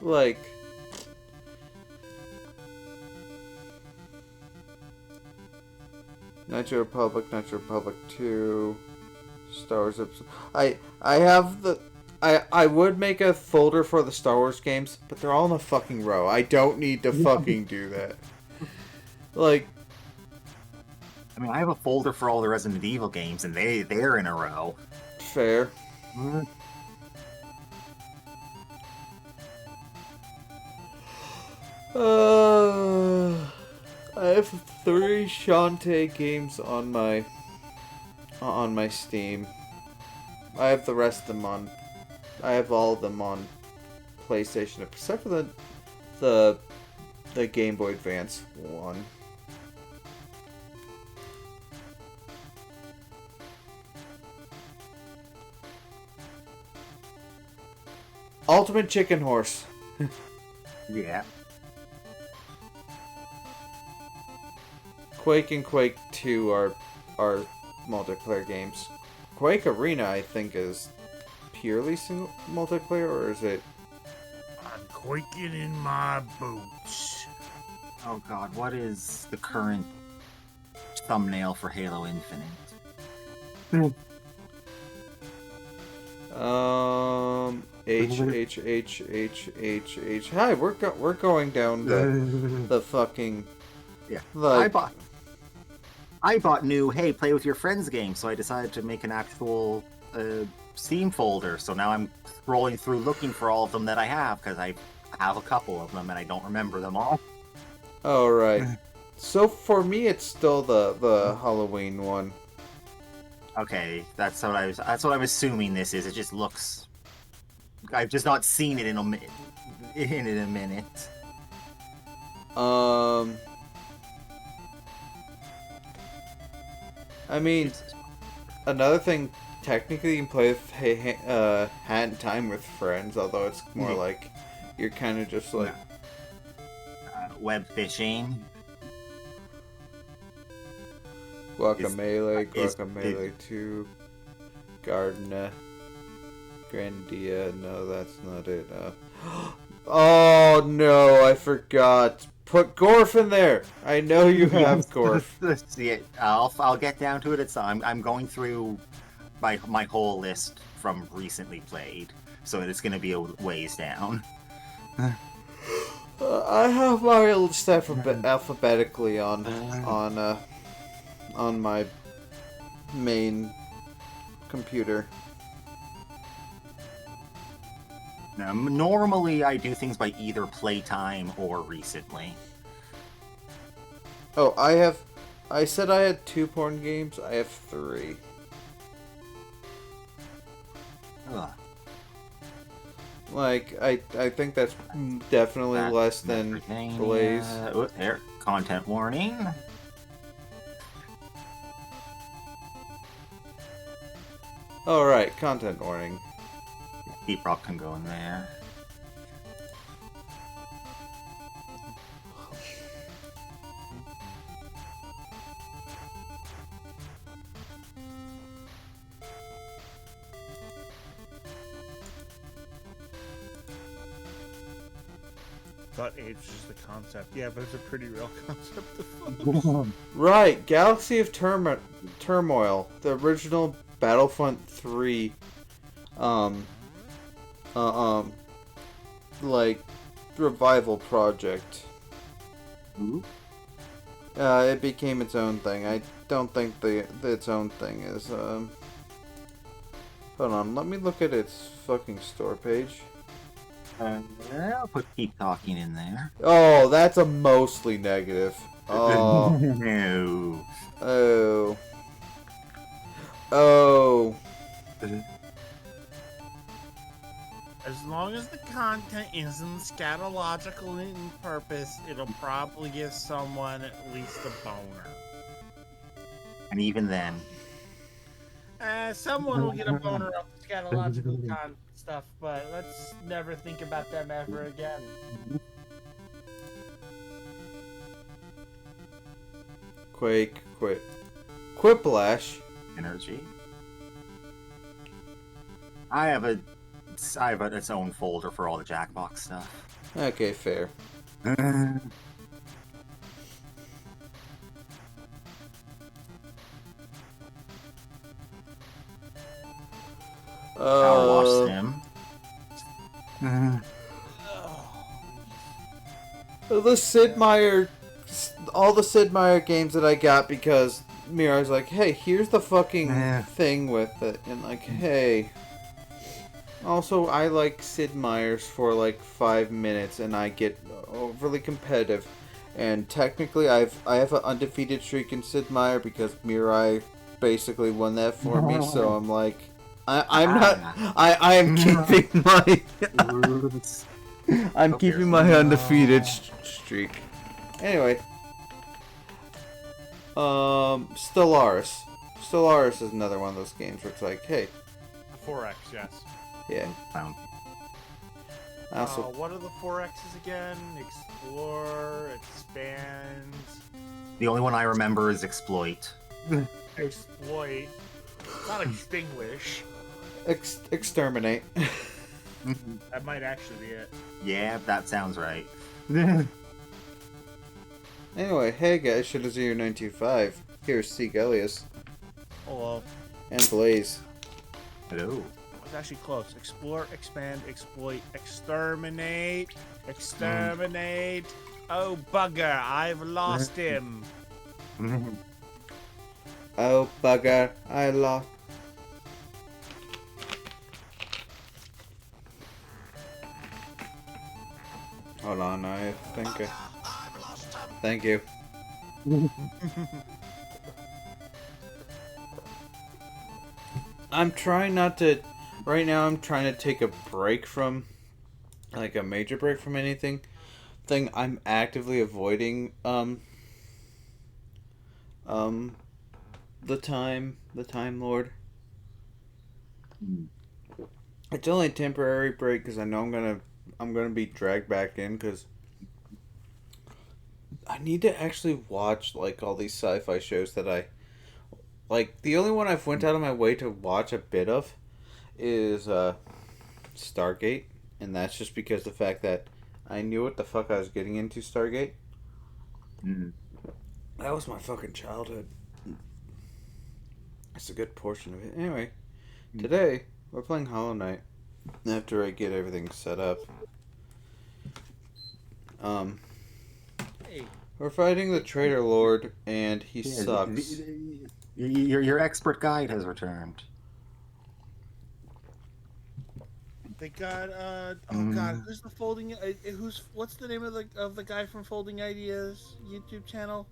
Like, Knights of the Republic, Knights of the Republic 2, Star Wars episode. I have the I would make a folder for the Star Wars games, but they're all in a fucking row. I don't need to fucking do that. Like, I mean, I have a folder for all the Resident Evil games, and they're in a row. fair. Uh, I have 3 Shantae games on my Steam. I have the rest of them on. I have all of them on PlayStation, except for the Game Boy Advance one. Ultimate Chicken Horse. Yeah. Quake and Quake 2 are multiplayer games. Quake Arena, I think, is purely single multiplayer, or is it? I'm quaking in my boots. Oh god, what is the current thumbnail for Halo Infinite? H. Hi, we're going down the fucking. Yeah. Like, I bought new Hey Play with Your Friends game, so I decided to make an actual Steam folder. So now I'm scrolling through looking for all of them that I have, because I have a couple of them and I don't remember them all. all right. So for me, it's still the Halloween one. Okay, that's what I'm assuming this is. It just looks. I've just not seen it in a minute. I mean, another thing. Technically, you can play with Hat in Time with friends, although it's more like you're kind of just like Web fishing. Guacamelee 2, Gardena, Grandia. No, that's not it. Oh no, I forgot. Put Gorf in there. I know you have Gorf. See it. I'll get down to it. I'm going through my whole list from recently played, so it's going to be a ways down. I have my list alphabetically on my main computer. Now, normally, I do things by either playtime or recently. Oh, I said I had 2 porn games. I have 3. Ugh. Like, I think that's definitely less than Blaze. There, content warning. Alright, content warning. Deep Rock can go in there. Thought age was just a concept. Yeah, but it's a pretty real concept. Right, Galaxy of Turmoil, the original Battlefront 3, like, revival project. Ooh. It became its own thing. I don't think its own thing is, Hold on, let me look at its fucking store page. I'll put Keep Talking in there. Oh, that's a mostly negative. Oh. No. Oh. Oh. As long as the content isn't scatological in purpose, it'll probably give someone at least a boner. And even then. Someone will get a boner off the scatological stuff, but let's never think about them ever again. Quake, Quiplash. Energy. I have a I have its own folder for all the Jackbox stuff. Okay, fair. Power Wash Sim. The Sid Meier, all the Sid Meier games that I got because Mirai's like, hey, here's the fucking thing with it, and like, hey. Also, I like Sid Meier's for like 5 minutes, and I get overly competitive. And technically, I have an undefeated streak in Sid Meier because Mirai basically won that for me. So I'm like, I'm not. I am keeping my. I'm keeping my undefeated streak. Anyway, Stellaris. Stellaris is another one of those games where it's like, hey, 4X, yes. yeah. Also, What are the 4X's again? Explore, expand. The only one I remember is Exploit. Exploit. Not extinguish. exterminate. That might actually be it. Yeah, that sounds right. Anyway, hey guys, Shadow0925. Here's Seagullius. Hello. And Blaze. Hello. It's actually close. Explore, expand, exploit, exterminate, exterminate. Oh, bugger, I've lost him. Oh, bugger, I lost. Hold on, I think Thank you. I'm trying not to... Right now, I'm trying to take a break from... Like, a major break from anything. I'm actively avoiding, the Time Lord. It's only a temporary break because I know I'm gonna be dragged back in because I need to actually watch like all these sci-fi shows that I like. The only one I've went out of my way to watch a bit of is Stargate, and that's just because the fact that I knew what the fuck I was getting into Stargate. That was my fucking childhood. That's a good portion of it. Anyway, today we're playing Hollow Knight. After I get everything set up, Hey. we're fighting the Traitor Lord, and he sucks. Your expert guide has returned. They got oh god, who's the folding? What's the name of the guy from Folding Ideas YouTube channel?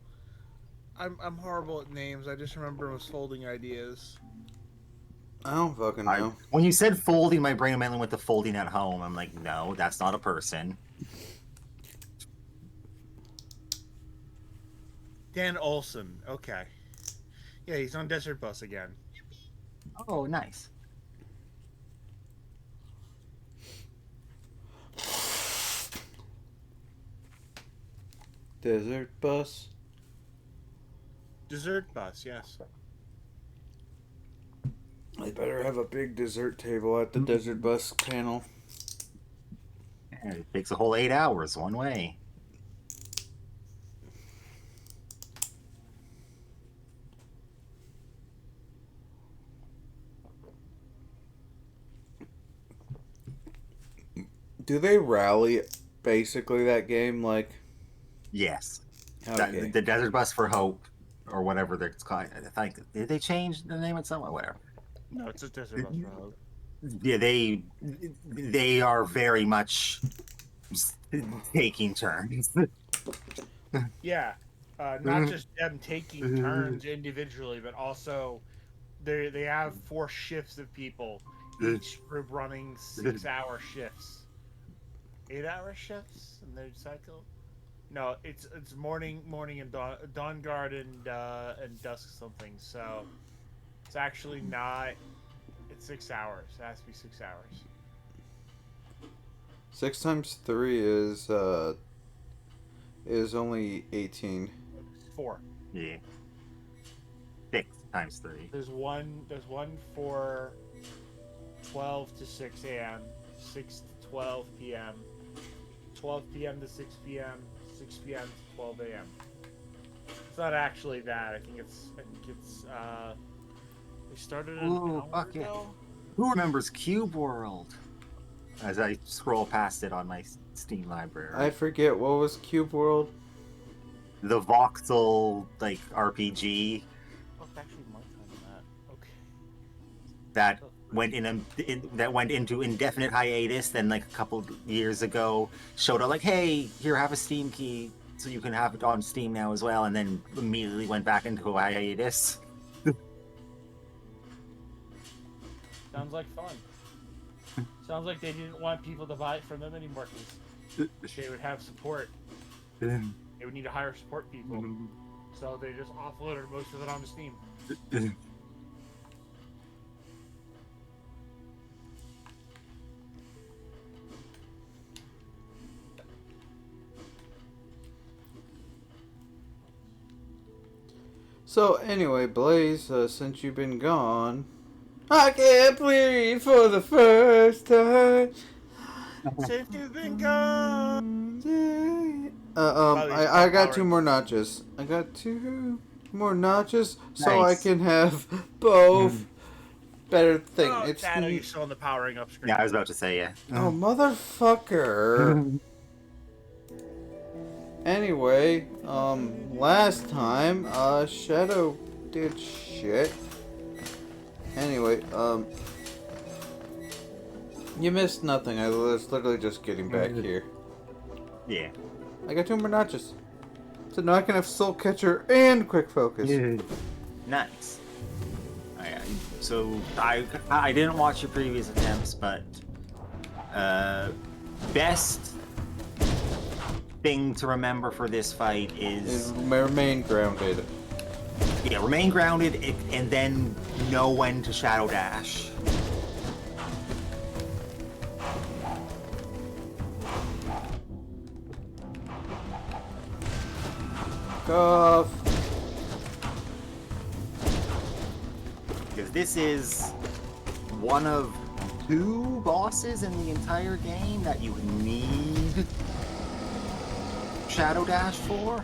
I'm horrible at names. I just remember it was Folding Ideas. I don't fucking know. When you said folding, my brain mainly went to folding at home. I'm like, no, that's not a person. Dan Olson. Okay. Yeah, he's on Desert Bus again. Oh, nice. Desert Bus. Dessert Bus, yes. I better have a big dessert table at the Desert Bus panel. Yeah, it takes a whole 8 hours one way. Do they rally basically that game like? Yes. Okay. The Desert Bus for Hope, or whatever it's called. I think, did they change the name of it somewhere? Whatever. No, it's just Desert Bus Road. Yeah, they are very much taking turns. Yeah, not just them taking turns individually, but also they have 4 shifts of people, each running 6-hour shifts, 8-hour shifts, and they cycle. No, it's morning and dawn guard and dusk something. So it's actually not. It's 6 hours. It has to be 6 hours. 6 times 3 is only 18. 4. Yeah. 6 times 3. There's one for 12 to 6 a.m., 6 to 12 p.m., 12 p.m. to 6 p.m., 6 p.m. to 12 a.m. It's not actually that. I think it's we started an Ooh, hour fuck yeah. ago. Who remembers Cube World? As I scroll past it on my Steam library. I forget, what was Cube World? The voxel like RPG Oh, it's actually more time than that. Okay. that went into indefinite hiatus. Then like a couple years ago, showed up like, hey, here, have a Steam key, so you can have it on Steam now as well. And then immediately went back into a hiatus. Sounds like fun. Sounds like they didn't want people to buy it from them anymore because they would have support. They would need to hire support people. So they just offloaded most of it onto Steam. So anyway, Blaze, since you've been gone, I can't breathe for the first time. Since you've been gone. I got 2 more notches. I got 2 more notches, so Nice. I can have both. Better thing. Oh, It's Dad, are you still on the powering up screen? Yeah, I was about to say, yeah. oh motherfucker. Anyway, last time, Shadow did shit. Anyway, you missed nothing. I was literally just getting back here. Yeah. I got 2 more notches. So now I can have Soul Catcher and Quick Focus. Nice. So I didn't watch your previous attempts, but best thing to remember for this fight is Remain grounded. yeah, remain grounded and then know when to shadow dash. Cough. Because this is one of 2 bosses in the entire game that you need shadow dash for.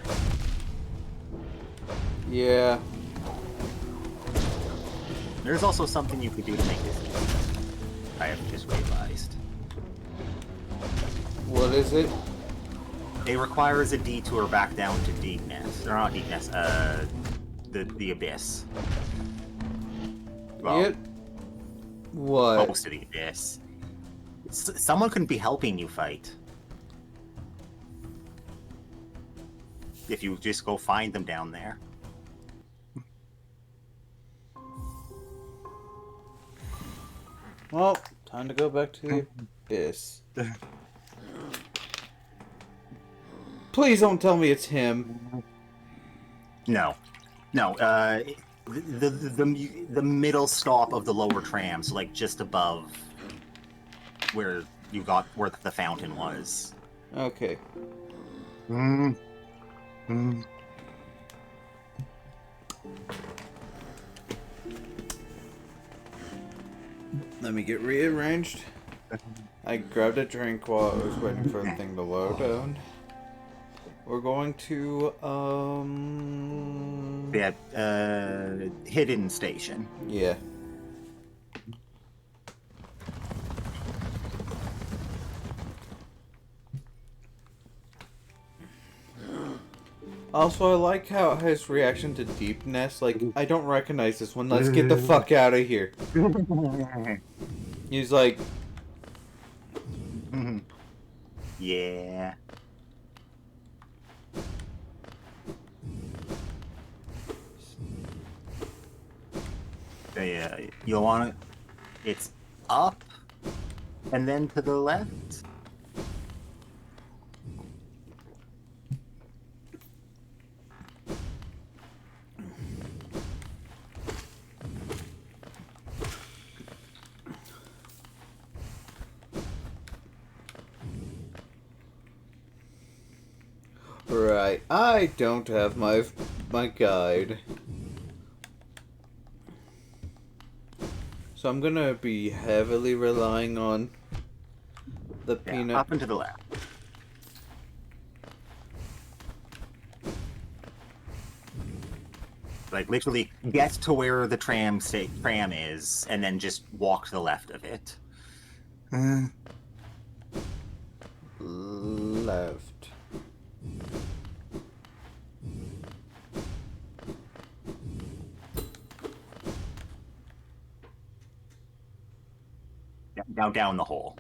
Yeah. There's also something you could do to make this easier. I have just realized. What is it? It requires a detour back down to Deepness. Or not Deepness, the Abyss. Well, It. What? close to the Abyss. Someone can be helping you fight. If you just go find them down there. Well, time to go back to the Abyss. Please don't tell me it's him. No. No, the middle stop of the lower tram, so like just above where the fountain was. Okay. Let me get rearranged. I grabbed a drink while I was waiting for the thing to load down. We're going to, The hidden station. yeah. Also, I like how his reaction to Deepness, like, I don't recognize this one, let's get the fuck out of here. He's like, Yeah. Yeah, you'll want it. It's up and then to the left. right, I don't have my guide. So I'm gonna be heavily relying on the peanut. Up and to the left. Like, literally get to where the tram is, and then just walk to the left of it. Left. Now down the hole.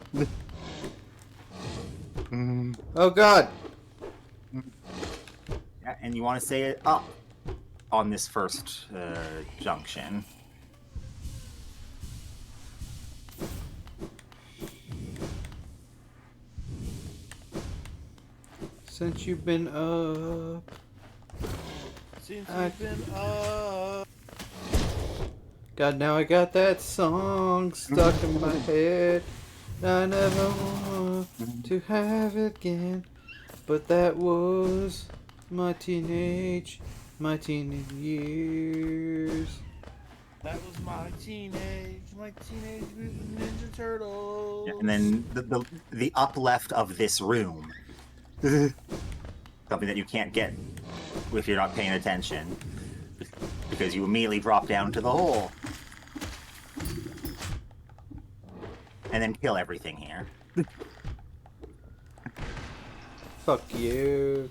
Oh God! Yeah, and you want to say it up on this first junction. Since you've been up. Since you've been up. God, now I got that song stuck in my head. I never want to have it again. But that was my teenage years. That was my teenage Mutant Ninja Turtles. Yeah, and then the up left of this room. Something that you can't get if you're not paying attention. Because you immediately drop down to the hole. And then kill everything here. Fuck you.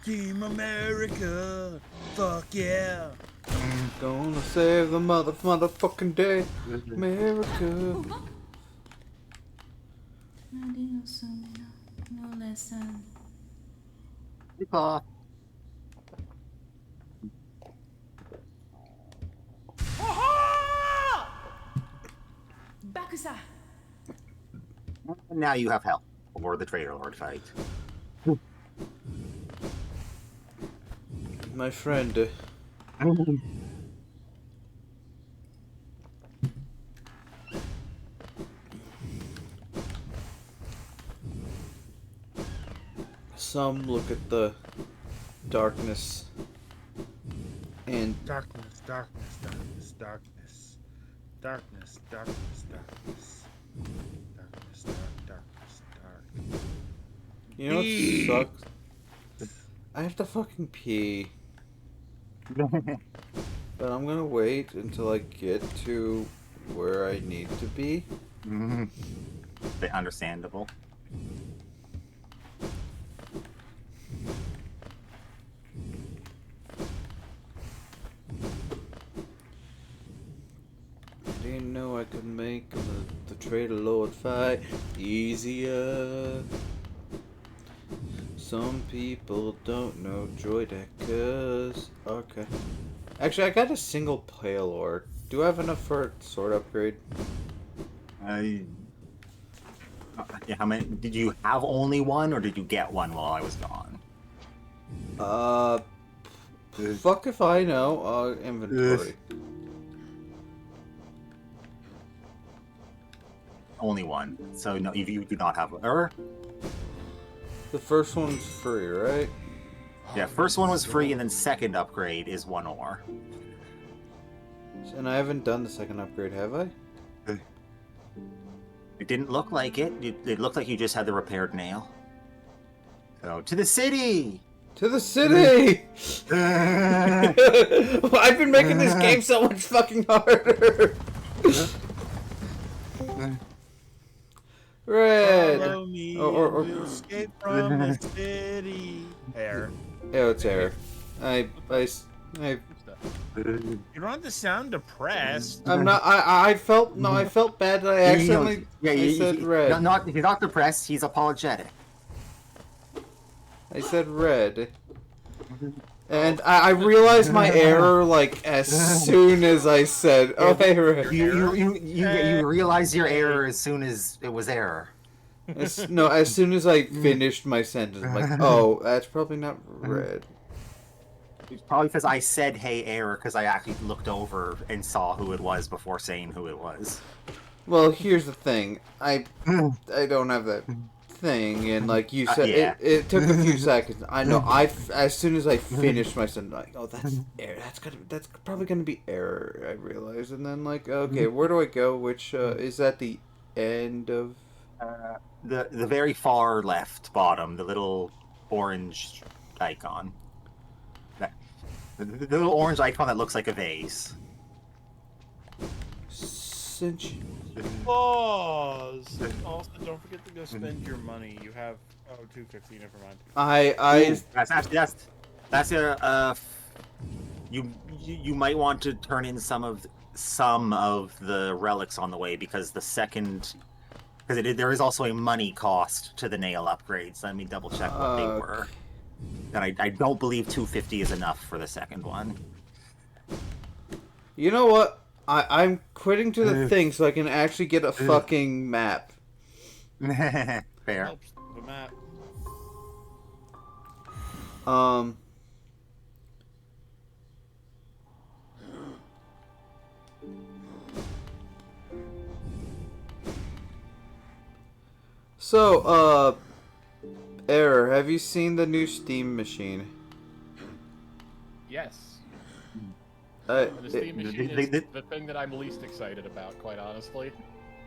Team America, fuck yeah. Gonna save the motherfucking day. America. No lesson. Bakusa! Now you have help for the Traitor Lord fight. My friend. Some look at the darkness and Darkness, darkness, darkness, darkness. Darkness, darkness, darkness. Darkness, darkness, dark. you know what sucks? I have to fucking pee. But I'm gonna wait until I get to where I need to be. Bit understandable. I didn't know I could make the Traitor Lord fight easier. Some people don't know droid hackers. Okay. Actually, I got a single Paylord. Do I have enough for a sword upgrade? Yeah, how many? Did you have only one, or did you get one while I was gone? Fuck if I know. Inventory. Only one. So no, you do not have. The first one's free, right? Yeah, first one was free, and then second upgrade is 1 ore. And I haven't done the second upgrade, have I? It didn't look like it. It looked like you just had the repaired nail. So, to the city! To the city! I've been making this game so much fucking harder! Red! Follow me, Or- we'll escape from the city. Air. Yeah, it's air. I You don't have to sound depressed. I'm not. I felt bad that I accidentally. I said red. He's not depressed. He's apologetic. I said red. And I realized my error like as soon as I said, "Oh, hey, red." You realize your error as soon as it was error. As soon as I finished my sentence, I'm like, "Oh, that's probably not red." It's probably because I said "hey error" because I actually looked over and saw who it was before saying who it was. Well, here's the thing. I don't have that thing, and like you said, yeah. it took a few seconds. I know. As soon as I finished my sentence, like, oh, that's error. That's probably gonna be error. I realized, and then like, okay, where do I go? Which is at the end of The very far left bottom, the little orange icon. The little orange icon that looks like a vase. Cinch. Pause. Also, don't forget to go spend your money. You have $2.50. Never mind. That's you might want to turn in some of the relics on the way because there is also a money cost to the nail upgrades. Let me double check what they were. And I don't believe 250 is enough for the second one. You know what? I'm quitting to the thing so I can actually get a fucking map. Fair. Helps the map. So, Error, have you seen the new Steam machine? Yes. The Steam machine is the thing that I'm least excited about, quite honestly.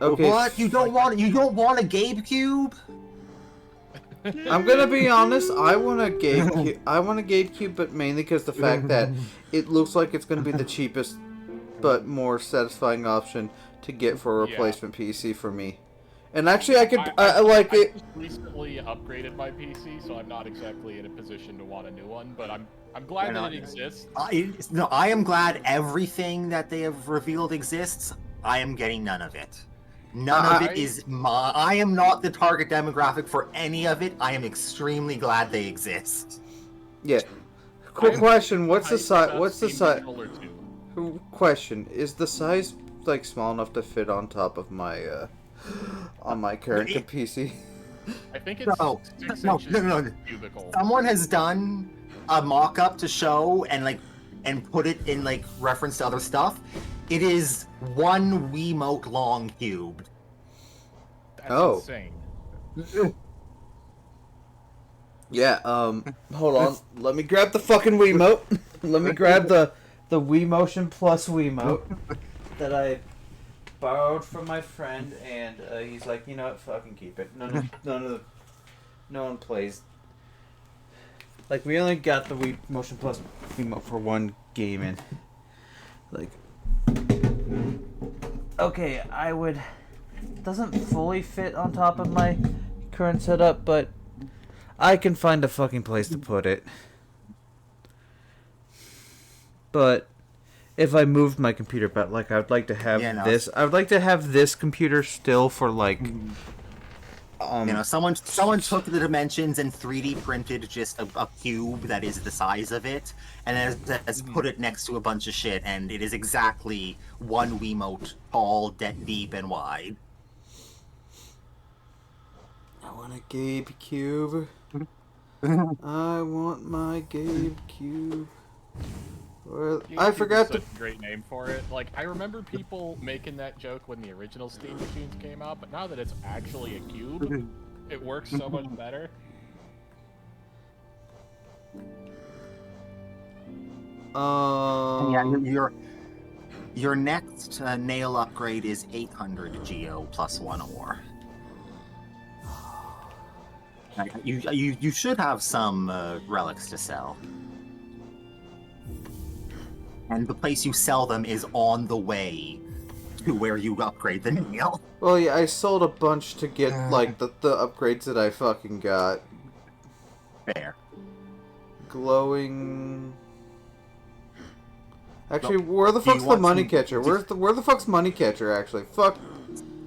Okay. What? You don't want a GameCube? I'm gonna be honest. I want a GameCube, but mainly because the fact that it looks like it's gonna be the cheapest, but more satisfying option to get for a replacement PC for me. And actually, I just recently upgraded my PC, so I'm not exactly in a position to want a new one. But I'm glad that it exists. I am glad everything that they have revealed exists. I am getting none of it. None of it is my. I am not the target demographic for any of it. I am extremely glad they exist. Yeah. Quick question: What's the size? Question: Is the size like small enough to fit on top of my on my current PC? I think it's 6 inches cubical. Someone has done a mock-up to show and put it in like reference to other stuff. It is one Wiimote long cubed. That's insane. Yeah, hold on. Let me grab the fucking Wiimote. Let me grab the Wii Motion Plus Wiimote that I borrowed from my friend, and he's like, you know what, fucking keep it. No one plays. Like, we only got the Wii Motion Plus Wiimote for one game, and like, okay, doesn't fully fit on top of my current setup, but I can find a fucking place to put it. But if I moved my computer back, like, I would like to have this. I would like to have this computer still for like. Someone took the dimensions and 3D printed just a cube that is the size of it, and has put it next to a bunch of shit, and it is exactly one Wiimote tall, deep, and wide. I want a GameCube. I want my GameCube. I forgot such a great name for it. Like, I remember people making that joke when the original Steam machines came out, but now that it's actually a cube, it works so much better. Your next nail upgrade is 800 Geo plus 1 ore. You should have some relics to sell. And the place you sell them is on the way to where you upgrade the nail. Well, yeah, I sold a bunch to get, like, the upgrades that I fucking got. Fair. Glowing... Actually, where the fuck's the money catcher? Where the fuck's money catcher, actually? Fuck.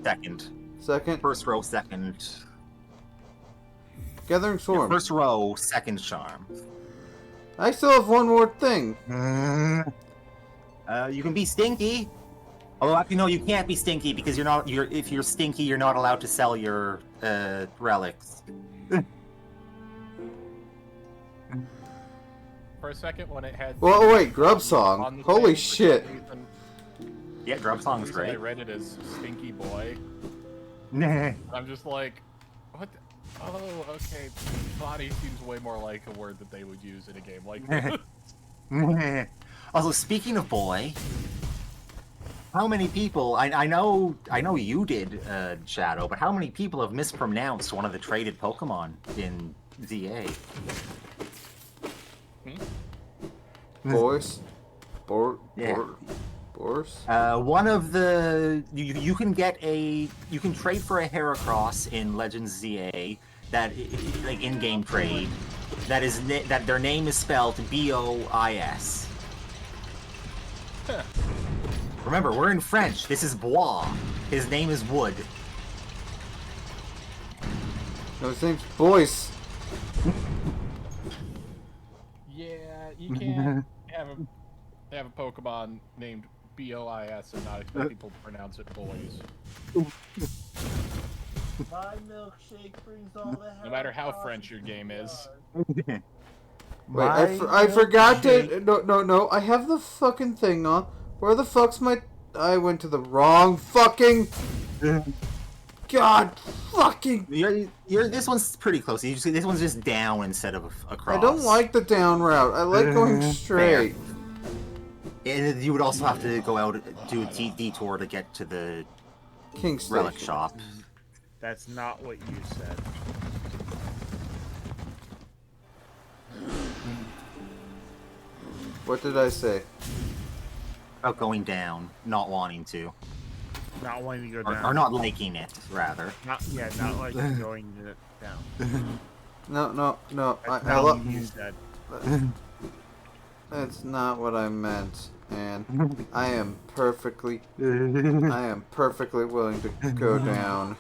Second? First row, second. Gathering Swarm. First row, second charm. I still have one more thing. You can be stinky. Although, actually, no, you can't be stinky because if you're stinky, you're not allowed to sell your relics. For a second, when it had... Well, wait, Grub Song. Holy shit. Yeah, Grub Song's great. I read it as Stinky Boy. Nah. I'm just like, what? Oh, okay. Body seems way more like a word that they would use in a game like this. Also, speaking of boy, how many people? I know you did, Shadow, but how many people have mispronounced one of the traded Pokemon in ZA? Boris? Yeah. Boris? One of the you can trade for a Heracross in Legends ZA that like in-game trade that their name is spelled Bois. Remember, we're in French. This is Bois. His name is Wood. No, his name's Boyce. Yeah, you can't have a Pokemon named BOIS and not expect people to pronounce it boys. My milkshake brings all the No matter how French your game is. Wait, I forgot to... No, I have the fucking thing on. Where the fuck's my... I went to the wrong fucking... God fucking... This one's pretty close. This one's just down instead of across. I don't like the down route. I like going straight. And you would also have to go out, do a detour to get to the King Station. relic shop. That's not what you said. What did I say? About going down, not wanting to. Not wanting to go down. Or not liking it, rather. Not like going down. No. That's I not love... what you said. That's not what I meant, and I am perfectly willing to go down.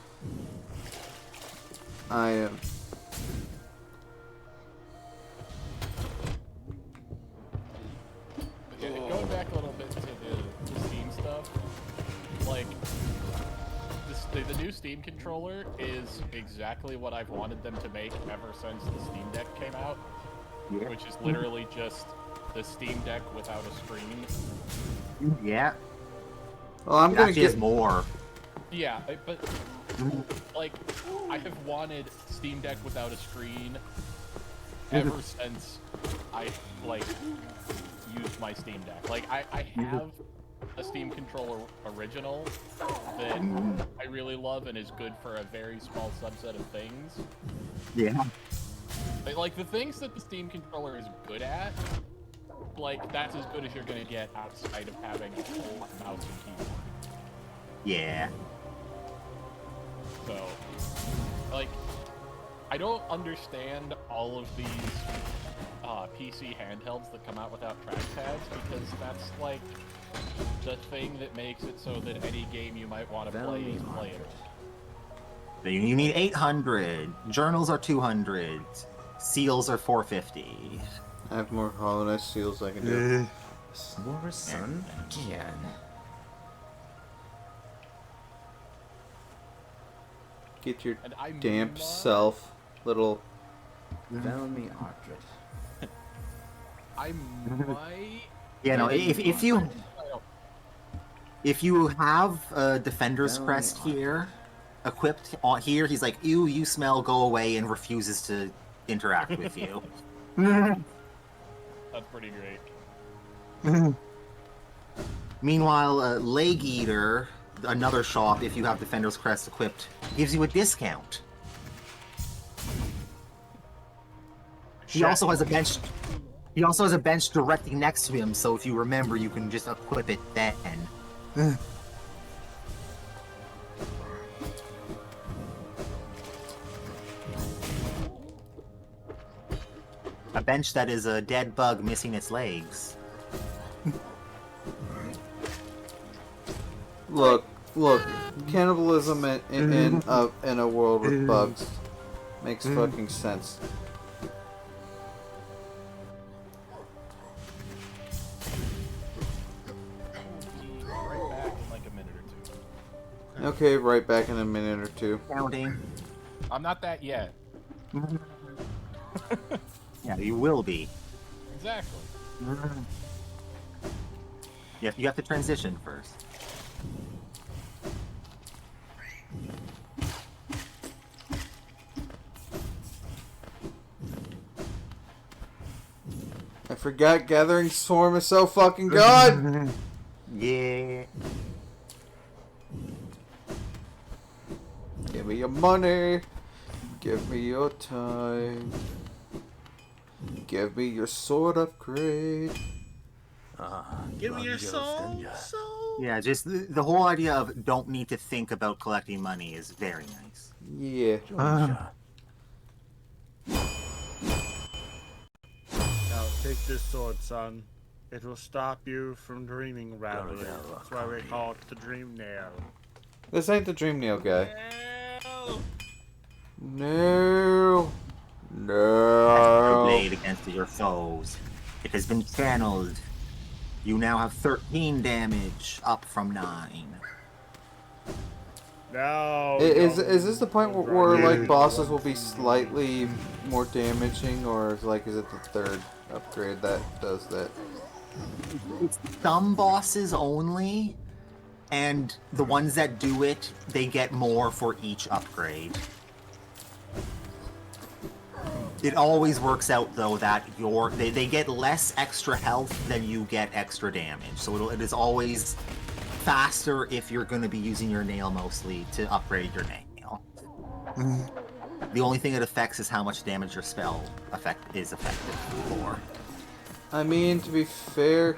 I am. Going back a little bit to the Steam stuff, like, the new Steam controller is exactly what I've wanted them to make ever since the Steam Deck came out, which is literally just the Steam Deck without a screen. Yeah. Well, I'm gonna get more. Yeah, but like, I have wanted Steam Deck without a screen ever since I used my Steam Deck. Like, I have a Steam controller original that I really love and is good for a very small subset of things. Yeah. But, like, the things that the Steam controller is good at, like, that's as good as you're gonna get outside of having a full mouse and keyboard. Yeah. So, like, I don't understand all of these PC handhelds that come out without trackpads, because that's, like, the thing that makes it so that any game you might want to play is playable. You need 800. Journals are 200. Seals are 450. I have more Hollow Knight seals I can do. More sun again. Get your And I damp might- self, little. Found me, Ardred. I might... Yeah, no, if you have a Defender's Found Crest me, here, equipped on here, he's like, ew, you smell, go away, and refuses to interact with you. That's pretty great. Meanwhile, Leg Eater, another shop, if you have Defender's Crest equipped, gives you a discount. He also has a bench. He also has a bench directly next to him, so if you remember, you can just equip it then. A bench that is a dead bug missing its legs. Look, cannibalism in a world with bugs makes fucking sense. Right back in like a minute or two. Okay, right back in a minute or two. Counting. I'm not that yet. Yeah, you will be. Exactly. You have to transition first. forgot Gathering Swarm is so fucking good! Yeah. Give me your money. Give me your time. Give me your sword upgrade. Give me your soul. Yeah, just the whole idea of don't need to think about collecting money is very nice. Yeah. Now take this sword, son. It will stop you from dreaming rapidly. That's why we call it the dream nail. This ain't the Dream Nail guy. No. No. Blade against your foes. It has been channeled. You now have 13 damage, up from 9. No. Is this the point where like bosses will be slightly more damaging, or is it the third upgrade that does that? It's some bosses only, and the ones that do it, they get more for each upgrade. It always works out though that they get less extra health than you get extra damage. So it is always faster if you're going to be using your nail mostly to upgrade your nail. The only thing it affects is how much damage your spell is effective for. I mean, to be fair,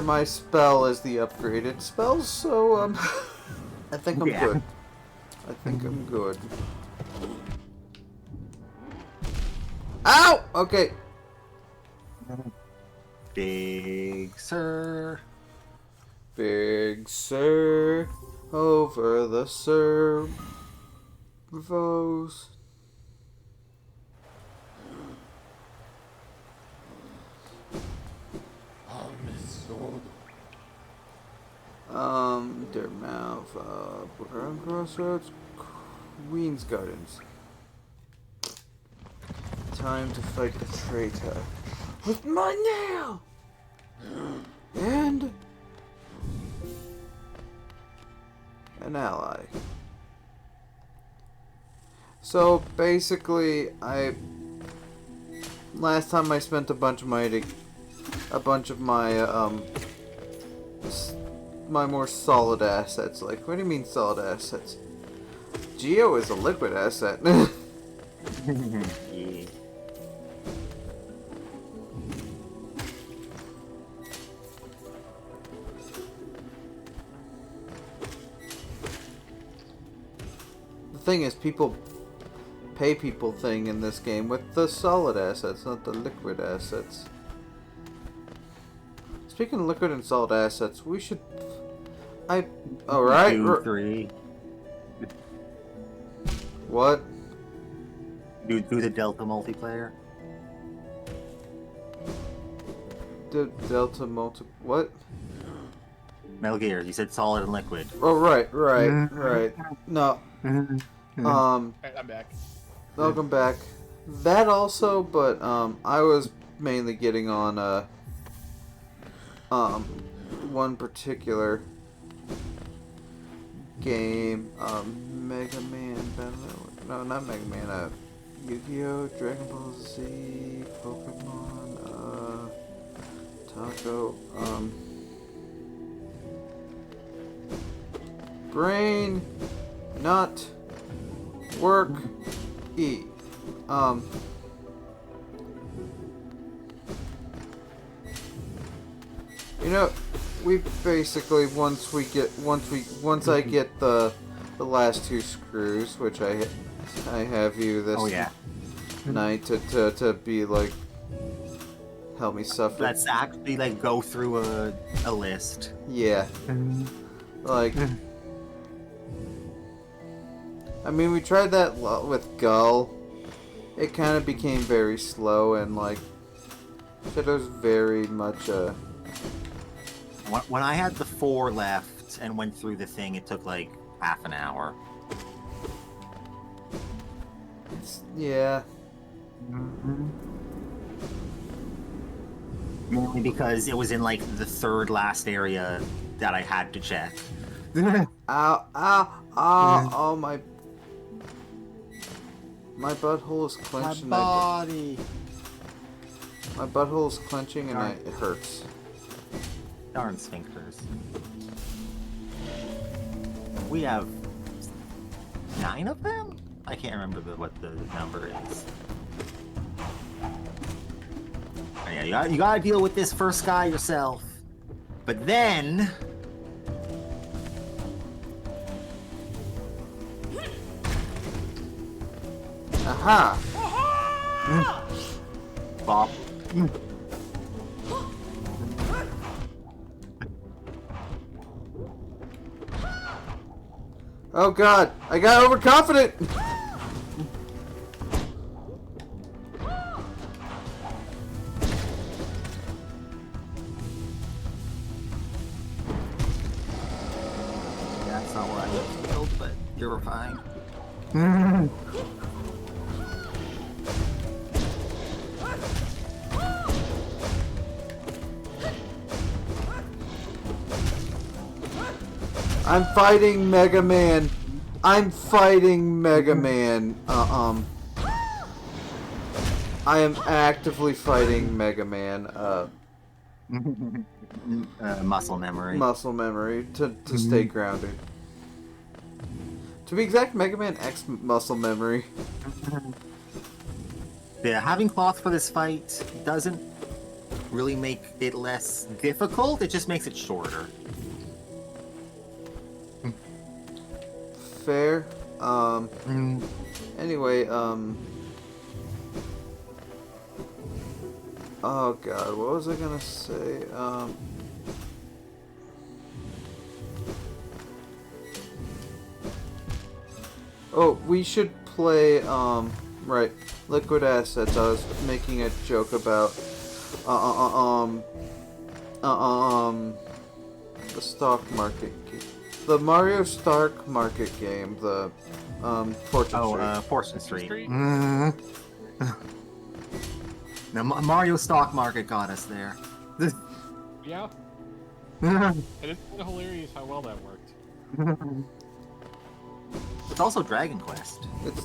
my spell is the upgraded spell, so I think I'm good. I think I'm good. Ow! Okay. Big Sir. Big Sir, over the servos. Dermouth, Brown Crossroads, Queen's Gardens. Time to fight the traitor with my nail! And an ally. So basically, last time I spent a bunch of my my more solid assets. Like, what do you mean solid assets? Geo is a liquid asset. Yeah. The thing is, people pay people thing in this game with the solid assets, not the liquid assets. Speaking of liquid and solid assets, we should... Alright. 2, 3. What? Do the Delta multiplayer. The Delta multi... What? Metal Gear, you said solid and liquid. Oh, right. No. Hey, I'm back. Welcome back. That also, but, I was mainly getting on, one particular game, Mega Man, no, not Mega Man, Yu-Gi-Oh!, Dragon Ball Z, Pokemon, Taco, Brain, Not, Work, E, you know, we basically once I get the last 2 screws, which I have you this night to be like help me suffer. Let's actually like go through a list. Yeah. Like, I mean, we tried that with Gull. It kind of became very slow, and like Shadow's very much When I had the 4 left and went through the thing, it took like half an hour. yeah. Mainly because it was in like the 3rd last area that I had to check. Ow, ow, ow, oh my. My butthole is My clenched and body. my butthole is clenching and Darn. it hurts. Darn sphincters. We have 9 of them? I can't remember what the number is. Oh, yeah, you gotta deal with this first guy yourself. But then... Aha! Bop. Oh god, I got overconfident! That's not where I was killed, but you're fine. I'm fighting Mega Man. I'm fighting Mega Man. I am actively fighting Mega Man. Muscle memory. Muscle memory to stay grounded. To be exact, Mega Man X muscle memory. Yeah, having cloth for this fight doesn't really make it less difficult, it just makes it shorter. Fair. Anyway, oh god, what was I gonna say? Oh, we should play, right, Liquid Assets. I was making a joke about, the stock market game. The Mario stock market game, the, Fortune Street. Fortune Street. Street? Now, Mario stock market got us there. Yeah. And it's kind of hilarious how well that worked. It's also Dragon Quest, It's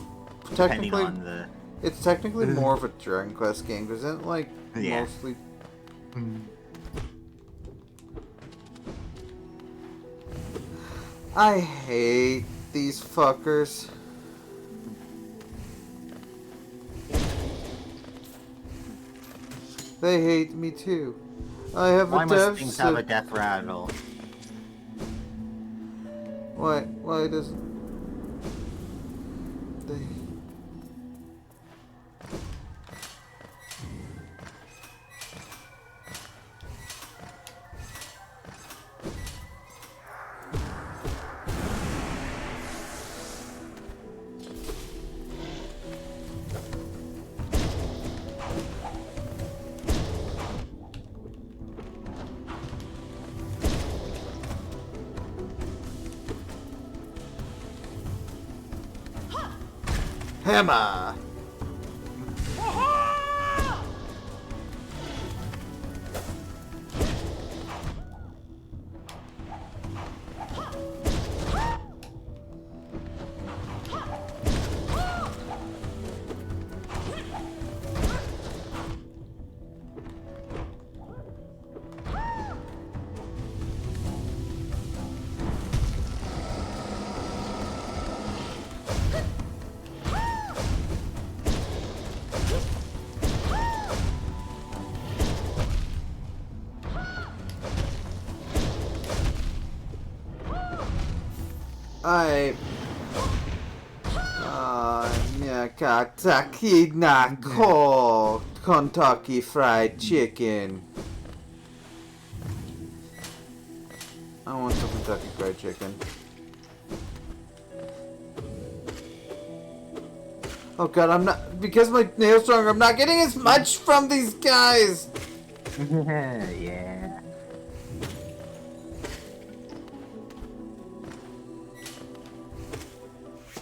depending technically, on the... it's technically more of a Dragon Quest game, because isn't it, like, Yeah. mostly... I hate these fuckers. They hate me too. I have Why a must dev things have a death rattle? Why doesn't they? Hammer! Kentucky Knuckle Kentucky Fried Chicken. I want some Kentucky Fried Chicken. Oh god, I'm not, because my nail's stronger, I'm not getting as much from these guys! Yeah.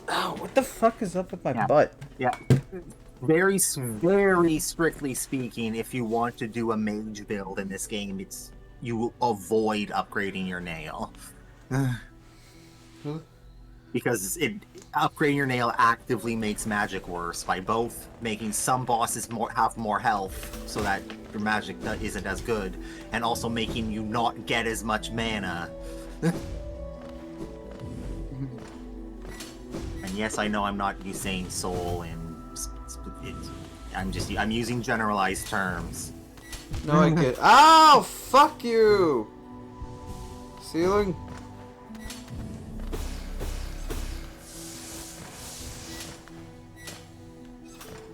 Ow, what the fuck is up with my Yeah. butt? Yeah. Very strictly speaking, if you want to do a mage build in this game, you avoid upgrading your nail. because upgrading your nail actively makes magic worse by both making some bosses have more health so that your magic isn't as good, and also making you not get as much mana. And yes, I know I'm not saying soul and I'm using generalized terms. No, I get. Oh, fuck you! Ceiling.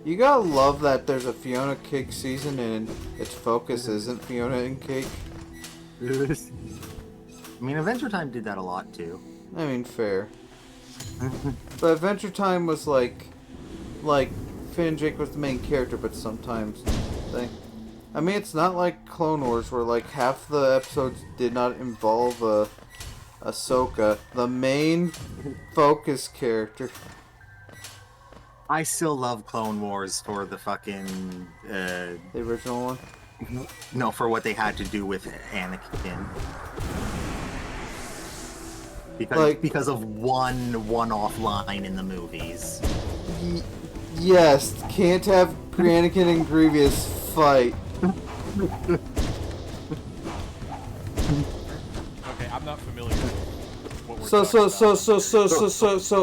You gotta love that there's a Fiona Cake season and its focus isn't Fiona and Cake. I mean, Adventure Time did that a lot too. I mean, fair. But Adventure Time was like Finn and Jake was the main character, but sometimes I mean, it's not like Clone Wars where like half the episodes did not involve Ahsoka, the main focus character. I still love Clone Wars for the fucking The original one. no, for what they had to do with Anakin. Because of one-off line in the movies. Yes, can't have Anakin and Grievous fight. Okay, I'm not familiar with what we're So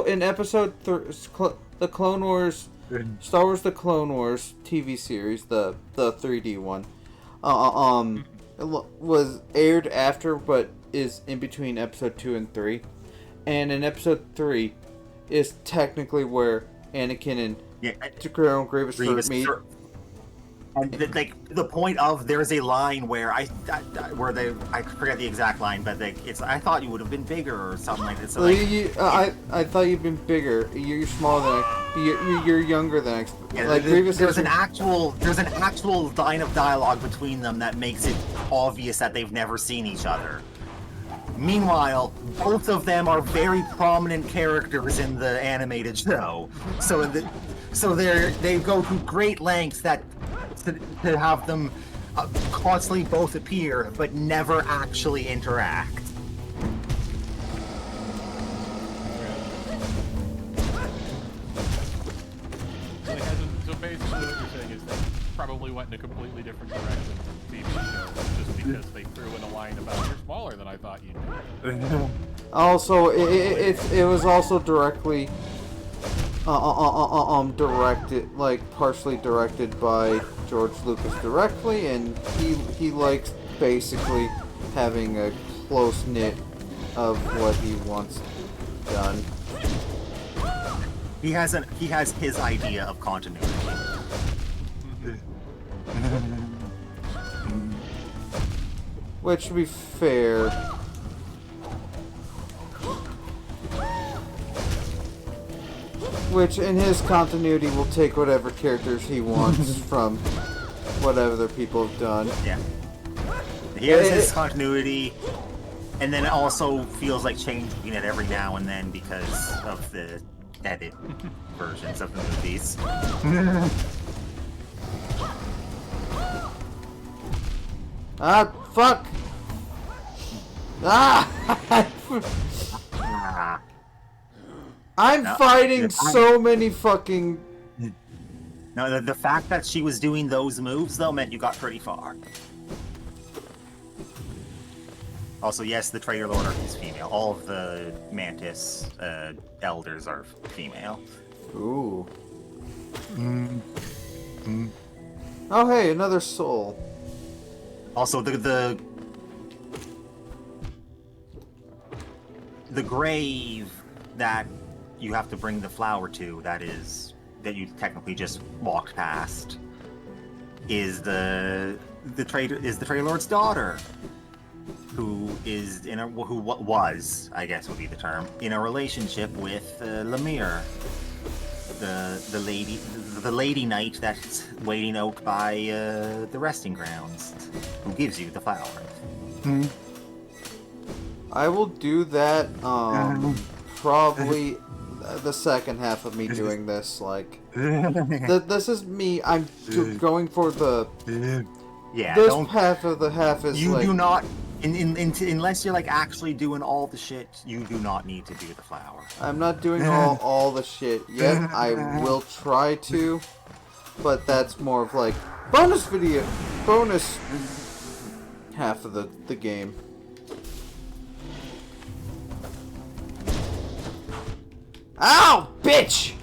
in episode the Clone Wars, Star Wars: The Clone Wars TV series, the 3D one, was aired after, but is in between episode 2 and 3, and in episode 3 is technically where Anakin and Colonel Grievous meet. And the point of there's a line where I forget the exact line, but I thought you would have been bigger or something like that. So I thought you'd been bigger. You're smaller than you're younger than there's an actual line of dialogue between them that makes it obvious that they've never seen each other. Meanwhile, both of them are very prominent characters in the animated show, so they go to great lengths to have them constantly both appear, but never actually interact. So basically what you're saying is they probably went in a completely different direction with the TV show, just because they threw in a line about you're smaller than I thought you'd be. Also, it was also directly directed, like partially directed by George Lucas directly, and he likes basically having a close knit of what he wants done. He has his idea of continuity. Which, to be fair, which in his continuity will take whatever characters he wants from what other people have done. Yeah. He has his continuity, and then it also feels like changing it every now and then because of the edit versions of the movies. Ah, fuck! Ah! I'm fighting so many fucking... No, the fact that she was doing those moves, though, meant you got pretty far. Also, yes, the Traitor Lord is female. All of the Mantis elders are female. Ooh. Oh, hey, another soul. Also, the grave that you have to bring the flower to, that you technically just walked past, is the Traitor Lord's daughter, who was, I guess would be the term, in a relationship with Lemire, the lady knight that's waiting out by the resting grounds, who gives you the flower. I will do that, probably the second half of me doing this, like... this is me, I'm going for the... Yeah, this half of the half is you like... Unless you're like actually doing all the shit, you do not need to do the flower. I'm not doing all the shit yet. I will try to, but that's more of like bonus half of the game. Ow, bitch!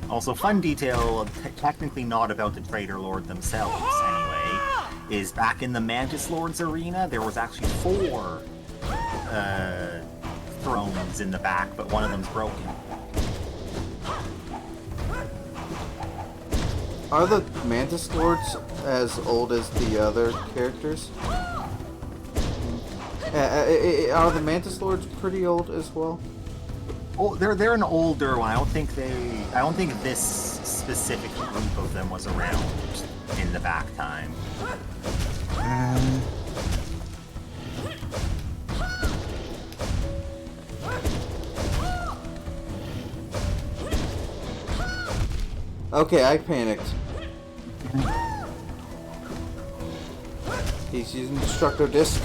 Also, fun detail, technically not about the Traitor Lord themselves, anyway, is back in the Mantis Lord's arena, there was actually 4 thrones in the back, but one of them's broken. Are the Mantis Lords as old as the other characters? Are the Mantis Lords pretty old as well? Oh, they're an older one. I don't think this specific group of them was around in the back time. Okay, I panicked. He's using Destructo Disc.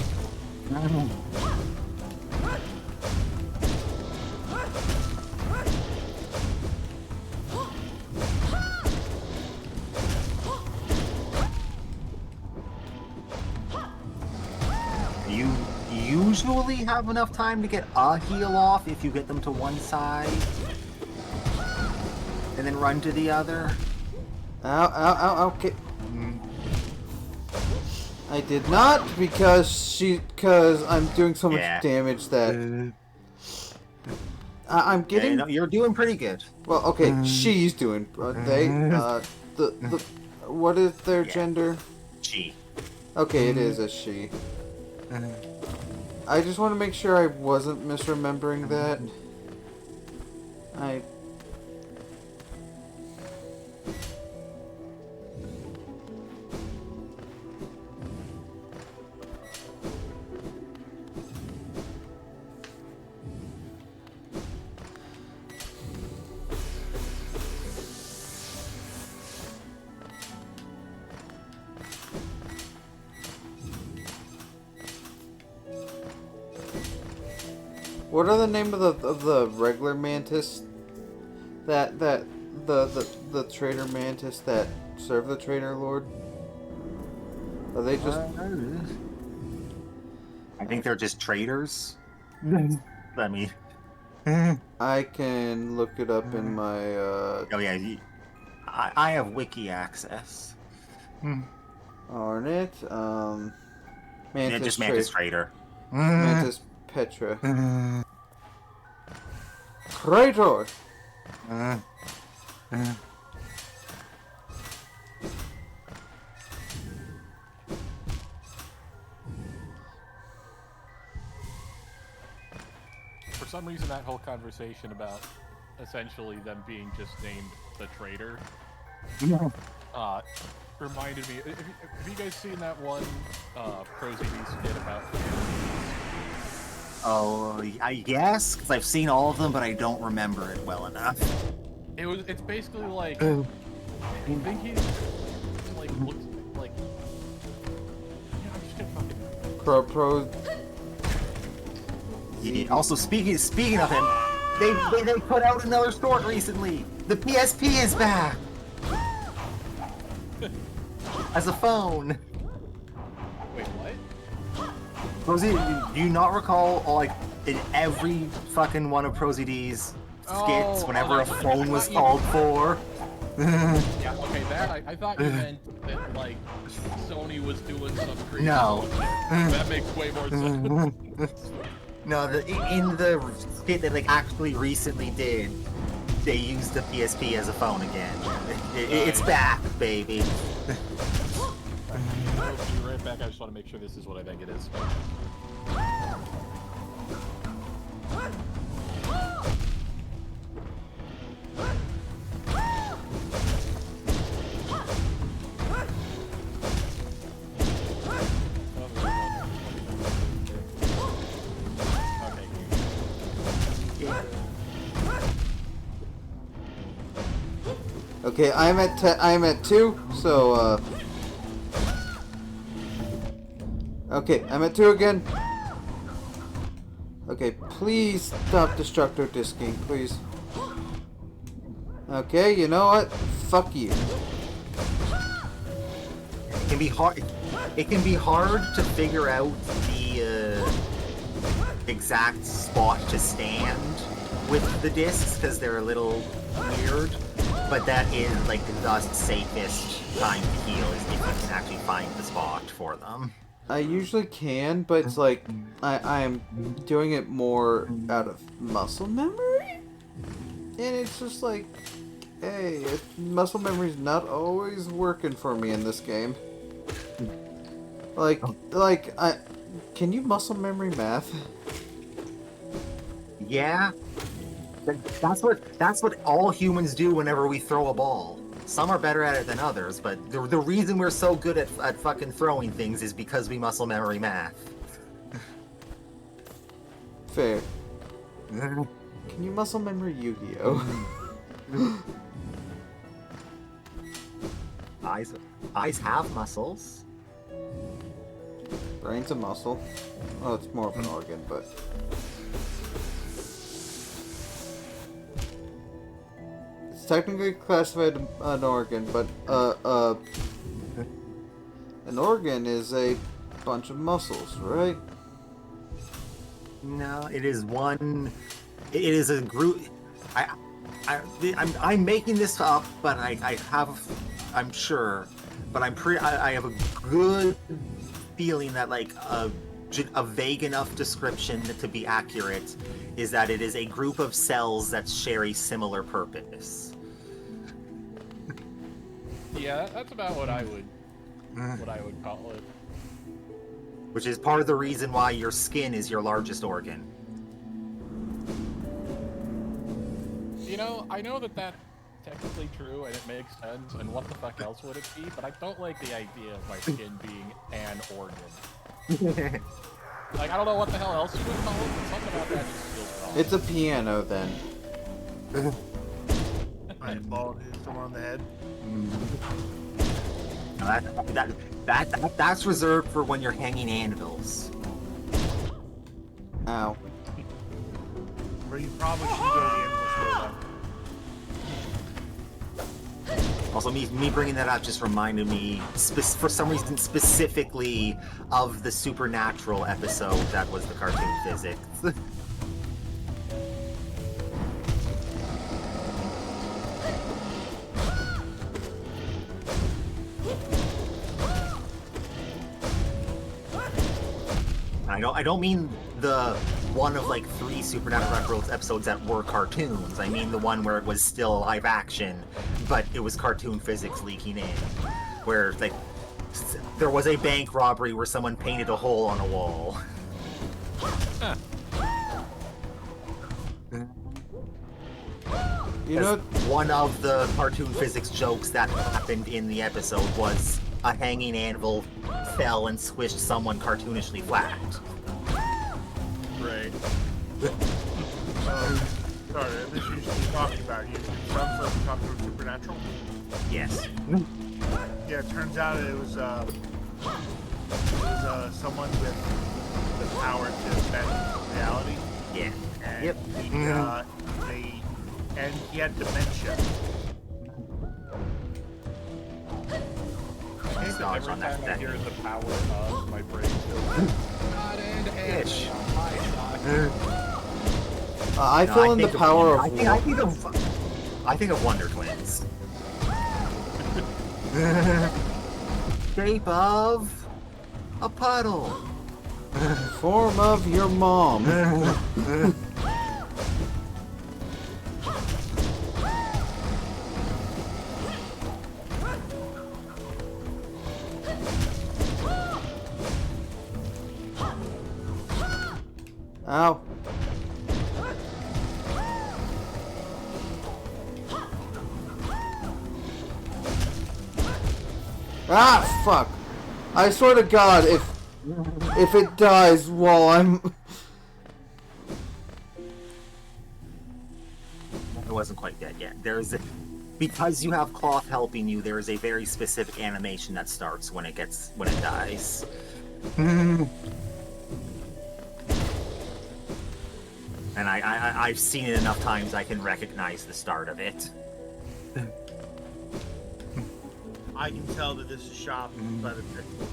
You usually have enough time to get a heal off if you get them to one side and then run to the other. Ow, ow, ow, okay. I did not because I'm doing so much damage that I'm getting. Yeah, no, you're doing pretty good. Well, okay, she's doing. What is their gender? She. Okay, it is a she. I just want to make sure I wasn't misremembering that. What are the name of the regular mantis? The traitor mantis that serve the traitor lord? Are they just? I think they're just traitors. I mean, I can look it up in my. oh yeah, I have wiki access. Aren't it? Mantis. Yeah, just Mantis Traitor. Mantis Petra. Traitor. For some reason, that whole conversation about essentially them being just named the traitor reminded me. Have you guys seen that one ProZD skit about? Oh, I guess, because I've seen all of them, but I don't remember it well enough. It's basically like I think he's like looks like. Yeah, I'm just gonna fucking. Pro. Also, speaking of him, they put out another short recently. The PSP is back as a phone. Wait, what? Rosie, do you not recall, like, in every fucking one of ProZD's skits, whenever a phone was called for? Yeah, okay, that I thought you meant that like Sony was doing some crazy. No. That makes way more sense. No, in the skit that like actually recently did, they used the PSP as a phone again. It's back, baby. I'll be right back. I just want to make sure this is what I think it is. Okay, I'm at 2, so okay, I'm at 2 again. Okay, please stop destructo disking, please. Okay, you know what? Fuck you. It can be hard. It can be hard to figure out the exact spot to stand with the discs because they're a little weird. But that is like the safest time to heal is if you can actually find the spot for them. I usually can, but it's like I'm doing it more out of muscle memory, and it's just like, hey, muscle memory's not always working for me in this game. Like can you muscle memory math? Yeah, that's what all humans do whenever we throw a ball. Some are better at it than others, but the reason we're so good at fucking throwing things is because we muscle memory math. Fair. Can you muscle memory Yu-Gi-Oh? Eyes have muscles. Brain's a muscle. Oh, it's more of an organ, but... It's technically classified an organ, but, an organ is a bunch of muscles, right? No, it is one. It is a group. I'm making this up, but I'm sure, but I have a good feeling that like a vague enough description to be accurate is that it is a group of cells that share a similar purpose. Yeah, that's about what I would call it. Which is part of the reason why your skin is your largest organ. You know, I know that that's technically true and it makes sense, and what the fuck else would it be? But I don't like the idea of my skin being an organ. Like, I don't know what the hell else you would call it, but something about that just feels wrong. It's a piano, then. Alright, ball hit someone on the head. That's reserved for when you're hanging anvils. Ow. Where you probably should go to the animal store. Also, me bringing that up just reminded me, for some reason, specifically of the Supernatural episode that was the cartoon physics. I don't mean the one of like 3 Supernatural episodes that were cartoons. I mean the one where it was still live action, but it was cartoon physics leaking in, where like there was a bank robbery where someone painted a hole on a wall. You know, One of the cartoon physics jokes that happened in the episode was a hanging anvil fell and squished someone cartoonishly flat. Right. Sorry, this you should be talking about. You sounds like we're talking about Supernatural. Yes. Yeah, it turns out it was someone with the power to bend reality. Yeah. And Yep. and he had dementia. These dogs Every on that time I deck. hear the power of, my brain goes, God and Ish. I No, feel in the think power I of... think of Wonder Twins. Shape of a puddle. Form of your mom. Ow. Ah, fuck. I swear to God, if it dies while I'm... It wasn't quite dead yet. There's Because you have Cloth helping you, there is a very specific animation that starts when it dies. And I've seen it enough times I can recognize the start of it. I can tell that this is shop by the pixels.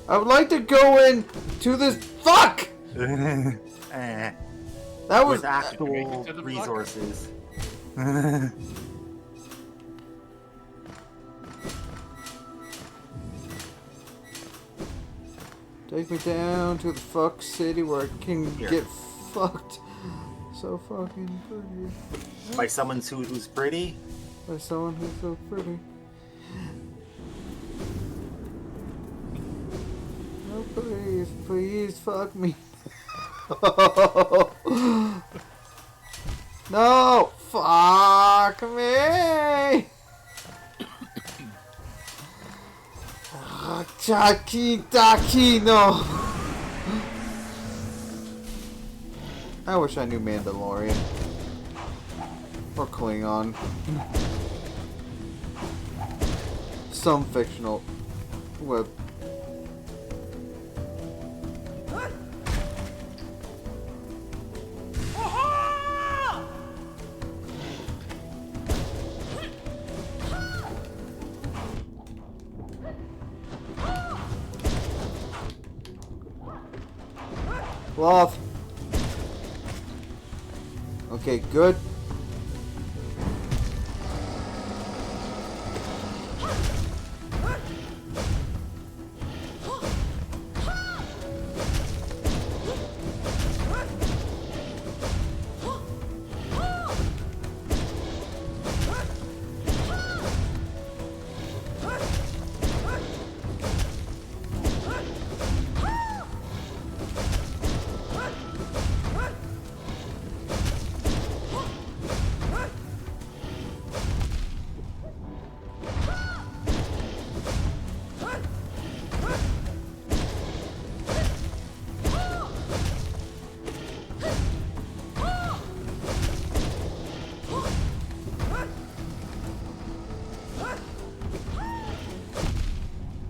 I would like to go in to this. Fuck! Eh, That was with actual Make it to the fuck. resources. Take me down to the fuck city where I can Here. get fucked. So fucking pretty. By someone who's pretty. By someone who's so pretty. No, please, please fuck me. No, fuck me. Chaki no. I wish I knew Mandalorian or Klingon. Some fictional web. Cloth. Okay, good.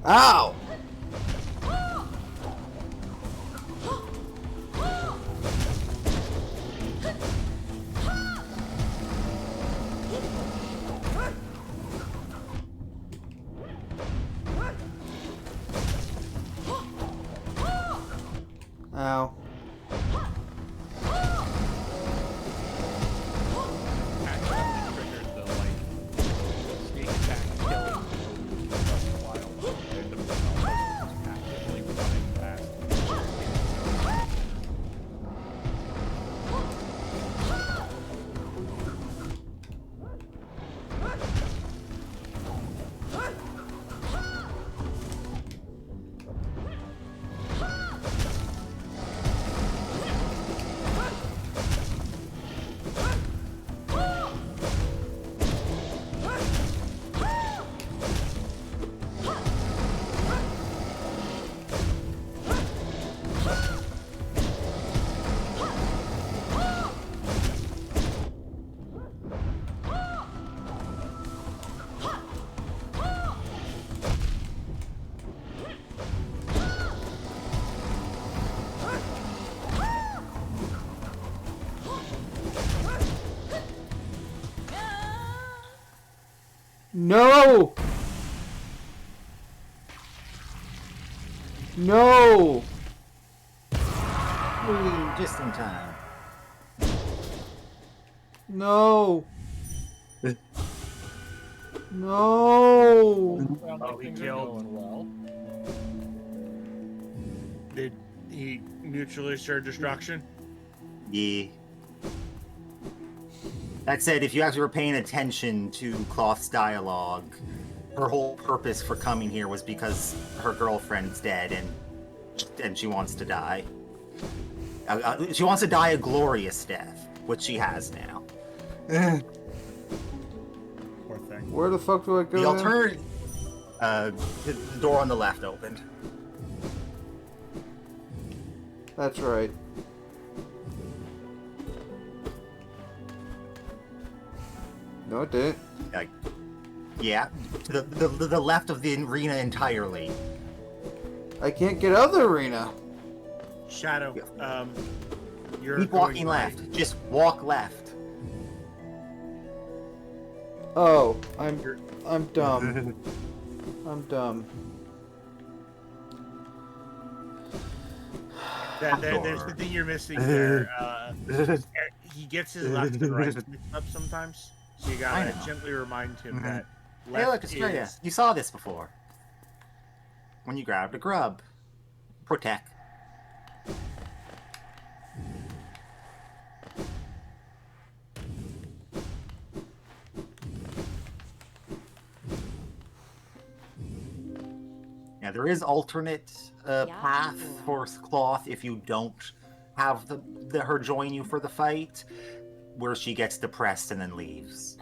Ow! Ow. Triggered the like sneak attack killing once in a while. And the was actively running past. No! No! Just in time. No! No! Sounds Oh, like he things are killed. going well. Did he mutually assured destruction? Yeah. That said, if you actually were paying attention to Cloth's dialogue, her whole purpose for coming here was because her girlfriend's dead and she wants to die. She wants to die a glorious death, which she has now. Poor thing. Where the fuck do I go The now? alternative... the door on the left opened. That's right. No, it didn't. Yeah, to the left of the arena entirely. I can't get out of the arena. Shadow, you're Keep going walking right. left. Just walk left. Oh, I'm dumb. I'm dumb. There's the thing you're missing there. He gets his left and right mixed up sometimes, so you I gotta know. gently remind him that Hey, look, left Australia. is. You saw this before. When you grabbed a grub. Protect. Yeah, there is alternate path for cloth if you don't have her join you for the fight, where she gets depressed and then leaves.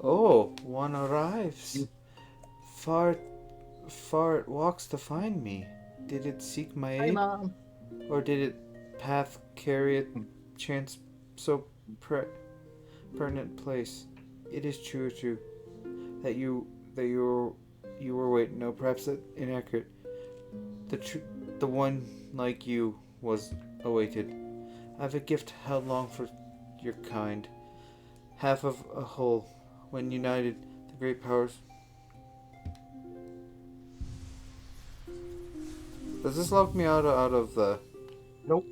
Oh, one arrives. Far it walks to find me. Did it seek my Hi, aid? Mom. Or did it path carry it chance so pertinent place? It is true that you were waiting. No, perhaps that inaccurate. The one like you was awaited. I have a gift held long for your kind. Half of a whole. When united, the great powers. Does this lock me out of the? Nope.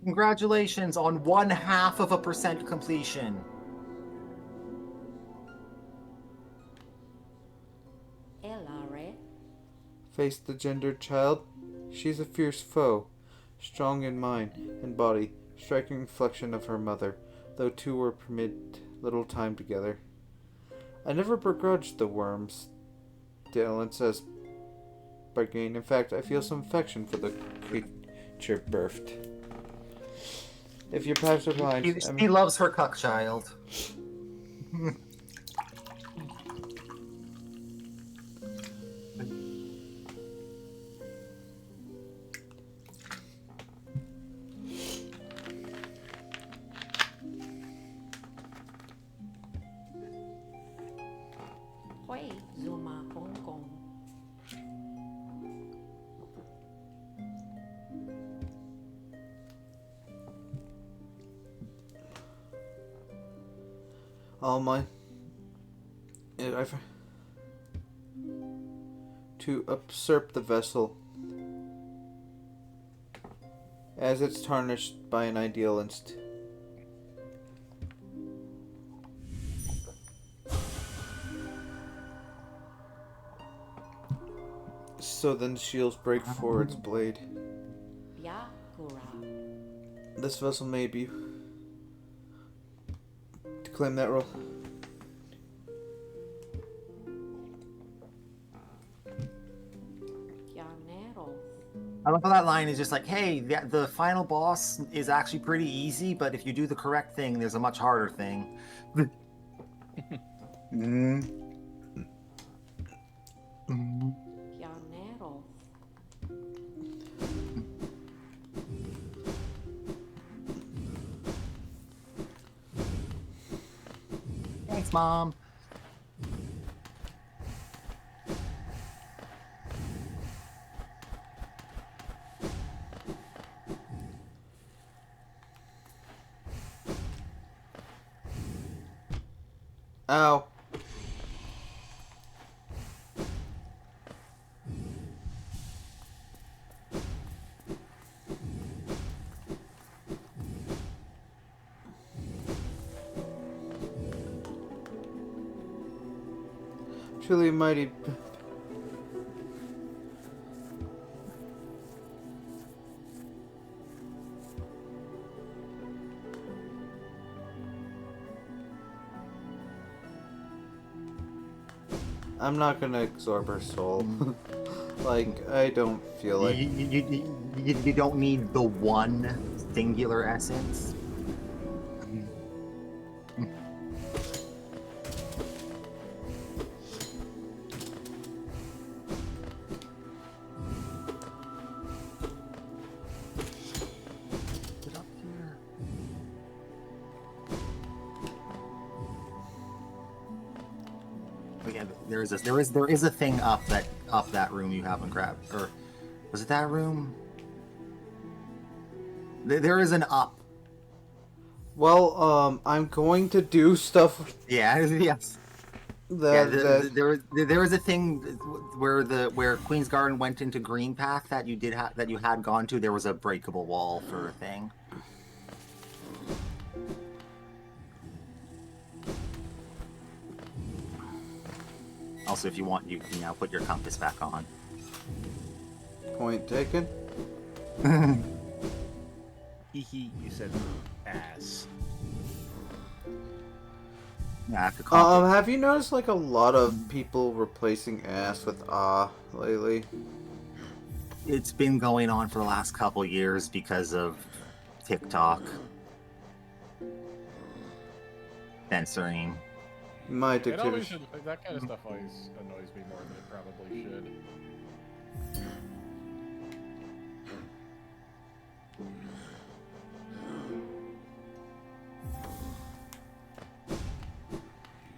Congratulations on 0.5% completion. Face the gendered child. She's a fierce foe, strong in mind and body, striking reflection of her mother, though two were permitted little time together. I never begrudged the worm's dalliance as bargain. In fact, I feel some affection for the creature birthed. If your paths are blind, He loves her cuck child. all my to usurp the vessel as it's tarnished by an ideal instinct. So then the shields break for its blade. This vessel may be to claim that role. I love how that line is just like, hey, the final boss is actually pretty easy, but if you do the correct thing, there's a much harder thing. Thanks, Mom. Ow. Truly mighty. I'm not gonna absorb her soul. Like, I don't feel like... You don't need the one singular essence. Get up here. Oh, yeah, there is a thing up that room you haven't grabbed, or was it that room? There is an up. Well, I'm going to do stuff Yeah, yes. that... There is a thing where Queen's Garden went into Green Path that you had gone to. There was a breakable wall for a thing. Also, if you want, you can now put your compass back on. Point taken. Hee, you said ass. Yeah, I have to call Have you noticed like a lot of people replacing ass with ah lately? It's been going on for the last couple years because of TikTok censoring. My It always dictatorship. should, that kind of stuff always annoys me more than it probably should.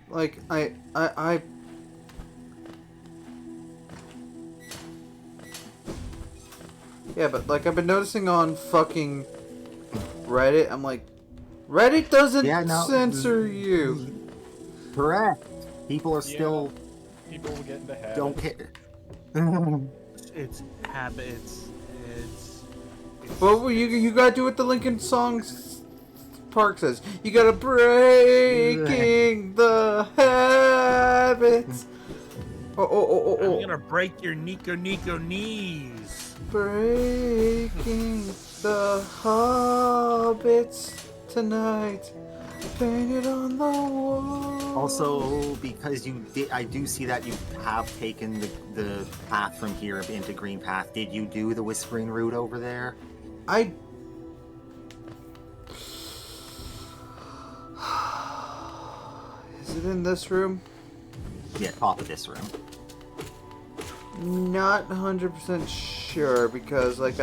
Like I yeah, but like I've been noticing on fucking Reddit, I'm like, Reddit doesn't censor you. Correct. People are still People will get into habits. don't care. It's habits. It's But you gotta do what the Lincoln Songs Park says. You gotta breaking the habits. I'm gonna break your Nico knees. Breaking the hobbits tonight. Painted on the wall. Also, because I do see that you have taken the path from here into Green Path. Did you do the Whispering Route over there? Is it in this room? Yeah, top of this room. Not 100% sure because like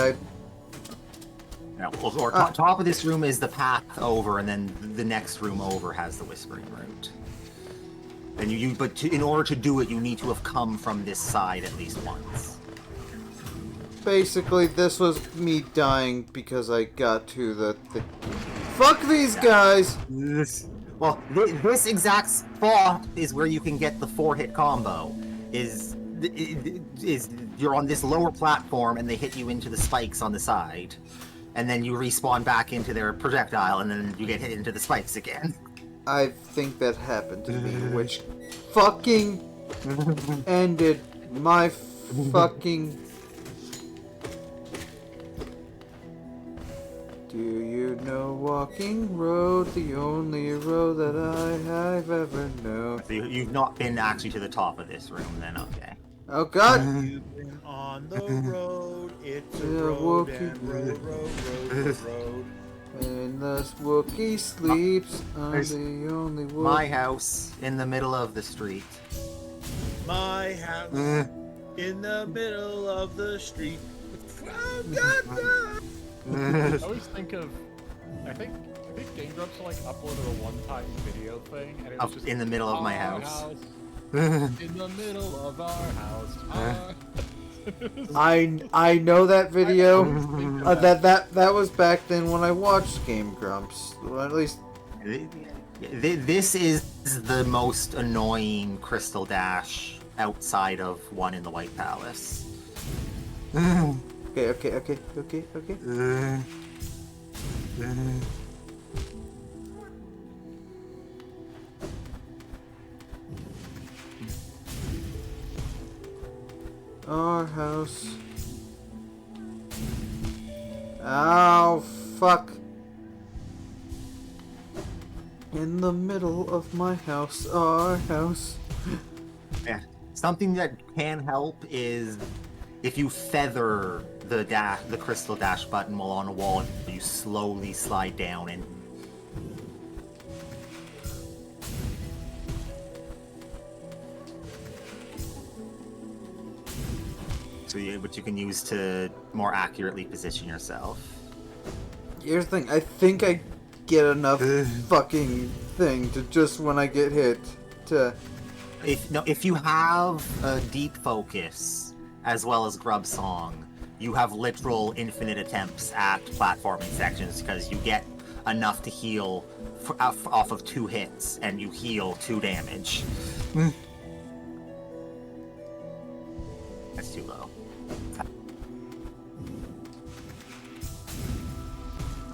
No, or top of this room is the path over, and then the next room over has the Whispering Route. And in order to do it, you need to have come from this side at least once. basically this was me dying because I got to the fuck these guys. This exact spot is where you can get the 4-hit combo. Is you're on this lower platform and they hit you into the spikes on the side, and then you respawn back into their projectile, and then you get hit into the spikes again. I think that happened to me, which fucking ended my fucking... Do you know Walking Road, the only road that I've ever known? So you've not been actually to the top of this room, then okay. Oh god! You've been on the road. It's a road and road. And the Wookiee sleeps on the only wood. My house in the middle of the street. My house in the middle of the street. Oh, God, I always think of, I think Game Grumps like uploaded a one-time video thing, and it was Up just in the middle of my our house. in the middle of our house. I know that video. That was back then when I watched Game Grumps. Well, at least This is the most annoying Crystal Dash outside of one in the White Palace. okay. Our house. Ow, fuck. In the middle of my house, our house. Yeah. Something that can help is if you feather the crystal dash button while on a wall, you slowly slide down and which you can use to more accurately position yourself. Here's the thing. I think I get enough fucking thing to just when I get hit to. If you have deep focus as well as grub song, you have literal infinite attempts at platforming sections because you get enough to heal off of 2 hits, and you heal 2 damage. That's too low.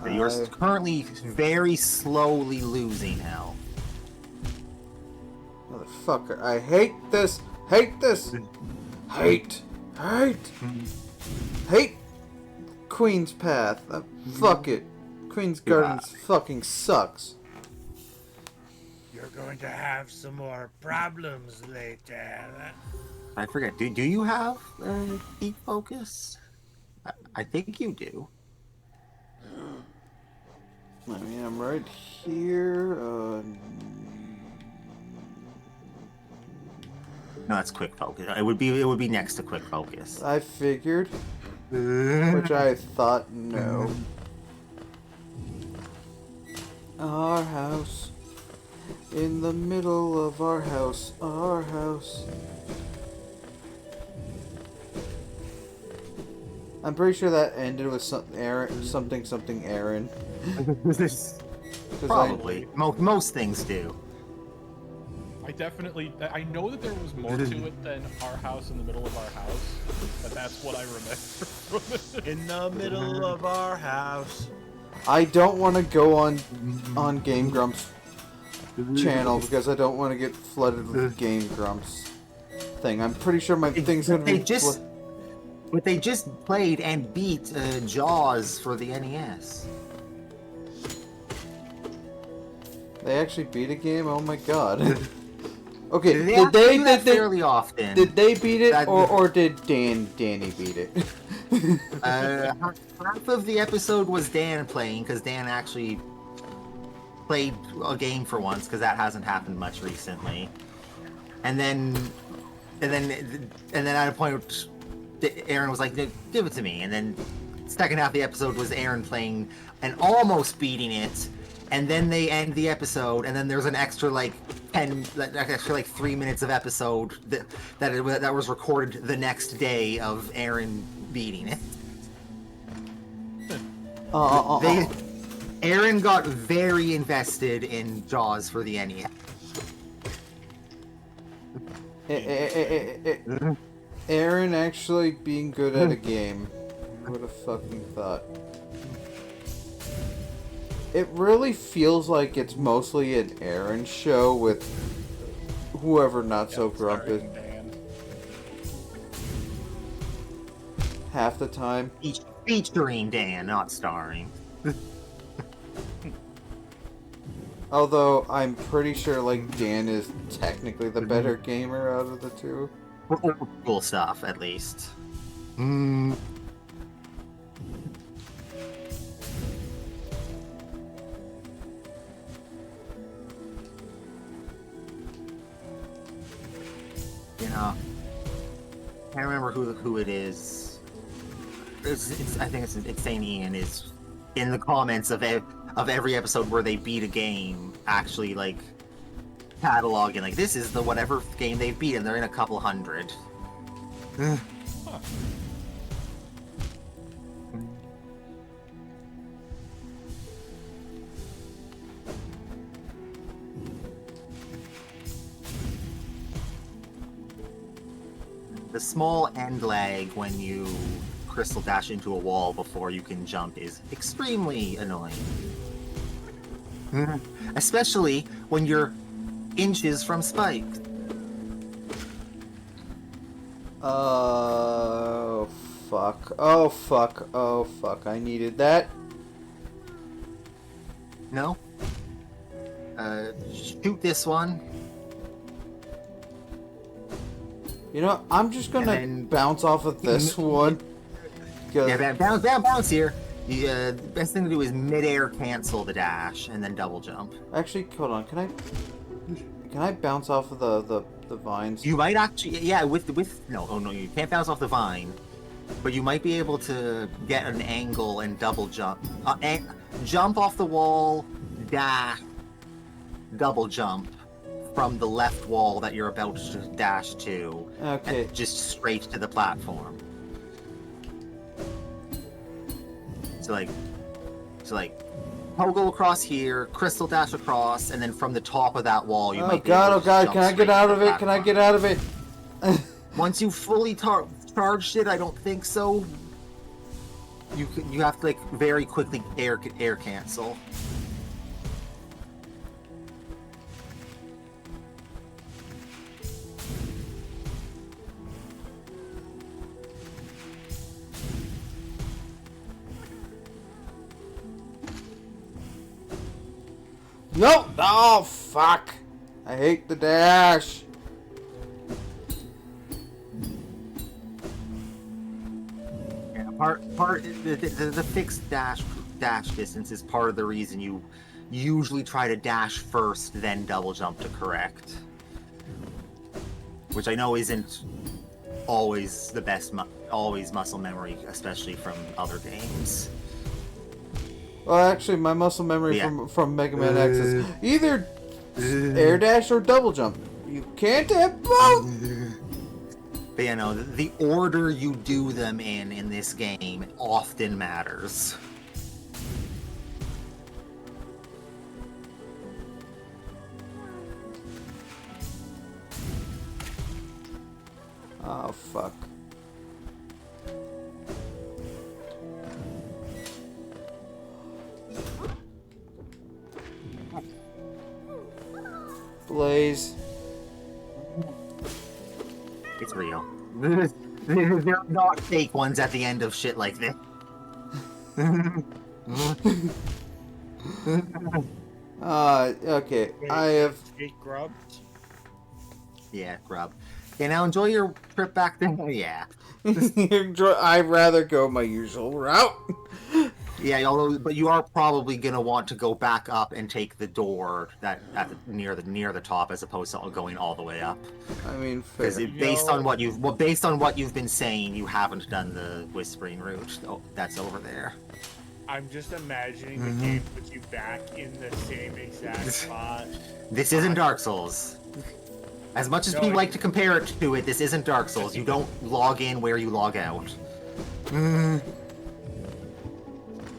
So you're currently very slowly losing health. Motherfucker, I hate this! Hate this! Hate! Queen's Path. Fuck it. Queen's Gardens fucking sucks. You're going to have some more problems later. I forget, do you have deep focus? I think you do. I mean, I'm right here. No, that's quick focus. It would be next to quick focus. I figured. Which I thought no. Our house. In the middle of our house. Our house. I'm pretty sure that ended with something Aaron. Probably. Most things do. I know that there was more to it than our house in the middle of our house, but that's what I remember from it. In the middle of our house. I don't want to go on Game Grumps channel because I don't want to get flooded with Game Grumps thing. I'm pretty sure my thing's gonna be. But they just played and beat Jaws for the NES. They actually beat a game? Oh my god. Okay, They did they do that fairly often. Did they beat it or did Danny beat it? Half of the episode was Dan playing because Dan actually played a game for once because that hasn't happened much recently. And then at a point, Aaron was like, "Give it to me." And then second half of the episode was Aaron playing and almost beating it. And then they end the episode, and then there's an extra like 3 minutes of episode that was recorded the next day of Aaron beating it. Aaron got very invested in Jaws for the NES. Aaron actually being good at a game. Who would have fucking thought? It really feels like it's mostly an Aaron show with whoever not so grumpy. Half the time. Featuring Dan, not starring. Although I'm pretty sure like Dan is technically the better gamer out of the two. For old school stuff, at least. You know, I can't remember who it is. I think it's saying Ian is in the comments of every episode where they beat a game, actually like cataloging like this is the whatever game they've beat, and they're in a couple hundred. The small end lag when you crystal dash into a wall before you can jump is extremely annoying. Especially when you're inches from spike. Oh fuck. Oh fuck. Oh fuck. I needed that. No? Shoot this one. You know, I'm just gonna then- bounce off of this one. 'Cause- Yeah, bounce here. The best thing to do is mid-air cancel the dash and then double jump. Actually, hold on. Can I bounce off of the vines? You might actually, yeah, no, you can't bounce off the vine, but you might be able to get an angle and double jump. Jump off the wall, dash, double jump from the left wall that you're about to dash to, Okay. and just straight to the platform. So like, toggle across here, crystal dash across, and then from the top of that wall, you Oh might be god, able oh to god, jump can I straight get to out the of it? Can I get out of it? Once you fully charged it, I don't think so. You have to like very quickly air cancel. Nope! Oh, fuck! I hate the dash! Yeah, the fixed dash distance is part of the reason you usually try to dash first, then double jump to correct. Which I know isn't always the best, always muscle memory, especially from other games. Well, actually, my muscle memory Yeah. from Mega Man X is either air dash or double jump. You can't have both! But you know, the order you do them in this game often matters. Oh, fuck. Blaze. It's real. They're not fake ones at the end of shit like this. Okay. I have... Fake grubs. Yeah, grub. Okay, now enjoy your trip back there. Yeah. I'd rather go my usual route. Yeah, but you are probably gonna want to go back up and take the door that near the top, as opposed to going all the way up. I mean, fair. Because based on what you've been saying, you haven't done the whispering route. Oh, that's over there. I'm just imagining the game puts you back in the same exact spot. This isn't Dark Souls. As much as No, we like to compare it to it, this isn't Dark Souls. You don't log in where you log out.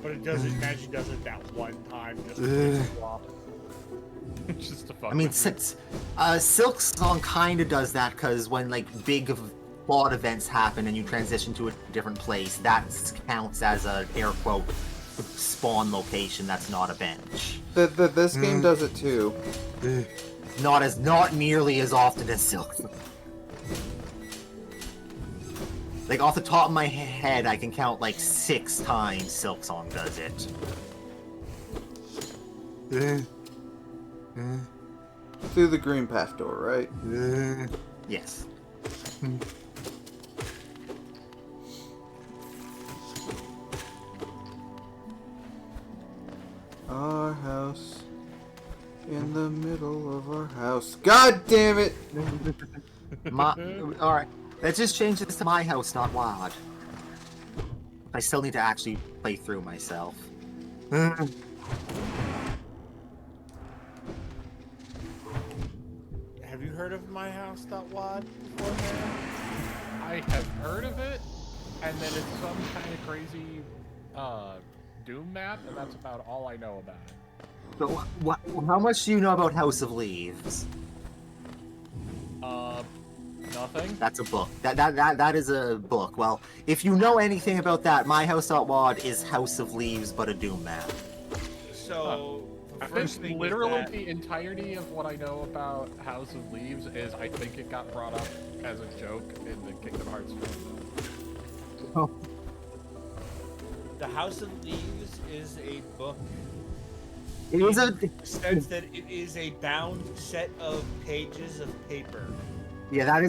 But it does it. Magic does it that one time just to swap. Just to fuck I mean, with you. Silk Song kind of does that because when like big plot events happen and you transition to a different place, that counts as a air quote spawn location. That's not a bench. This game does it too. Not nearly as often as Silk Song. Like off the top of my head, I can count like 6 times Silk Song does it. Through the green path door, right? Yes. Our house. In the middle of our house. God damn it! Alright, let's just change this to my house, not WAD. I still need to actually play through myself. Have you heard of myhouse.wad before, man? I have heard of it, and then it's some kind of crazy Doom map, and that's about all I know about it. So, how much do you know about House of Leaves? Nothing. That's a book. That is a book. Well, if you know anything about that, myhouse.wad is House of Leaves, but a Doom map. So, the I first think thing literally is that the entirety of what I know about House of Leaves is I think it got brought up as a joke in the Kingdom Hearts film. The House of Leaves is a book. It is a. In the sense that it is a bound set of pages of paper. Yeah, that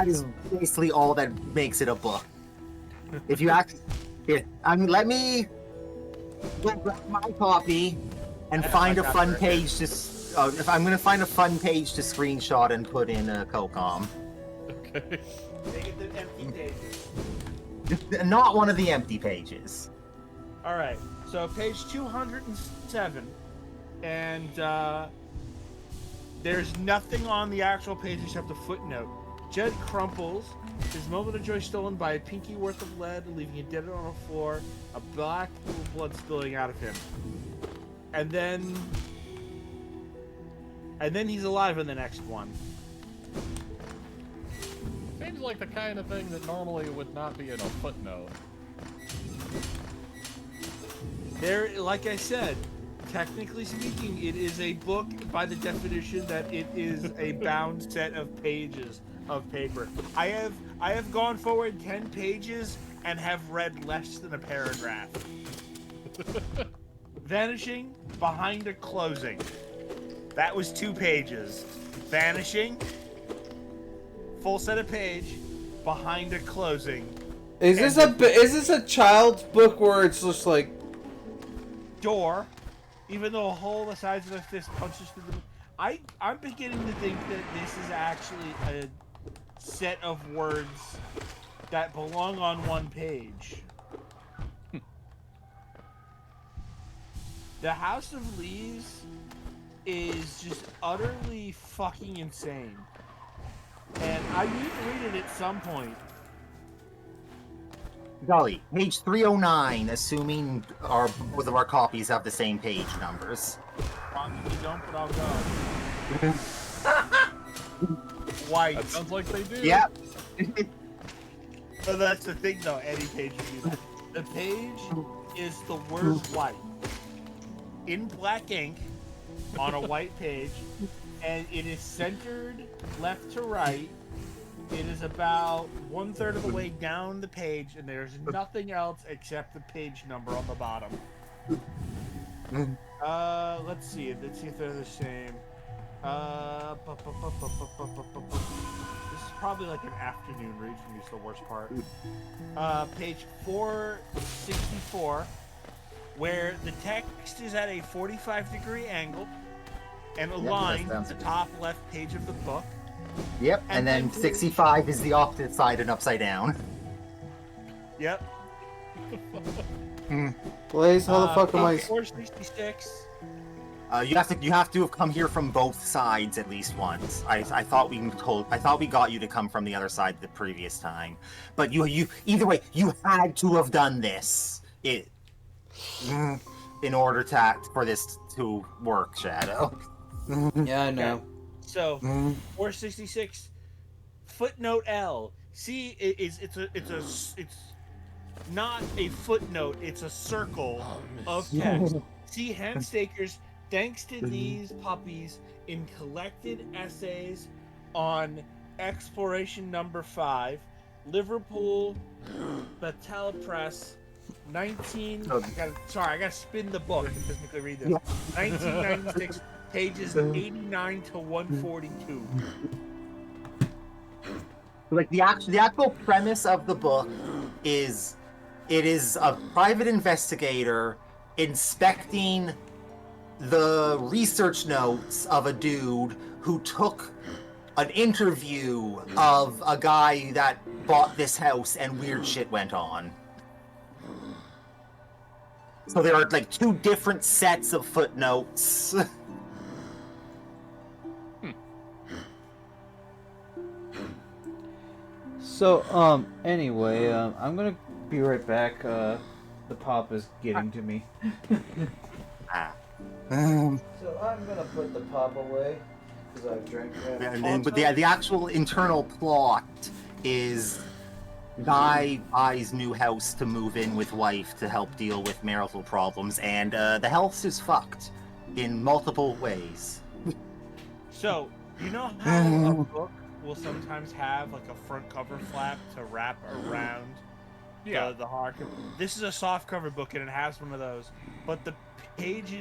is basically all that makes it a book. If you act, here, let me go grab my copy and find a fun page to. If I'm gonna find a fun page to screenshot and put in a COCOM. Okay. They get the empty pages. Not one of the empty pages. All right. So page 207, and there's nothing on the actual page except a footnote. Judd crumples, his moment of joy stolen by a pinky worth of lead, leaving him dead on the floor, a black pool of blood spilling out of him. And then he's alive in the next one. Seems like the kind of thing that normally would not be in a footnote. There, like I said, technically speaking, it is a book by the definition that it is a bound set of pages of paper. I have gone forward 10 pages and have read less than a paragraph. Vanishing behind a closing. That was 2 pages. Vanishing, full set of page, behind a closing. Is this a child's book where it's just like Door, even though a hole the size of a fist punches through the... I'm beginning to think that this is actually a set of words that belong on one page. The House of Leaves is just utterly fucking insane. And I need to read it at some point. Golly, page 309, assuming both of our copies have the same page numbers. Probably don't, but I'll go. White. That sounds like they do. Yep. But that's the thing, though. Any page you do that. The page is the word white in black ink on a white page, and it is centered left to right. It is about 1/3 of the way down the page, and there's nothing else except the page number on the bottom. Let's see if they're the same. This is probably like an afternoon read for me. It's the worst part. Page 464, where the text is at a 45-degree angle and aligned that to sounds the top left page of the book. Yep, and then 65 is the opposite side and upside down. Yep. Blaze, how the fuck am I? 466. You have to have come here from both sides at least once. I thought we got you to come from the other side the previous time, but you either way you had to have done this in order for this to work, Shadow. Yeah, I know. So 466 footnote L. See, it's not a footnote. It's a circle of text. See, Handstakers, thanks to these puppies in collected essays on exploration number 5, Liverpool, Battelle Press, 19. I gotta spin the book to physically read this. 1996. Pages 89 to 142. Like the actual premise of the book is, it is a private investigator inspecting the research notes of a dude who took an interview of a guy that bought this house and weird shit went on. So there are like 2 different sets of footnotes. So, anyway, I'm gonna be right back. The pop is getting to me. So I'm gonna put the pop away because I've drank that. But the actual internal plot is guy buys new house to move in with wife to help deal with marital problems, and the house is fucked in multiple ways. So, you know how a book will sometimes have like a front cover flap to wrap around the hardcover? This is a soft cover book and it has one of those, but the page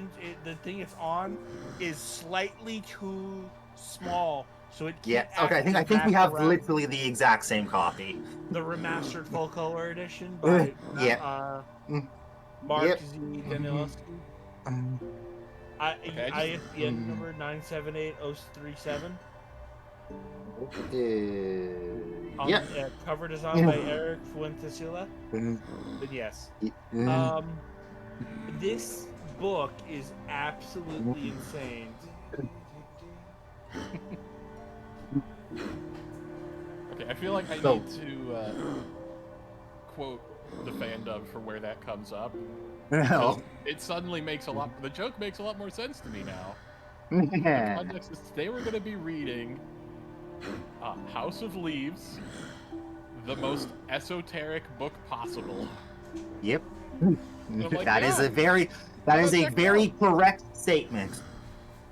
the thing it's on is slightly too small, So it Yeah. can't Okay. I think actually we wrap have around literally the exact same copy. the remastered full color edition by Yeah. Mark Yep. Z. Danilowski. Okay, ISBN number 978-037. Yep. Cover design by Eric Fuentesilla. Then yes. This book is absolutely insane. Okay, I feel like I So- need to quote the fandom for where that comes up. No. It suddenly makes the joke makes a lot more sense to me now. The Yeah. context is they were going to be reading House of Leaves, the most esoteric book possible. Yep. like, That is yeah. a very check it out. correct statement.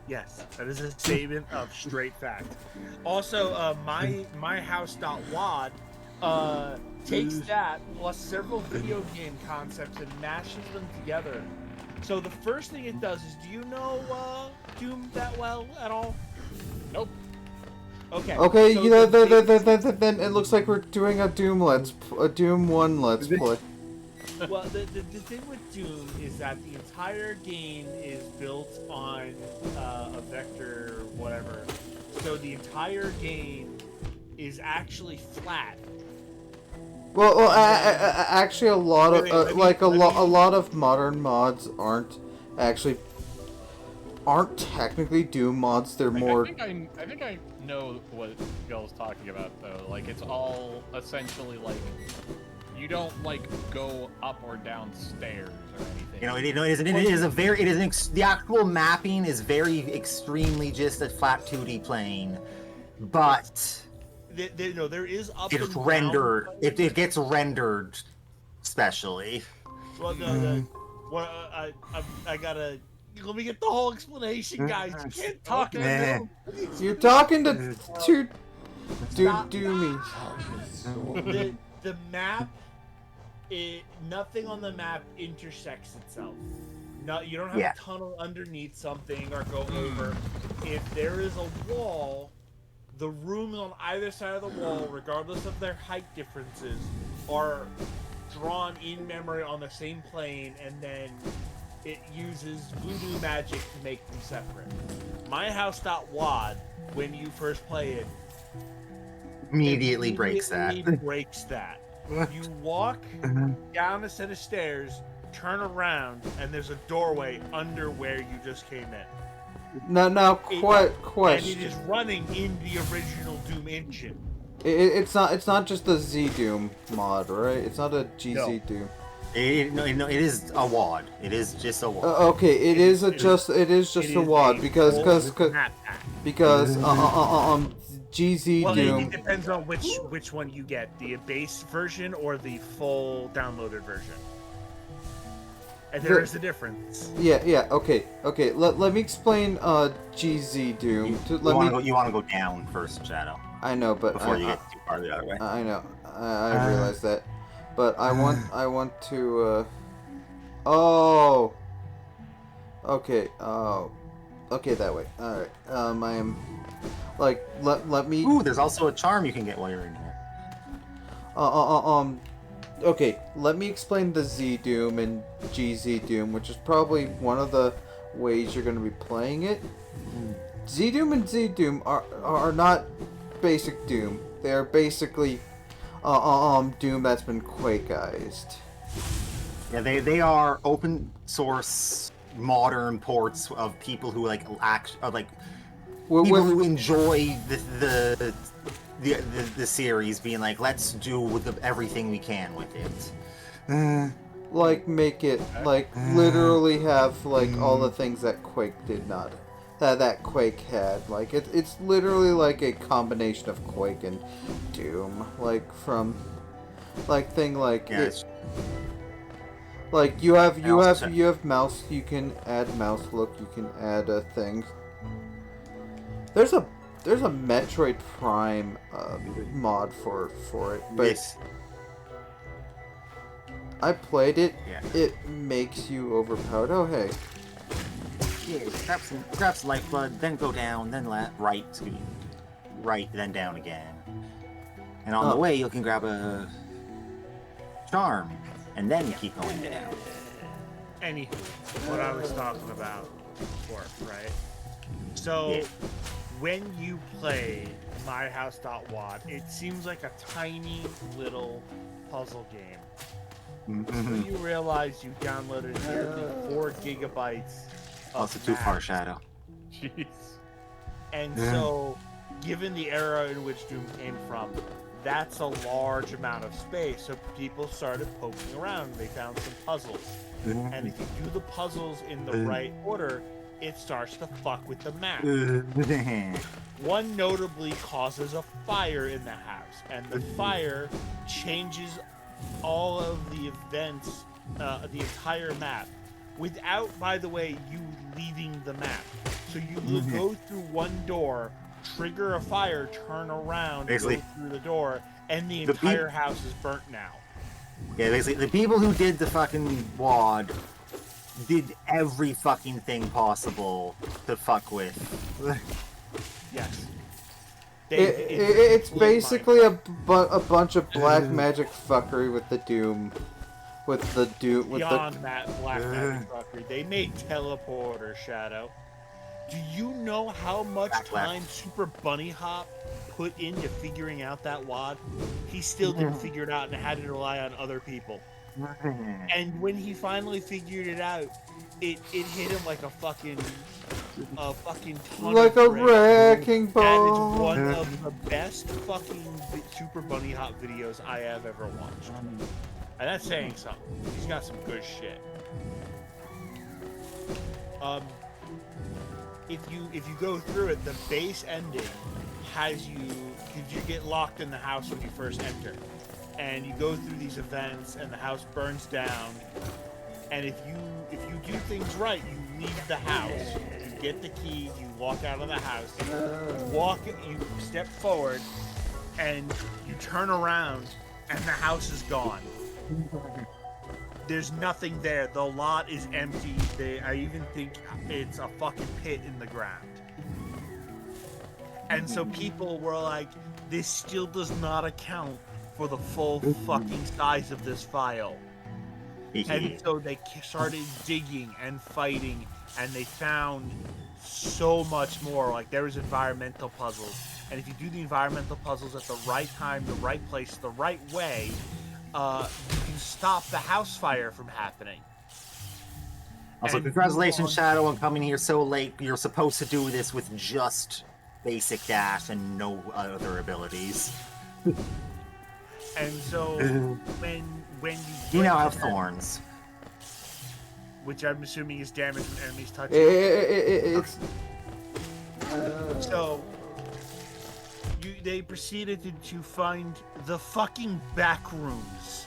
Yes, that is a statement of straight fact. Also, my house.wad takes that plus several video game concepts and mashes them together. So the first thing it does is, do you know Doom that well at all? Nope. Okay. Okay, so you know, the then it looks like we're doing a Doom Doom 1 Let's Play. Well, the thing with Doom is that the entire game is built on a vector, whatever. So the entire game is actually flat. Well, actually, a lot of Wait, let me- a lot of modern mods aren't technically Doom mods. They're more. I think I know what Gil's talking about though. Like it's all essentially like you don't like go up or down stairs or anything. The actual mapping is very extremely just a flat 2D plane, but there is up it's and down. rendered. It gets rendered specially. Well, no, I gotta. Let me get the whole explanation, guys. You can't talk in the middle. You're talking to two Stop. Doomies. The map, nothing on the map intersects itself. No, you don't have Yeah. a tunnel underneath something or go over. If there is a wall, the rooms on either side of the wall, regardless of their height differences, are drawn in memory on the same plane, and then it uses voodoo magic to make them separate. MyHouse.wad, when you first play it, Immediately breaks that. breaks that. You walk down a set of stairs, turn around, and there's a doorway under where you just came in. Now, And it question. is running in the original Doom engine. It's not just the Z Doom mod, right? It's not a GZ No. Doom. It is a WAD. It is just a WAD. Okay, it is It just is a WAD because full map pack. GZ Well, Doom. it depends on which one you get, the base version or the full downloaded version. And there is a difference. Yeah, okay. Let me explain GZ Doom. You want to go down first, Shadow, I know, but before you get too far the other way. I know. I realize that. But I want to oh. Okay. Oh. Okay, that way. All right. I am like let me Ooh, there's also a charm you can get while you're in here. Okay, let me explain the Z Doom and GZ Doom, which is probably one of the ways you're going to be playing it. Z Doom and Z Doom are not basic Doom. They are basically Doom that's been Quakeized. Yeah, they are open source modern ports of people who people who enjoy the series, being like, let's do everything we can with it. Like make it like literally have like all the things that Quake did not. That Quake had. Like it's literally like a combination of Quake and Doom. Like from like thing like Yeah, it, like you have mouse. You can add mouse look. You can add things. There's a Metroid Prime mod for it, but Yes. I played it. Yeah. It makes you overpowered. Oh hey. Yeah, grab some lifeblood, then go down, then right. Excuse me. right, then down again. And on the way, you can grab a charm, and then keep going down. Anywho, what I was talking about before, right? So, Yeah. when you play MyHouse.wad, it seems like a tiny little puzzle game. When you realize you downloaded nearly 4 gigabytes of Also too far, maps, Shadow. Jeez. And so, given the era in which Doom came from, that's a large amount of space. So people started poking around. They found some puzzles. And if you do the puzzles in the right order, it starts to fuck with the map. One notably causes a fire in the house, and the fire changes all of the events, the entire map, without, by the way, you leaving the map. So you will go through one door, trigger a fire, turn around, Basically, go through the door, and the the entire house is burnt now. Yeah, basically, the people who did the fucking WAD did every fucking thing possible to fuck with. Yes. It's basically a bunch of black magic fuckery with the Doom. Beyond that black magic fuckery, they made teleporter, Shadow. Do you know how much time Super Bunny Hop put into figuring out that WAD? He still didn't figure it out and had to rely on other people. And when he finally figured it out, it hit him like a fucking ton like of a bricks. wrecking That ball. is one of the best fucking Super Bunny Hop videos I have ever watched. And that's saying something. He's got some good shit. If you go through it, the base ending has you, because you get locked in the house when you first enter, and you go through these events, and the house burns down. And if you do things right, you leave the house, you get the key, you walk out of the house, you step forward, and you turn around, and the house is gone. There's nothing there. The lot is empty. I even think it's a fucking pit in the ground. And so people were like, this still does not account for the full fucking size of this file. And so they started digging and fighting, and they found so much more. Like, there was environmental puzzles. And if you do the environmental puzzles at the right time, the right place, the right way, you can stop the house fire from happening. Also, And congratulations, Shadow, on coming here so late. You're supposed to do this with just basic dash and no other abilities. And so when you now have thorns, which I'm assuming is damage when enemies touch It's so they proceeded to find the fucking back rooms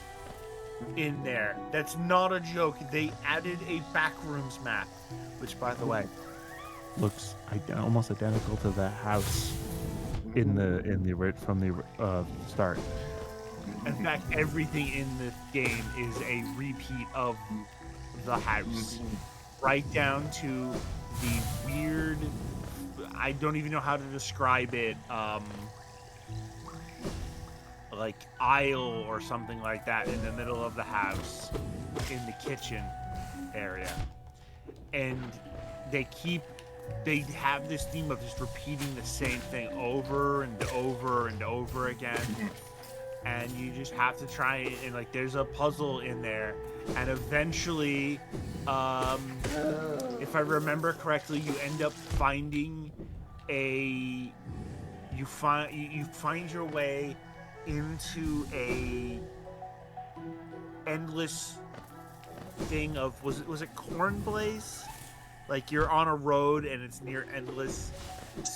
in there. That's not a joke. They added a back rooms map, which, by the way, looks almost identical to the house from the start. in fact, everything in this game is a repeat of the house, right down to the weird, I don't even know how to describe it, like aisle or something like that in the middle of the house in the kitchen area. And they have this theme of just repeating the same thing over and over and over again. And you just have to try it, and like there's a puzzle in there, and eventually, if I remember correctly, you end up finding you find your way into a endless thing of was it corn blaze? Like you're on a road and it's near endless.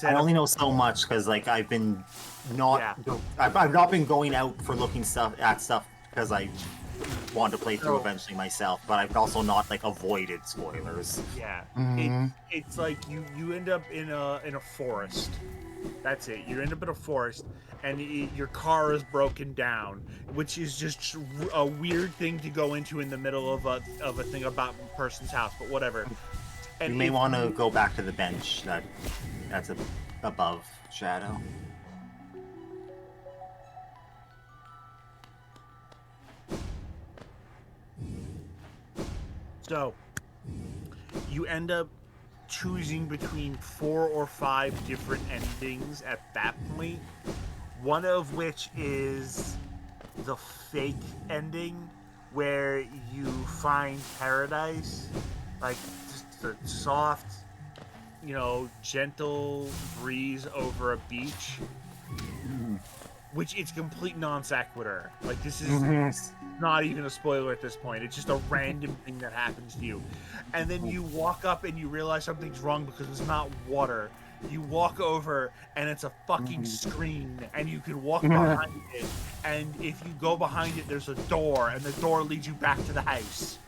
I only know so much because like I've not been going out for looking at stuff because I want to play through eventually myself, but I've also not like avoided spoilers. Yeah, it's like you end up in a forest. That's it. You end up in a forest, and your car is broken down, which is just a weird thing to go into in the middle of a thing about a person's house. But whatever. And you may want to go back to the bench that's above Shadow. So you end up choosing between 4 or 5 different endings at that point. One of which is the fake ending where you find paradise, like just a soft, gentle breeze over a beach, which it's complete non sequitur. Like, this is not even a spoiler at this point. It's just a random thing that happens to you. And then you walk up and you realize something's wrong because it's not water. You walk over and it's a fucking screen, and you can walk behind it. And if you go behind it, there's a door, and the door leads you back to the house.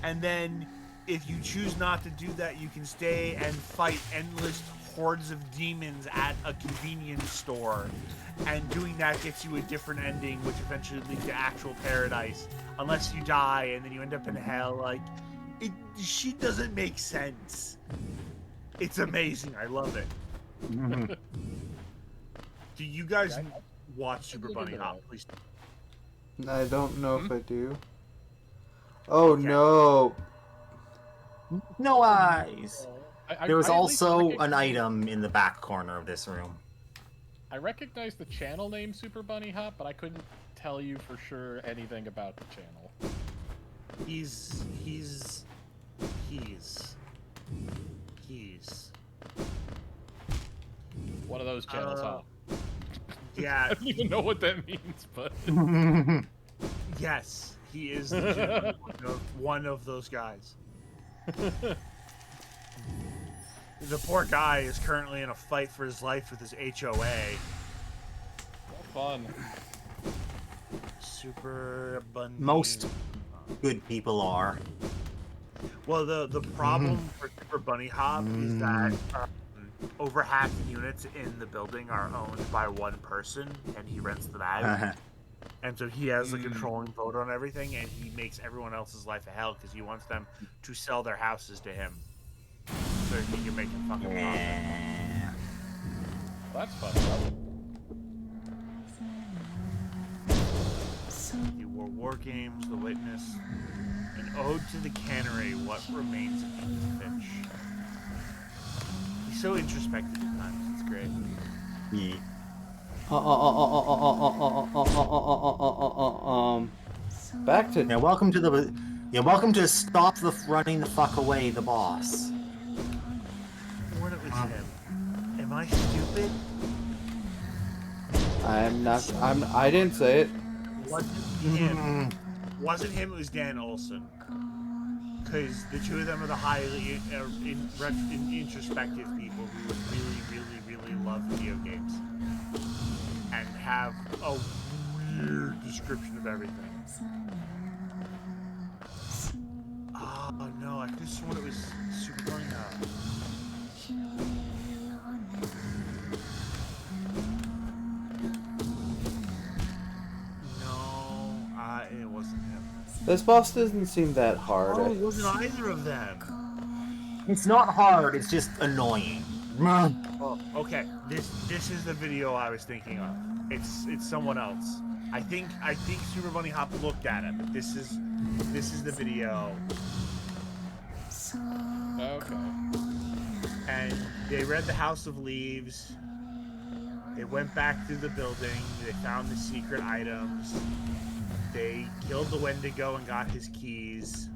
And then if you choose not to do that, you can stay and fight endless hordes of demons at a convenience store. And doing that gets you a different ending, which eventually leads to actual paradise. Unless you die, and then you end up in hell. Like, shit doesn't make sense. It's amazing. I love it. Do you guys watch Super Bunny Hop? Please. I don't know if I do. Oh no! No eyes. There was I at least also an recognize- item in the back corner of this room. I recognize the channel name Super Bunny Hop, but I couldn't tell you for sure anything about the channel. He's One of those channels, huh? Yeah. I don't even know what that means, but Yes, he is legitimately one of those guys. The poor guy is currently in a fight for his life with his HOA. fun. Super Bunny. Most good people are. Well, the problem for Super Bunny Hop is that over half the units in the building are owned by one person, and he rents them out. And so he has the controlling vote on everything, and he makes everyone else's life a hell because he wants them to sell their houses to him so he can make a fucking profit. Yeah. That's fun. He wore War Games, The Witness, an ode to the cannery, what remains of Edith Finch. He's so introspective at times, it's great. Yeah. Back to Yeah, welcome to Stop the Running the Fuck Away, the boss. When it was him. Am I stupid? I'm not. I didn't say it. Wasn't him. Wasn't him, it was Dan Olson. Because the two of them are the highly introspective people who would really, really, really love video games. And have a weird description of everything. Oh no, I could have sworn it was Super Bunny Hop. No, it wasn't him. This boss doesn't seem that hard. Oh, it wasn't either of them. It's not hard, it's just annoying. Oh, okay. This is the video I was thinking of. It's someone else. I think Super Bunny Hop looked at it, but this is the video. Okay. And they read the House of Leaves. They went back through the building. They found the secret items. They killed the Wendigo and got his keys.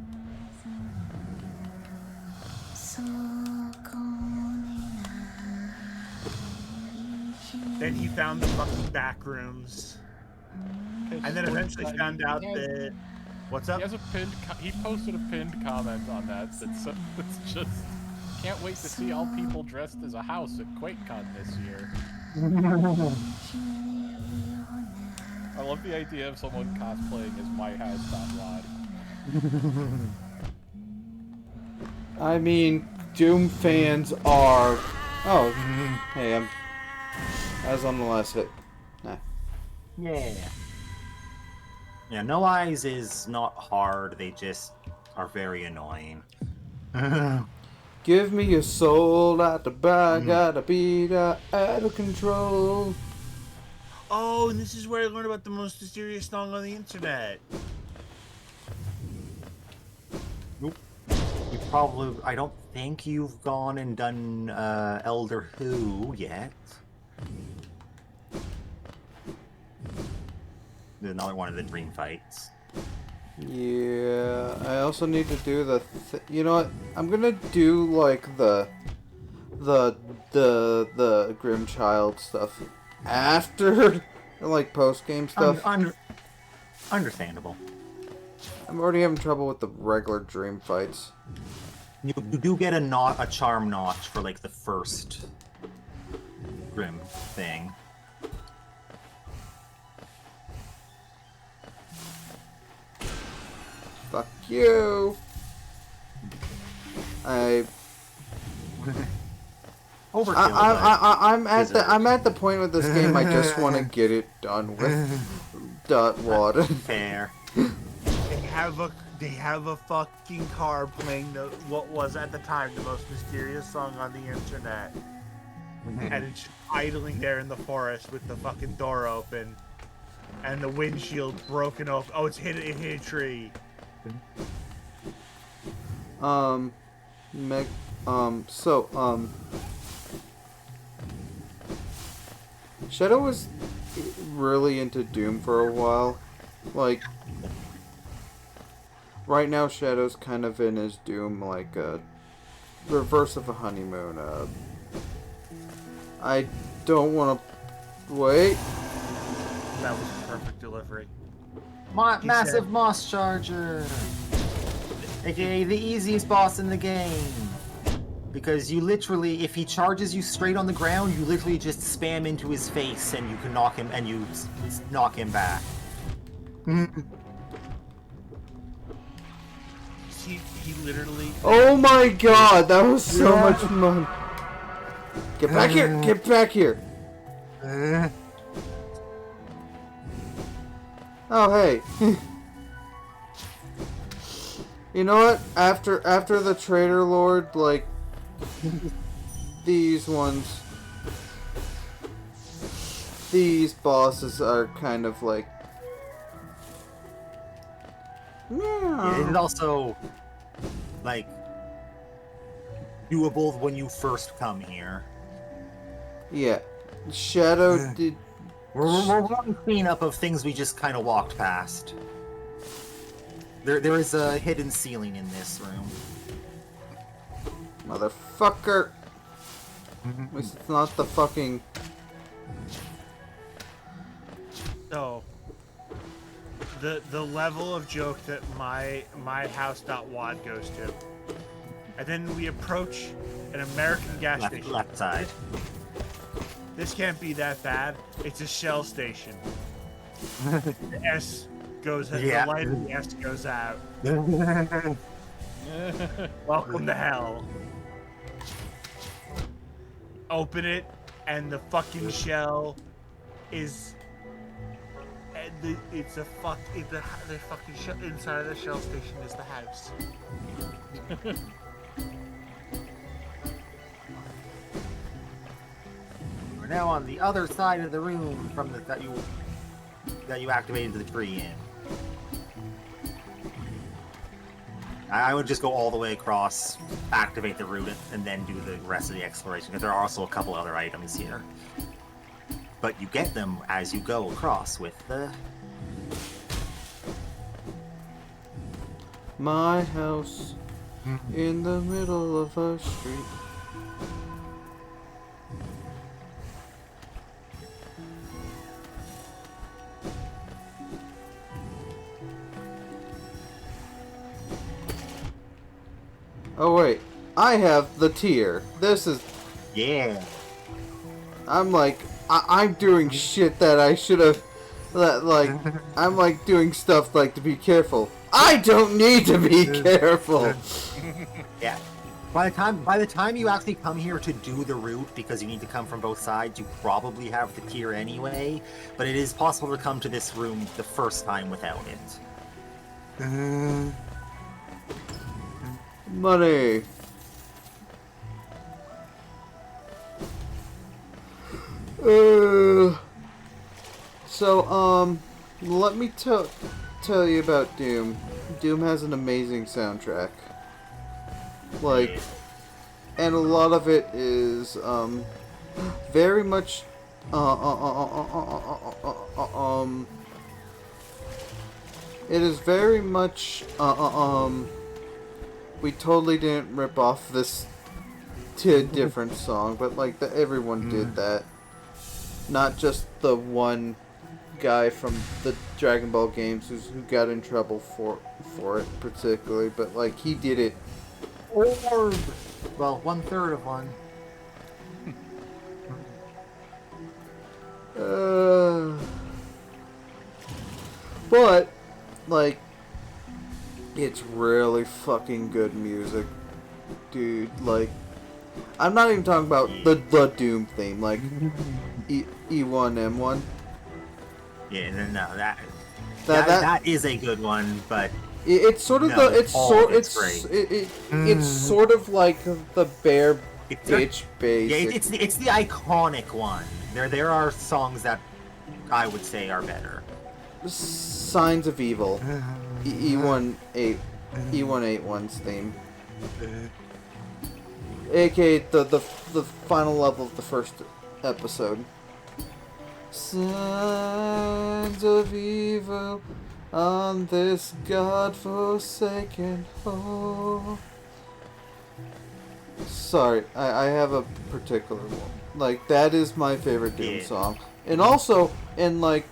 Then he found the fucking back rooms. And then eventually found out that... What's up? He has a he posted a pinned comment on that that's just can't wait to see all people dressed as a house at QuakeCon this year. I love the idea of someone cosplaying as My House.Lod. I mean, Doom fans are. Oh, hey, I was on the last hit. Nah. Yeah. Yeah, No Eyes is not hard, they just are very annoying. Give me your soul out the bag, gotta be out of control. Oh, and this is where I learned about the most mysterious song on the internet. Nope. You probably. I don't think you've gone and done Elder Who yet. Another one of the dream fights. Yeah, I also need to do the. You know what? I'm gonna do like the Grimchild stuff after like post game stuff. Understandable. I'm already having trouble with the regular dream fights. You do get a charm notch for like the first Grim thing. Fuck you. Overkill. I'm at the point with this game I just want to get it done with. Dot water. Fair. They have a fucking car playing what was at the time the most mysterious song on the internet, and it's just idling there in the forest with the fucking door open, and the windshield broken off. Oh, it hit a tree. Shadow was really into Doom for a while. Like, right now Shadow's kind of in his Doom, like, reverse of a honeymoon. I don't want to... Wait. That was a perfect delivery. Massive Moss Charger! AKA the easiest boss in the game. Because you literally, if he charges you straight on the ground, you literally just spam into his face and you can knock him, and you knock him back. He literally... Oh my god, that was so much fun. Get back here! Get back here! Oh, hey. You know what? After the Traitor Lord, like, these bosses are kind of like... Yeah, it is also, like, doable when you first come here. Yeah. Shadow did... We're one cleanup of things we just kind of walked past. There is a hidden ceiling in this room. Motherfucker! At least it's not the fucking... So, the level of joke that my house.wad goes to. And then we approach an American gas station. Left side. This can't be that bad. It's a Shell station. The S goes out. Yeah. The light of the S goes out. Welcome to hell. Open it, and the fucking shell is. It's a fuck. The fucking shell inside of the Shell station is the house. We're now on the other side of the room from that you activated the tree in. I would just go all the way across, activate the route, and then do the rest of the exploration, because there are also a couple other items here. But you get them as you go across with the... My house in the middle of a street. Oh wait, I have the tier. This is... Yeah. I'm like, I'm doing shit that I should have... Like, I'm like doing stuff like to be careful. I don't need to be careful! Yeah. By the time you actually come here to do the route, because you need to come from both sides, you probably have the tier anyway, but it is possible to come to this room the first time without it. Money. So, let me tell you about Doom. Doom has an amazing soundtrack. Like, and a lot of it is very much it is very much we totally didn't rip off this to a different song, but like everyone did that. Not just the one guy from the Dragon Ball games who got in trouble for it particularly, but like he did it. Orb. Well, 1/3 of one. But like it's really fucking good music, dude. Like I'm not even talking about the Doom theme, like E1M1. Yeah, no, that is a good one, but it's sort of no, it's sort of like the bare bitch bass. Yeah, it's the iconic one. There are songs that I would say are better. Signs of Evil, E181's theme, aka the final level of the first episode. Signs of evil on this godforsaken home. Sorry, I have a particular one. Like, that is my favorite Doom song. And also, like,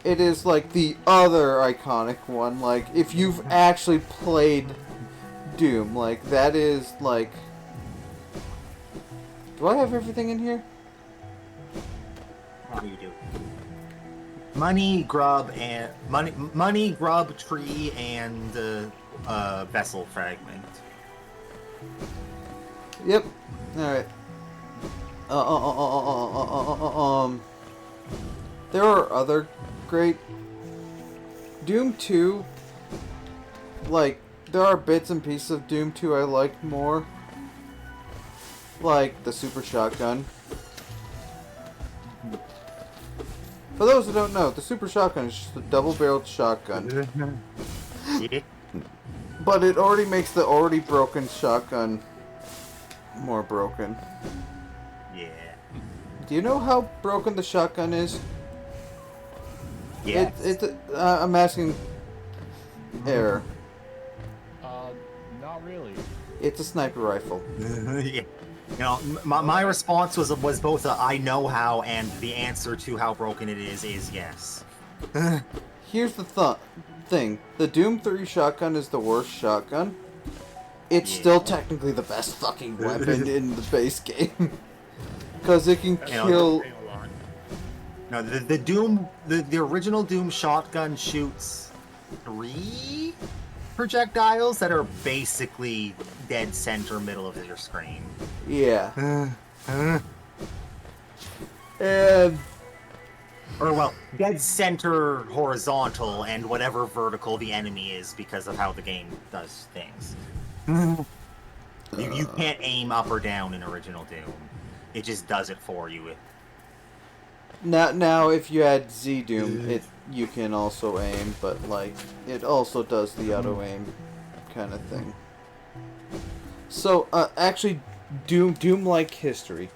it is, like, the other iconic one. Like, if you've actually played Doom, like, that is, like... Do I have everything in here? How do you do? Money, grub, tree, and vessel fragment. Yep. Alright. There are other great... Doom 2... Like, there are bits and pieces of Doom 2 I like more. Like, the Super Shotgun. For those who don't know, the Super Shotgun is just a double-barreled shotgun. But it already makes the already broken shotgun more broken. Yeah. Do you know how broken the shotgun is? Yeah. I'm asking Error. Not really. It's a sniper rifle. Yeah. You know, my response was both a I know how and the answer to how broken it is yes. Here's the thing. The Doom 3 shotgun is the worst shotgun. It's still technically the best fucking weapon in the base game. Because it can kill... No, the original Doom shotgun shoots 3 projectiles that are basically dead center middle of your screen. Yeah. And... Or, well, dead center horizontal and whatever vertical the enemy is because of how the game does things. You can't aim up or down in original Doom. It just does it for you. Now, if you add Z Doom, you can also aim, but like it also does the auto aim kind of thing. So, actually, Doom-like history.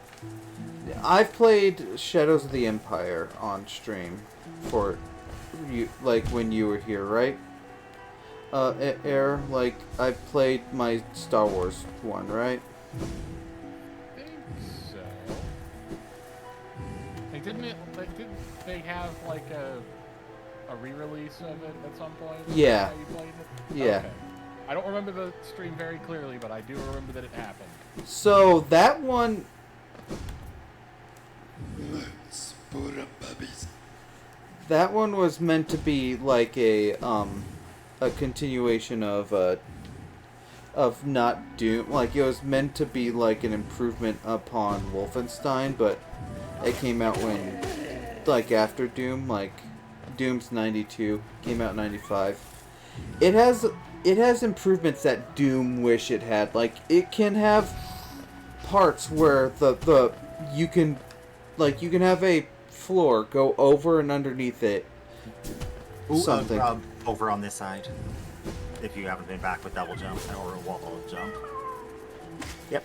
I've played Shadows of the Empire on stream for you, like when you were here, right? Air, like I've played my Star Wars one, right? I think so. Like, didn't they have like a re-release of it at some point? Yeah. How you played it? Yeah. Okay. I don't remember the stream very clearly, but I do remember that it happened. So that one. That one was meant to be like a continuation of not Doom. Like it was meant to be like an improvement upon Wolfenstein, but it came out when like after Doom. Like Doom's 92, came out in 95. It has improvements that Doom wish it had. Like it can have parts where you can have a floor go over and underneath it. Ooh, Something over on this side. If you haven't been back with double jump or wall jump. Yep.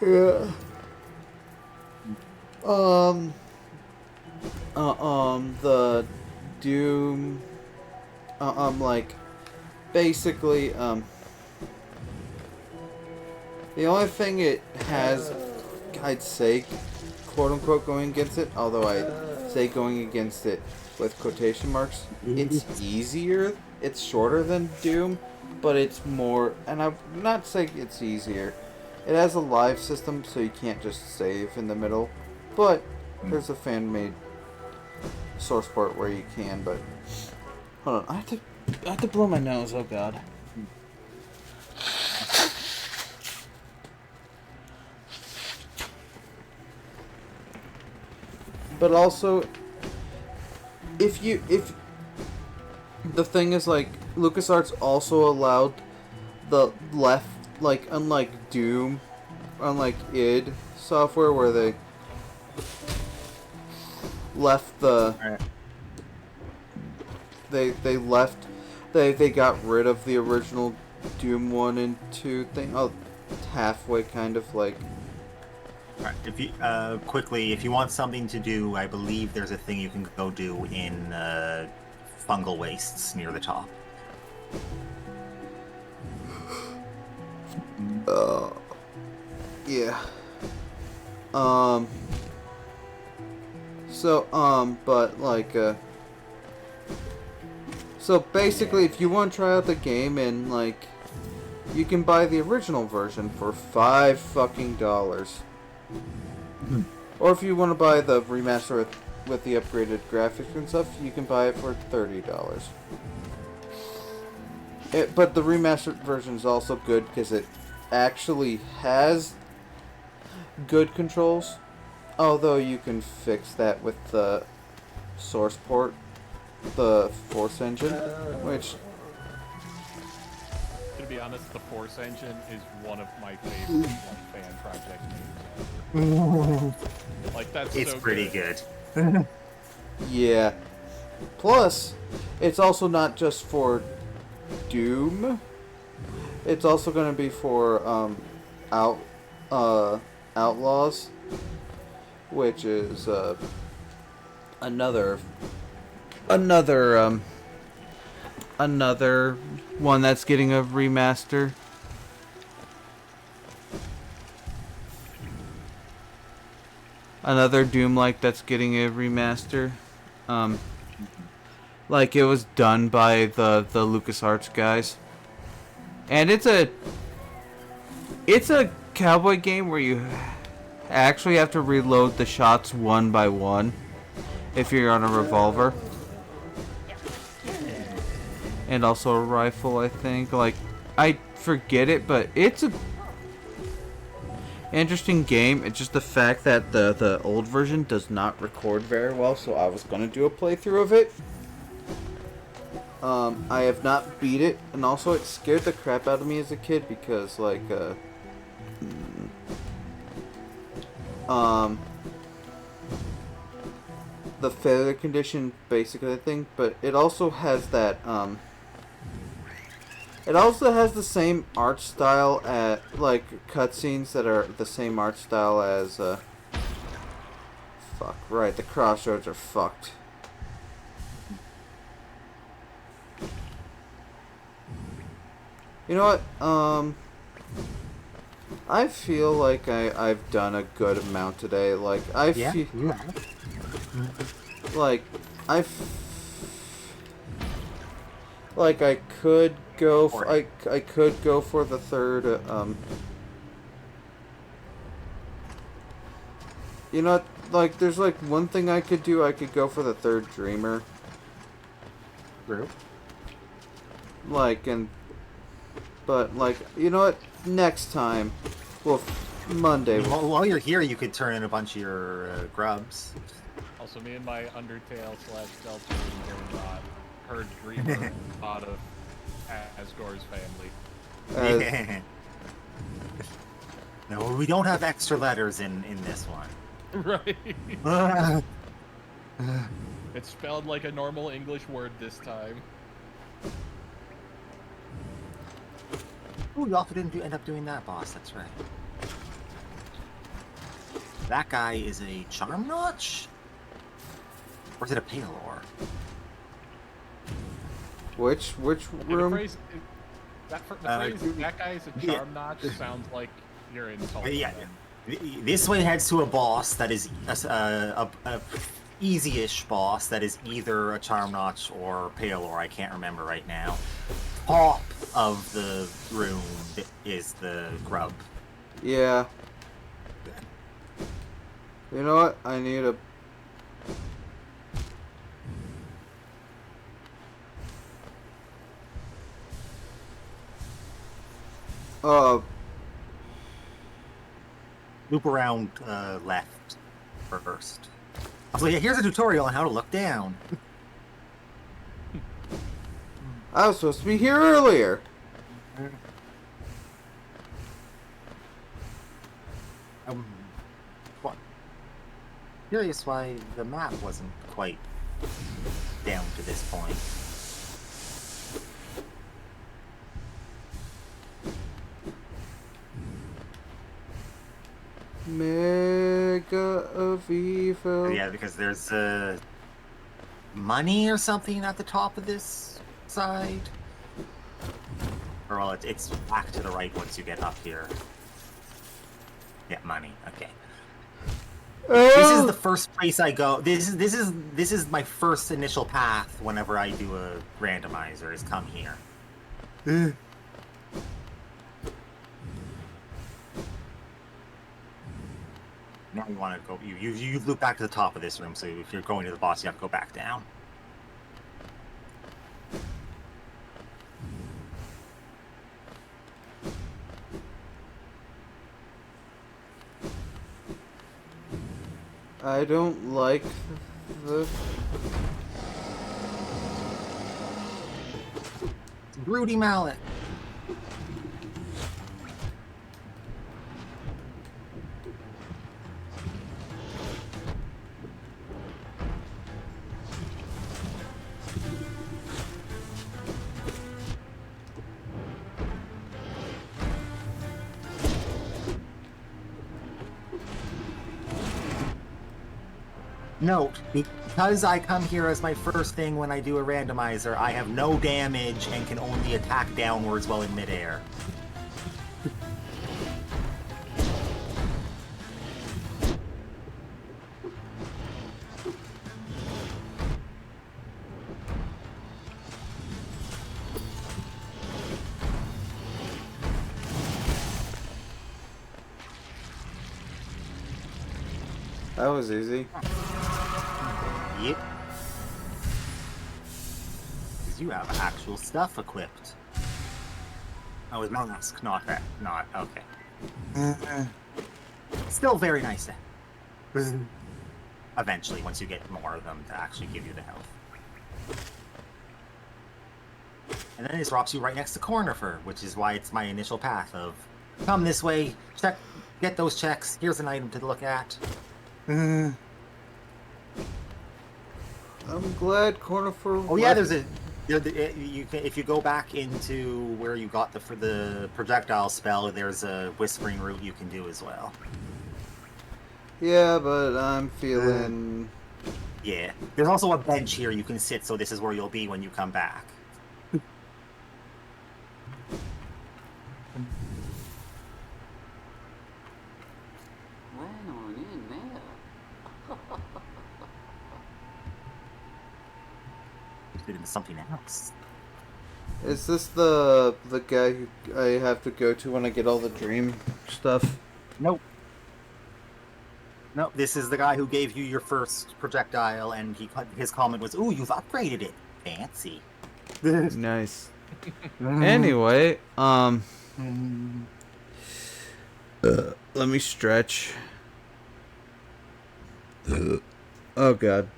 Yeah. The Doom, like, basically, the only thing it has, I'd say, quote-unquote, going against it, although I say going against it with quotation marks, it's easier, it's shorter than Doom, but it's more, and I'm not saying it's easier. It has a live system, so you can't just save in the middle, but there's a fan-made source port where you can, but... Hold on, I have to blow my nose, oh god. But also, if the thing is, like, LucasArts also allowed the left, like, unlike Doom, unlike id Software, where they left the they left they got rid of the original Doom 1 and 2 thing. Oh, halfway, kind of, like. Alright, if you quickly, if you want something to do, I believe there's a thing you can go do in fungal wastes near the top. Yeah. But like, so basically, if you want to try out the game, and like, you can buy the original version for $5 fucking. Or if you want to buy the remaster with the upgraded graphics and stuff, you can buy it for $30. But the remastered version is also good because it actually has good controls. Although you can fix that with the source port, the Force engine, which... To be honest, the Force engine is one of my favorite fan project games. Like, that's It's so pretty good. Yeah. Plus, it's also not just for Doom. It's also going to be for Outlaws, which is another one that's getting a remaster. Another Doom-like that's getting a remaster. Like, it was done by the LucasArts guys. And it's a cowboy game where you actually have to reload the shots one by one if you're on a revolver. And also a rifle, I think. Like, I forget it, but it's a interesting game. It's just the fact that the old version does not record very well, so I was gonna do a playthrough of it. I have not beat it, and also it scared the crap out of me as a kid because, like, the failure condition, basically, I think, but it also has that, it also has the same art style at, like, cutscenes that are the same art style as, fuck, right, the crossroads are fucked. You know what, I feel like I've done a good amount today, like, I feel... Yeah. Like, like, I could go for, I could go for the third, you know, like, there's, like, one thing I could do. I could go for the third Dreamer. True. Like, but, like, you know what? Next time. Well, Monday. While you're here, you could turn in a bunch of your grubs. Also, me and my Undertale / Delta heard Dreamer out of Asgore's family. Yeah. No, we don't have extra letters in this one. Right. It's spelled like a normal English word this time. Ooh, you also didn't end up doing that boss. That's right. That guy is a Charm Notch? Or is it a Palor? Which Okay, the room? phrase, the phrase, that guy's a yeah. charm notch sounds like you're insulting Yeah. them. This way heads to a boss that is a easy-ish boss that is either a Charm Notch or Palor. I can't remember right now. Top of the room is the grub. Yeah. You know what? I need a... Loop around left first. So yeah, here's a tutorial on how to look down. I was supposed to be here earlier. What? Curious why the map wasn't quite down to this point. Mega of evil. Yeah, because there's money or something at the top of this side. Or well, it's back to the right once you get up here. Yeah, money. Okay. This is the first place I go. This is my first initial path whenever I do a randomizer. Is come here. Now you want to go. You loop back to the top of this room. So if you're going to the boss, you have to go back down. I don't like the... Broody mallet. Note, because I come here as my first thing when I do a randomizer, I have no damage and can only attack downwards while in midair. That was easy. Yep. Because you have actual stuff equipped. Oh, his mask, not that. Not, okay. Still very nice then. Eventually, once you get more of them to actually give you the health. And then it drops you right next to Cornifer, which is why it's my initial path of come this way, check, get those checks, here's an item to look at. I'm glad Cornifer... Oh yeah, there's a... if you go back into where you got for the projectile spell, there's a whispering route you can do as well. Yeah, but I'm feeling... Yeah. There's also a bench here you can sit, so this is where you'll be when you come back. Into something else. Is this the guy who I have to go to when I get all the dream stuff? Nope. Nope. This is the guy who gave you your first projectile, and his comment was, "Ooh, you've upgraded it. Fancy." Nice. Anyway, let me stretch. Oh god.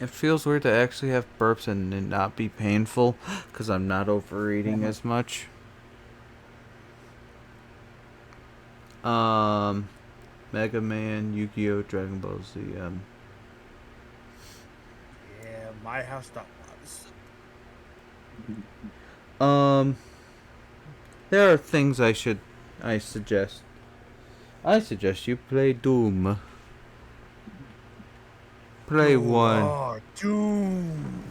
It feels weird to actually have burps and it not be painful, because I'm not overeating as much. Mega Man, Yu-Gi-Oh, Dragon Ball Z, Yeah, my house there are things I suggest. I suggest you play Doom. Play one. Doom.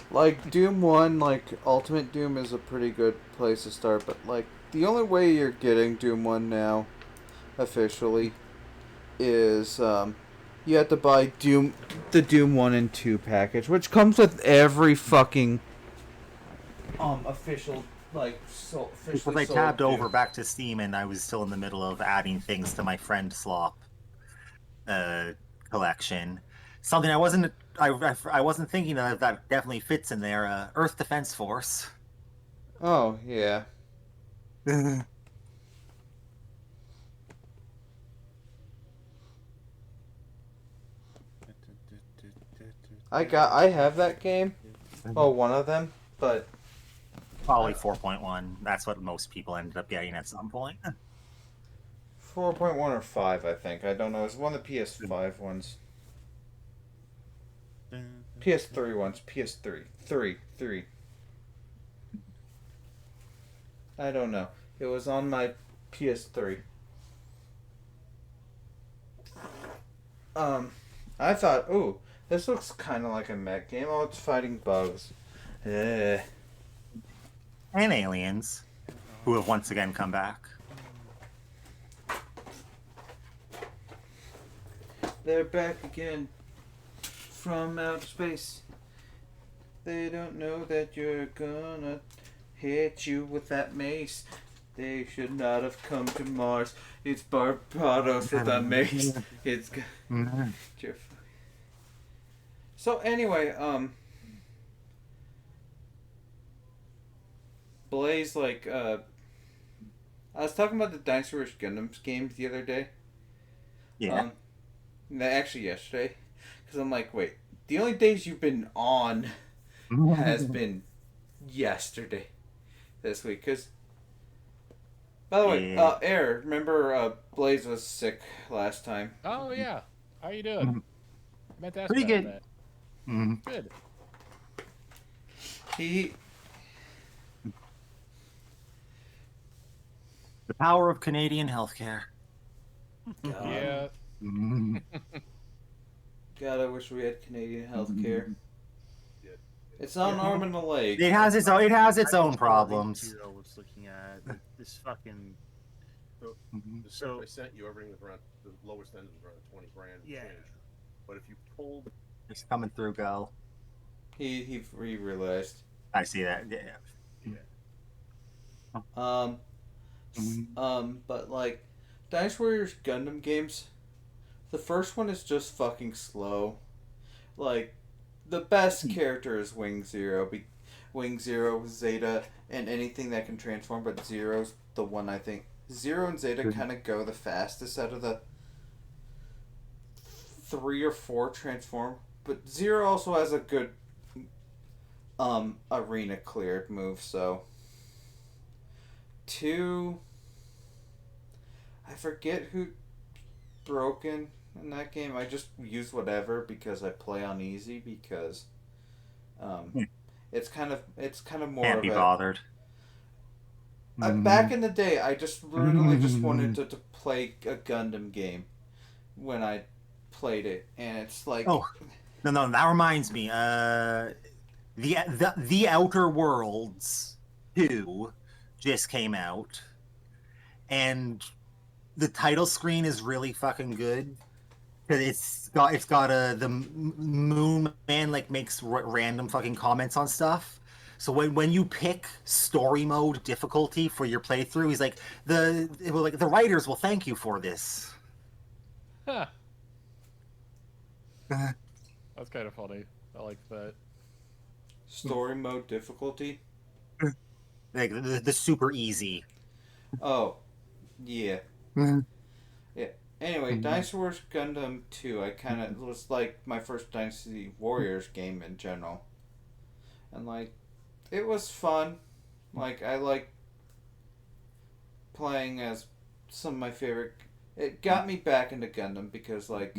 Like Doom 1, like Ultimate Doom is a pretty good place to start, but like the only way you're getting Doom 1 now officially is you have to buy the Doom 1 and 2 package, which comes with every fucking official Because officially I sold tabbed Doom. over back to Steam and I was still in the middle of adding things to my friend swap uh, collection. Something I wasn't thinking of that definitely fits in there. Earth Defense Force. Oh yeah. I have that game. Oh, one of them, but Probably 4.1. That's what most people ended up getting at some point. 4.1 or 5, I think. I don't know. It's one of the PS5 ones. PS3 ones. PS3. 3. I don't know. It was on my PS3. I thought, ooh, this looks kind of like a mech game. Oh, it's fighting bugs. Eh. And aliens, who have once again come back. They're back again from outer space. They don't know that you're gonna hit you with that mace. They should not have come to Mars. It's Barbados with a mace. It's so anyway, Blaze, like, I was talking about the Dinosaur vs. Gundam games the other day. Yeah. Actually yesterday, because I'm like, wait, the only days you've been on has been yesterday, this week. Because, by the way, Yeah. Air, remember Blaze was sick last time. Oh yeah. How you doing? Meant to ask Pretty about good. that. Mhm. Good. He The power of Canadian healthcare. Yeah. Mhm. God, I wish we had Canadian healthcare. It's not an arm and a leg. It has its own. It has its I own just problems. too, I was looking at like, this fucking. Mhm. The So- stuff I sent you, everything was around the lowest end was around 20 grand. Yeah. Change. But if you pulled, It's coming through. Go. He realized. I see that. Yeah. Um, but like, Dinosaur Warriors Gundam games, the first one is just fucking slow. Like, the best character is Wing Zero. Wing Zero, Zeta, and anything that can transform, but Zero's the one I think. Zero and Zeta kind of go the fastest out of the 3 or 4 transform. But Zero also has a good arena cleared move, so 2, I forget who broken in that game. I just use whatever because I play on easy because it's kind of more Can't of be a bothered. back in the day I just literally just wanted to play a Gundam game when I played it, and it's like Oh. No, that reminds me. The Outer Worlds 2 just came out, and the title screen is really fucking good because it's got the Moon Man like makes random fucking comments on stuff. So when you pick story mode difficulty for your playthrough, he's like the writers will thank you for this. Huh. That's kind of funny. I like that. story mode difficulty. Like the super easy. Oh, yeah. Mhm. Yeah. Anyway, Dinosaur Wars Gundam 2, I kind of was like my first Dynasty Warriors game in general. And like, it was fun. Like, I like playing as some of my favorite. It got me back into Gundam because, like,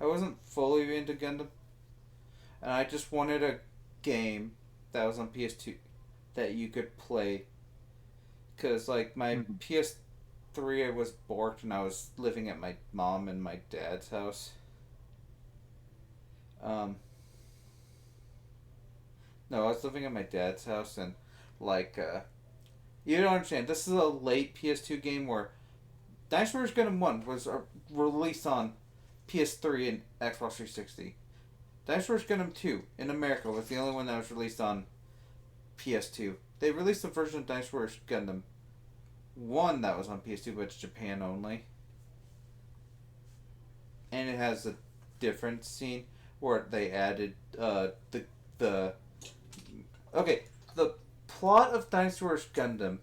I wasn't fully into Gundam. And I just wanted a game that was on PS2 that you could play. Because, like, my PS3, I was borked and I was living at my mom and my dad's house. No, I was living at my dad's house and, like, you don't understand. This is a late PS2 game where Dynasty Warriors Gundam 1 was released on PS3 and Xbox 360. Dynasty Warriors Gundam 2 in America was the only one that was released on PS2. They released a version of Dynasty Warriors Gundam 1 that was on PS2, but it's Japan only. And it has a different scene where they added the okay, the plot of Dynasty Warriors Gundam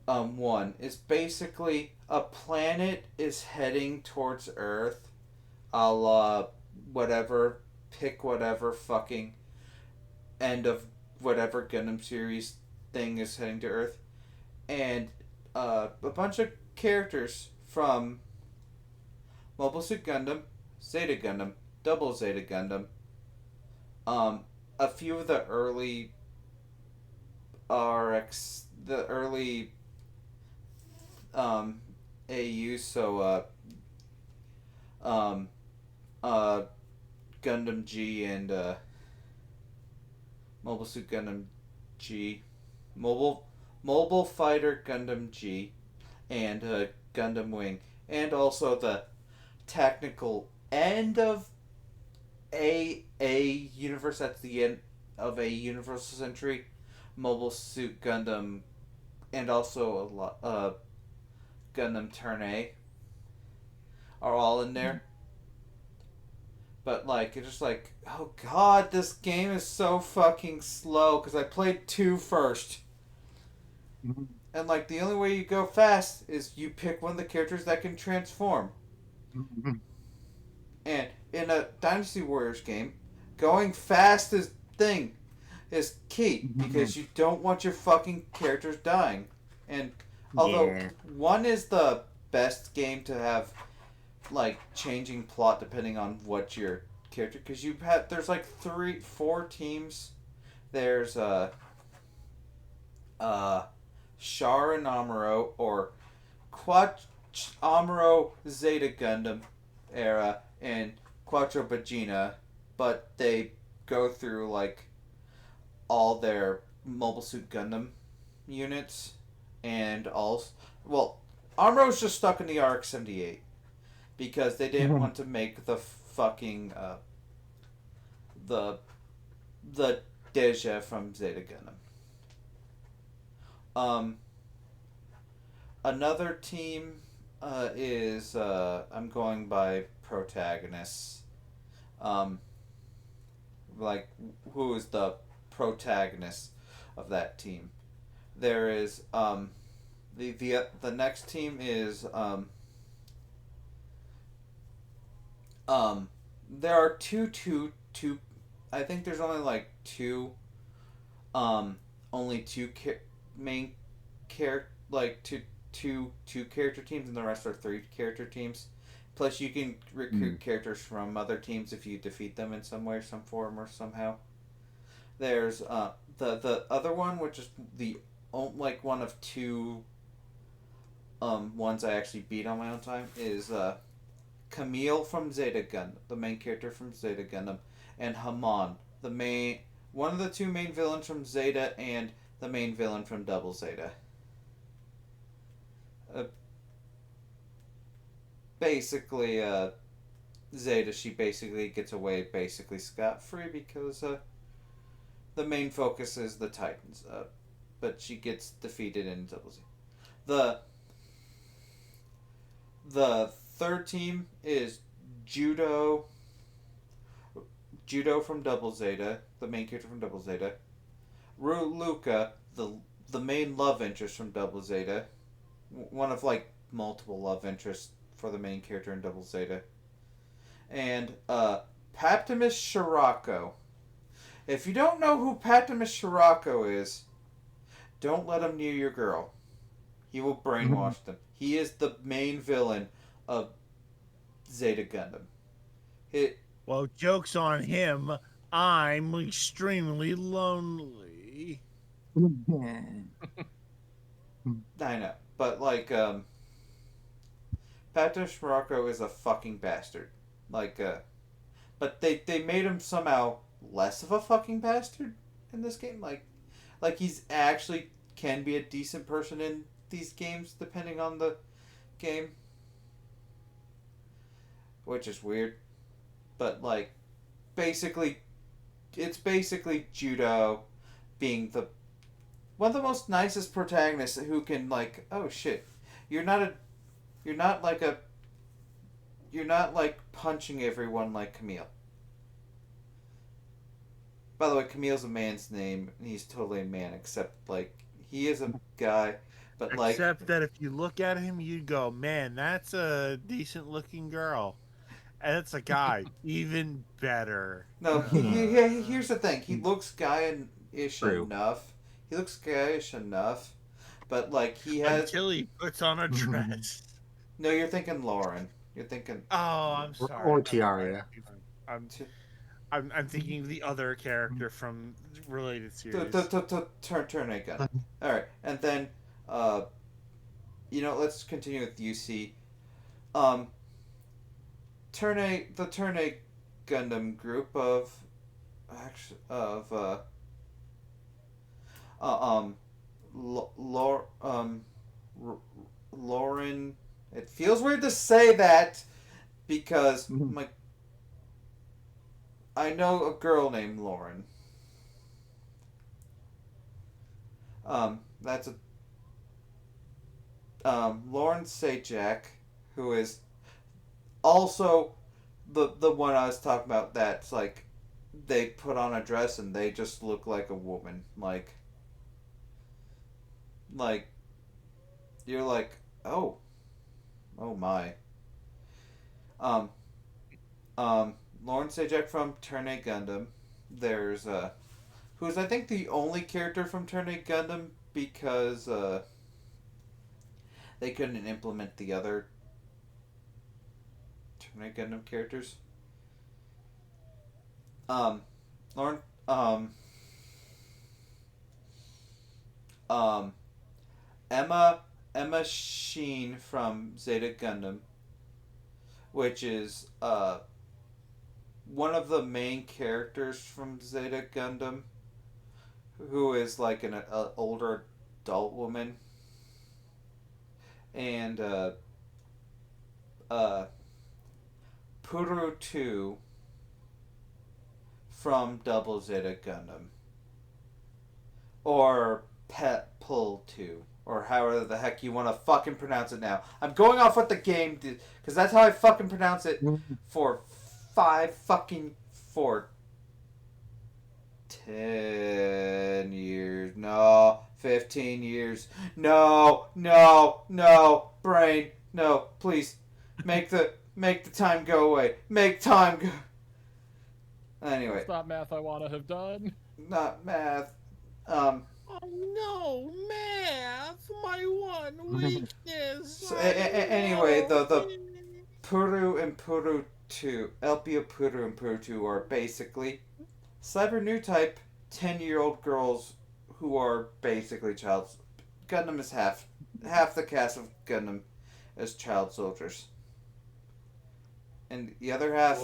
1 is basically a planet is heading towards Earth, a la whatever, pick whatever fucking end of whatever Gundam series thing is heading to Earth, and a bunch of characters from Mobile Suit Gundam, Zeta Gundam, Double Zeta Gundam, a few of the early the early AUs, so Gundam G and Mobile Suit Gundam G, Mobile Fighter Gundam G, and Gundam Wing, and also the technical end of a universe at the end of a Universal Century, Mobile Suit Gundam, and also a lot Gundam Turn A are all in there. But, like, it's just like, oh god, this game is so fucking slow, because I played 2 first. And, like, the only way you go fast is you pick one of the characters that can transform. And in a Dynasty Warriors game, going fast is key, because you don't want your fucking characters dying. And although 1 is the best game to have, like, changing plot depending on what your character, because there's like 4 teams. There's Char and Amuro, or Amuro Zeta Gundam era, and Quattro Bagina, but they go through like all their Mobile Suit Gundam units, and also, well, Amuro's just stuck in the RX-78 because they didn't want to make the fucking the Deja from Zeta Gundam. Another team is I'm going by protagonists. Like, who is the protagonist of that team? There is the next team is there are two. I think there's only like only two main two character teams, and the rest are 3 character teams. Plus, you can recruit characters from other teams if you defeat them in some way, some form, or somehow. There's the other one, which is the like one of 2 ones I actually beat on my own time, is Camille from Zeta Gundam, the main character from Zeta Gundam, and Haman, one of the 2 main villains from Zeta and the main villain from Double Zeta. Basically, Zeta, she basically gets away basically scot-free because the main focus is the Titans, but she gets defeated in Double Zeta. The third team is Judo from Double Zeta, the main character from Double Zeta. Luca, the main love interest from Double Zeta, one of like multiple love interests for the main character in Double Zeta. And Paptimus Shirako. If you don't know who Paptimus Shirako is, don't let him near your girl. He will brainwash them. He is the main villain of Zeta Gundam. Well, joke's on him. I'm extremely lonely. I know, but like, Patrick Morocco is a fucking bastard. Like, but they made him somehow less of a fucking bastard in this game. Like he's actually can be a decent person in these games depending on the game, which is weird. But like, basically, it's basically Judo being the one of the most nicest protagonists who can like, oh shit, you're not a, you're not like a, you're not like punching everyone like Camille. By the way, Camille's a man's name, and he's totally a man, except like he is a guy, but like Except that if you look at him, you go, man, that's a decent looking girl. And it's a guy. Even better. no, here's the thing. He looks guyish True. enough. He looks guyish enough, but like he has. Until he puts on a dress. No, you're thinking Lauren. You're thinking. Oh, I'm sorry. Or Tiaria. I'm thinking of the other character from related series. Turn a gun. All right, and then, let's continue with UC. The Turn A Gundam group of, actually Lauren. It feels weird to say that because like I know a girl named Lauren. That's a Lauren Sajak, who is also the one I was talking about. That's like they put on a dress and they just look like a woman. Like you're like, oh my. Lauren Sajak from Turn A Gundam. There's who's I think the only character from Turn A Gundam because they couldn't implement the other Turn A Gundam characters. Lauren Emma Sheen from Zeta Gundam, which is one of the main characters from Zeta Gundam, who is like an older adult woman, and Puru 2 from Double Zeta Gundam, or Pet Pull 2, or however the heck you want to fucking pronounce it now. I'm going off what the game did, because that's how I fucking pronounce it for 10 years. No, 15 years. No, brain. No, please. Make the time go away. Make time go. Anyway. That's not math I want to have done. Not math. Oh no, math, my one weakness. So, anyway, the Puru and Puru 2, Elpia Puru and Puru 2 are basically Cyber New Type 10-year-old girls who are basically child. Gundam is half the cast of Gundam as child soldiers, and the other half.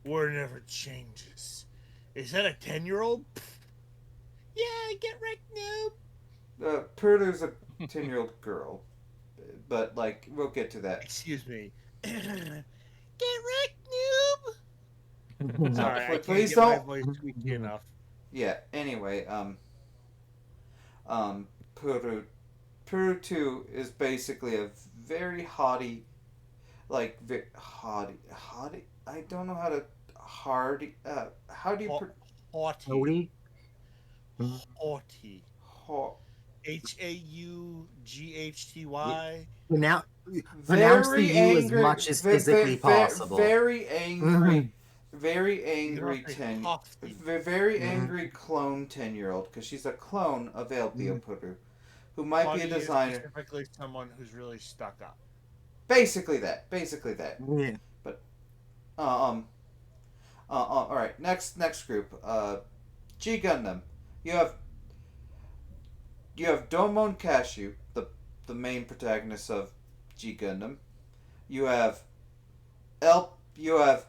War never changes. Is that a 10-year-old? Yeah, get wrecked, noob. Puru's a 10-year-old girl, but like we'll get to that. Excuse me. Get wrecked, noob. Sorry, I please can't don't. get my voice squeaky enough. Yeah. Anyway, Puru 2 is basically a very haughty, like haughty. I don't know how to hardy. How do you? Haughty. Haughty. Haughty. Now, pronounce the U as much as physically possible. Very angry. Very angry very angry clone 10-year-old, because she's a clone of Elpia Puru, who might be a designer. Specifically, someone who's really stuck up. Basically that. Yeah. But all right. Next group. G Gundam. You have you have Domon Cashew, the main protagonist of G Gundam. You have Elpio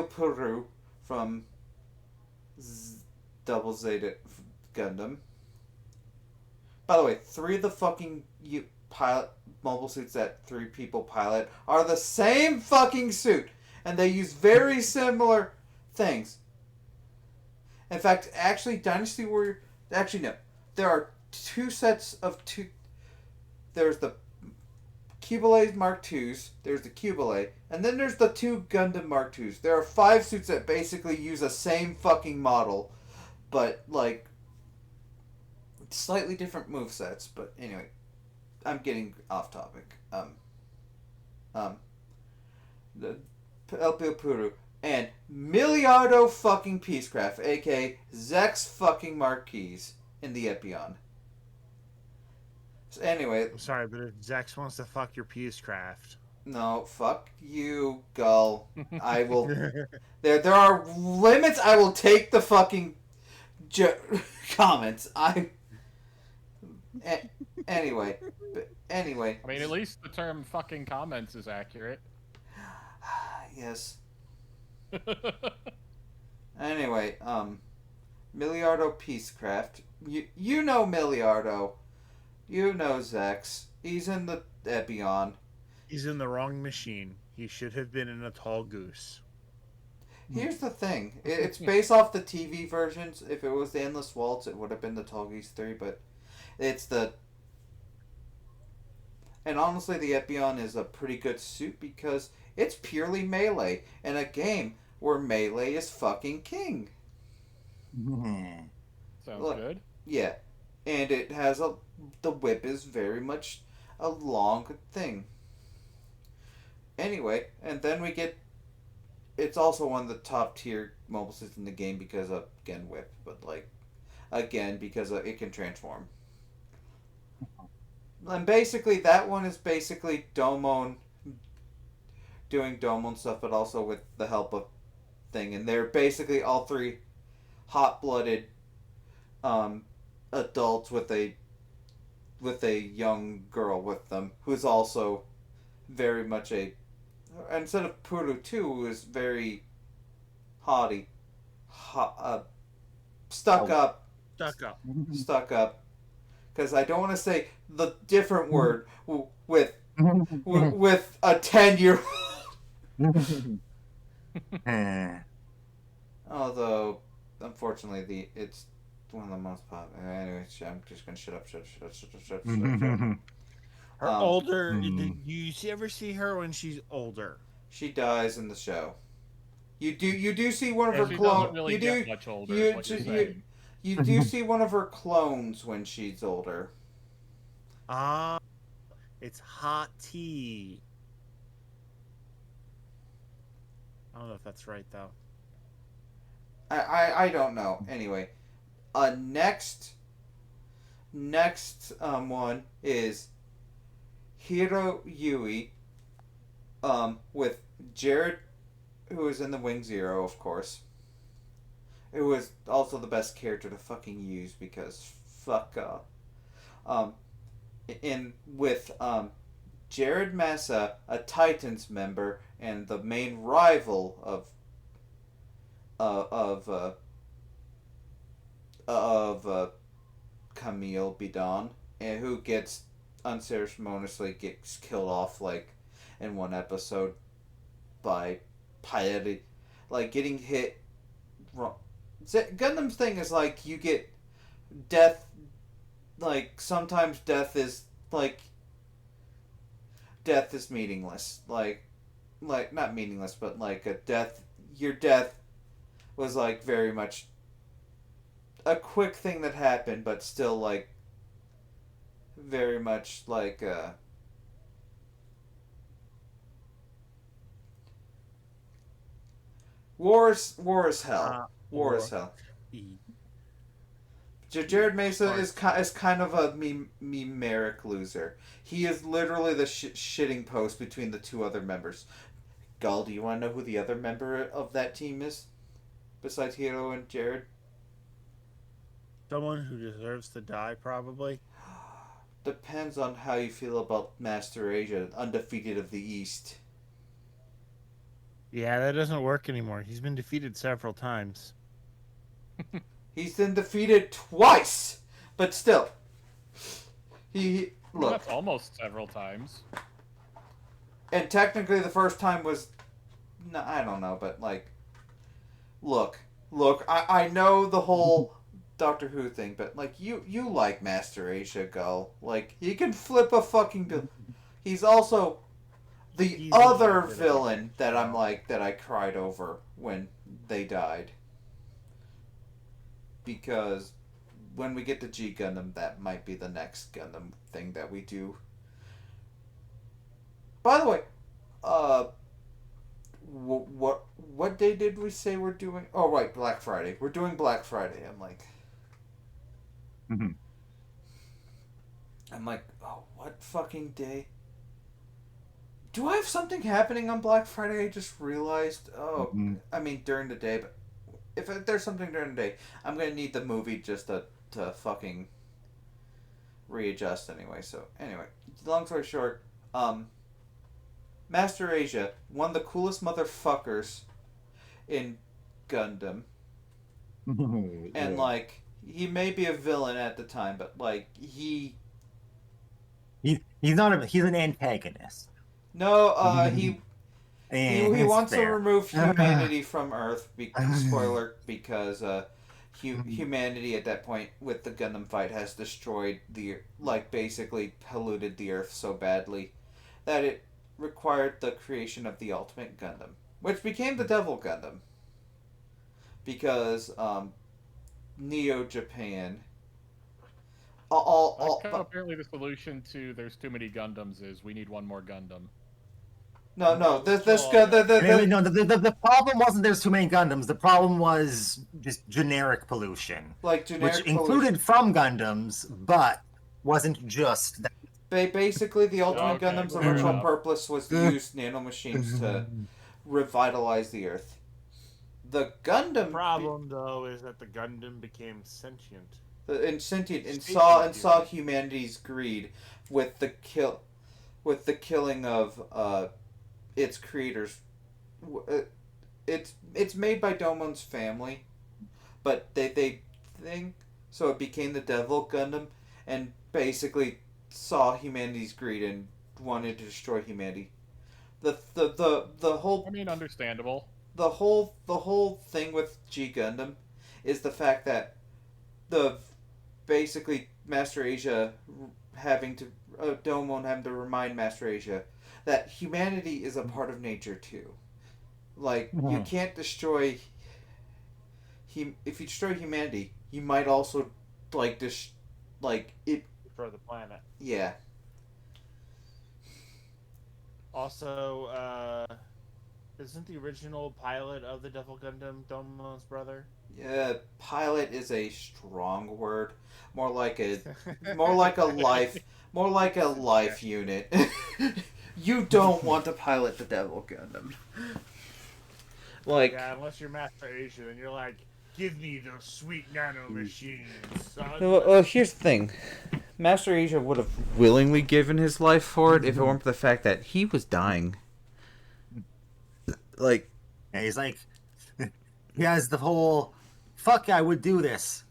Peru from Double Zeta Gundam. By the way, 3 of the fucking pilot mobile suits that 3 people pilot are the same fucking suit, and they use very similar things. In fact, actually, Dynasty Warrior. Actually, no. There are 2 sets of 2. There's the Cubile Mark IIs, there's the Cubile, and then there's the 2 Gundam Mark IIs. There are 5 suits that basically use the same fucking model, but, like, slightly different movesets. But anyway, I'm getting off topic. The El Puru and Miliardo fucking Peacecraft, aka Zex fucking Marquise in the Epion. So anyway, I'm sorry, but if Zex wants to fuck your Peacecraft. no, fuck you, Gull. I will. There are limits. I will take the fucking comments. Anyway. Anyway. I mean, at least the term "fucking comments" is accurate. Yes. Anyway, Miliardo Peacecraft. You know Miliardo. You know Zex. He's in the Epion. He's in the wrong machine. He should have been in a tall goose. Here's the thing. It's based off the TV versions. If it was the Endless Waltz, it would have been the Tall Geese 3, but it's the... And honestly, the Epion is a pretty good suit because it's purely melee in a game where melee is fucking king. Sounds Look, good. Yeah. And it has the whip is very much a long thing. Anyway, and then we get... It's also one of the top tier mobile suits in the game because of, again, whip. But, like, again, because it can transform. And basically, that one is basically Domon doing Domon stuff, but also with the help of thing. And they're basically all 3 hot-blooded adults with a young girl with them, who's also very much a... Instead of Puru 2, who is very haughty, stuck up. Stuck up. Because I don't want to say the different word with a 10-year-old. Although, unfortunately, it's one of the most popular. Anyway, I'm just gonna shut up. Her older. Do you ever see her when she's older? She dies in the show. You do see one of her She clones. doesn't really get much older. You, is what you're saying. you do see one of her clones when she's older. It's hot tea. I don't know if that's right though. I don't know. Anyway, next one is Hiro Yui, with Jared, who is in the Wing Zero, of course. Who is also the best character to fucking use because fuck with Jared Massa, a Titans member and the main rival of Camille Bidon, and who gets unceremoniously gets killed off like in one episode by piety, like getting hit wrong. Gundam's thing is like you get death, like sometimes death is meaningless, like not meaningless, but like your death was like very much a quick thing that happened, but still like very much like war is hell. War is hell. Jared Mesa is kind of a memeric loser. He is literally the shitting post between the 2 other members. Gull, do you want to know who the other member of that team is? Besides Hiro and Jared? Someone who deserves to die, probably. Depends on how you feel about Master Asia, undefeated of the East. Yeah, that doesn't work anymore. He's been defeated several times. He's been defeated twice, but still, Well, look. that's almost several times. And technically, the first time was, no, I don't know, but like, look. I know the whole Doctor Who thing, but like, you like Master Asia Gull. Like, he can flip a fucking bill. He's also the other villain that I'm like, that I cried over when they died. Because when we get to G Gundam, that might be the next Gundam thing that we do. By the way, what day did we say we're doing? Oh, right, Black Friday. We're doing Black Friday. I'm like, oh, what fucking day? Do I have something happening on Black Friday? I just realized. Oh, I mean during the day, but if there's something during the day, I'm gonna need the movie just to fucking readjust anyway. So anyway, long story short, Master Asia, one of the coolest motherfuckers in Gundam, and like he may be a villain at the time, but like he's an antagonist. No, he wants to fair. remove humanity from Earth. Spoiler, because humanity at that point with the Gundam fight has destroyed basically polluted the Earth so badly that it required the creation of the Ultimate Gundam, which became the Devil Gundam. Because Neo Japan. Apparently the solution to there's too many Gundams is we need one more Gundam. No, the problem wasn't there's too many Gundams. The problem was just generic pollution, which included from Gundams, but wasn't just that. Basically, the Ultimate Gundam's original purpose was to use nanomachines to revitalize the Earth. The Gundam problem, though, is that the Gundam became sentient. And saw humanity's greed with the killing of its creators. It's made by Domon's family, but they think so. It became the Devil Gundam, and basically saw humanity's greed and wanted to destroy humanity. The whole. I mean, understandable. The whole thing with G Gundam is the fact that basically Master Asia Domon having to remind Master Asia that humanity is a part of nature too. Like you can't destroy if you destroy humanity, you might also destroy the planet. Yeah. Also, isn't the original pilot of the Devil Gundam Domon's brother? Yeah, pilot is a strong word. More like a life unit. You don't want to pilot the Devil Gundam. Yeah, unless you're Master Asia, then you're like, give me those sweet nano machines, son. Well, here's the thing. Master Asia would have willingly given his life for it if it weren't for the fact that he was dying. Like, yeah, he's like, he has the whole, fuck, I would do this,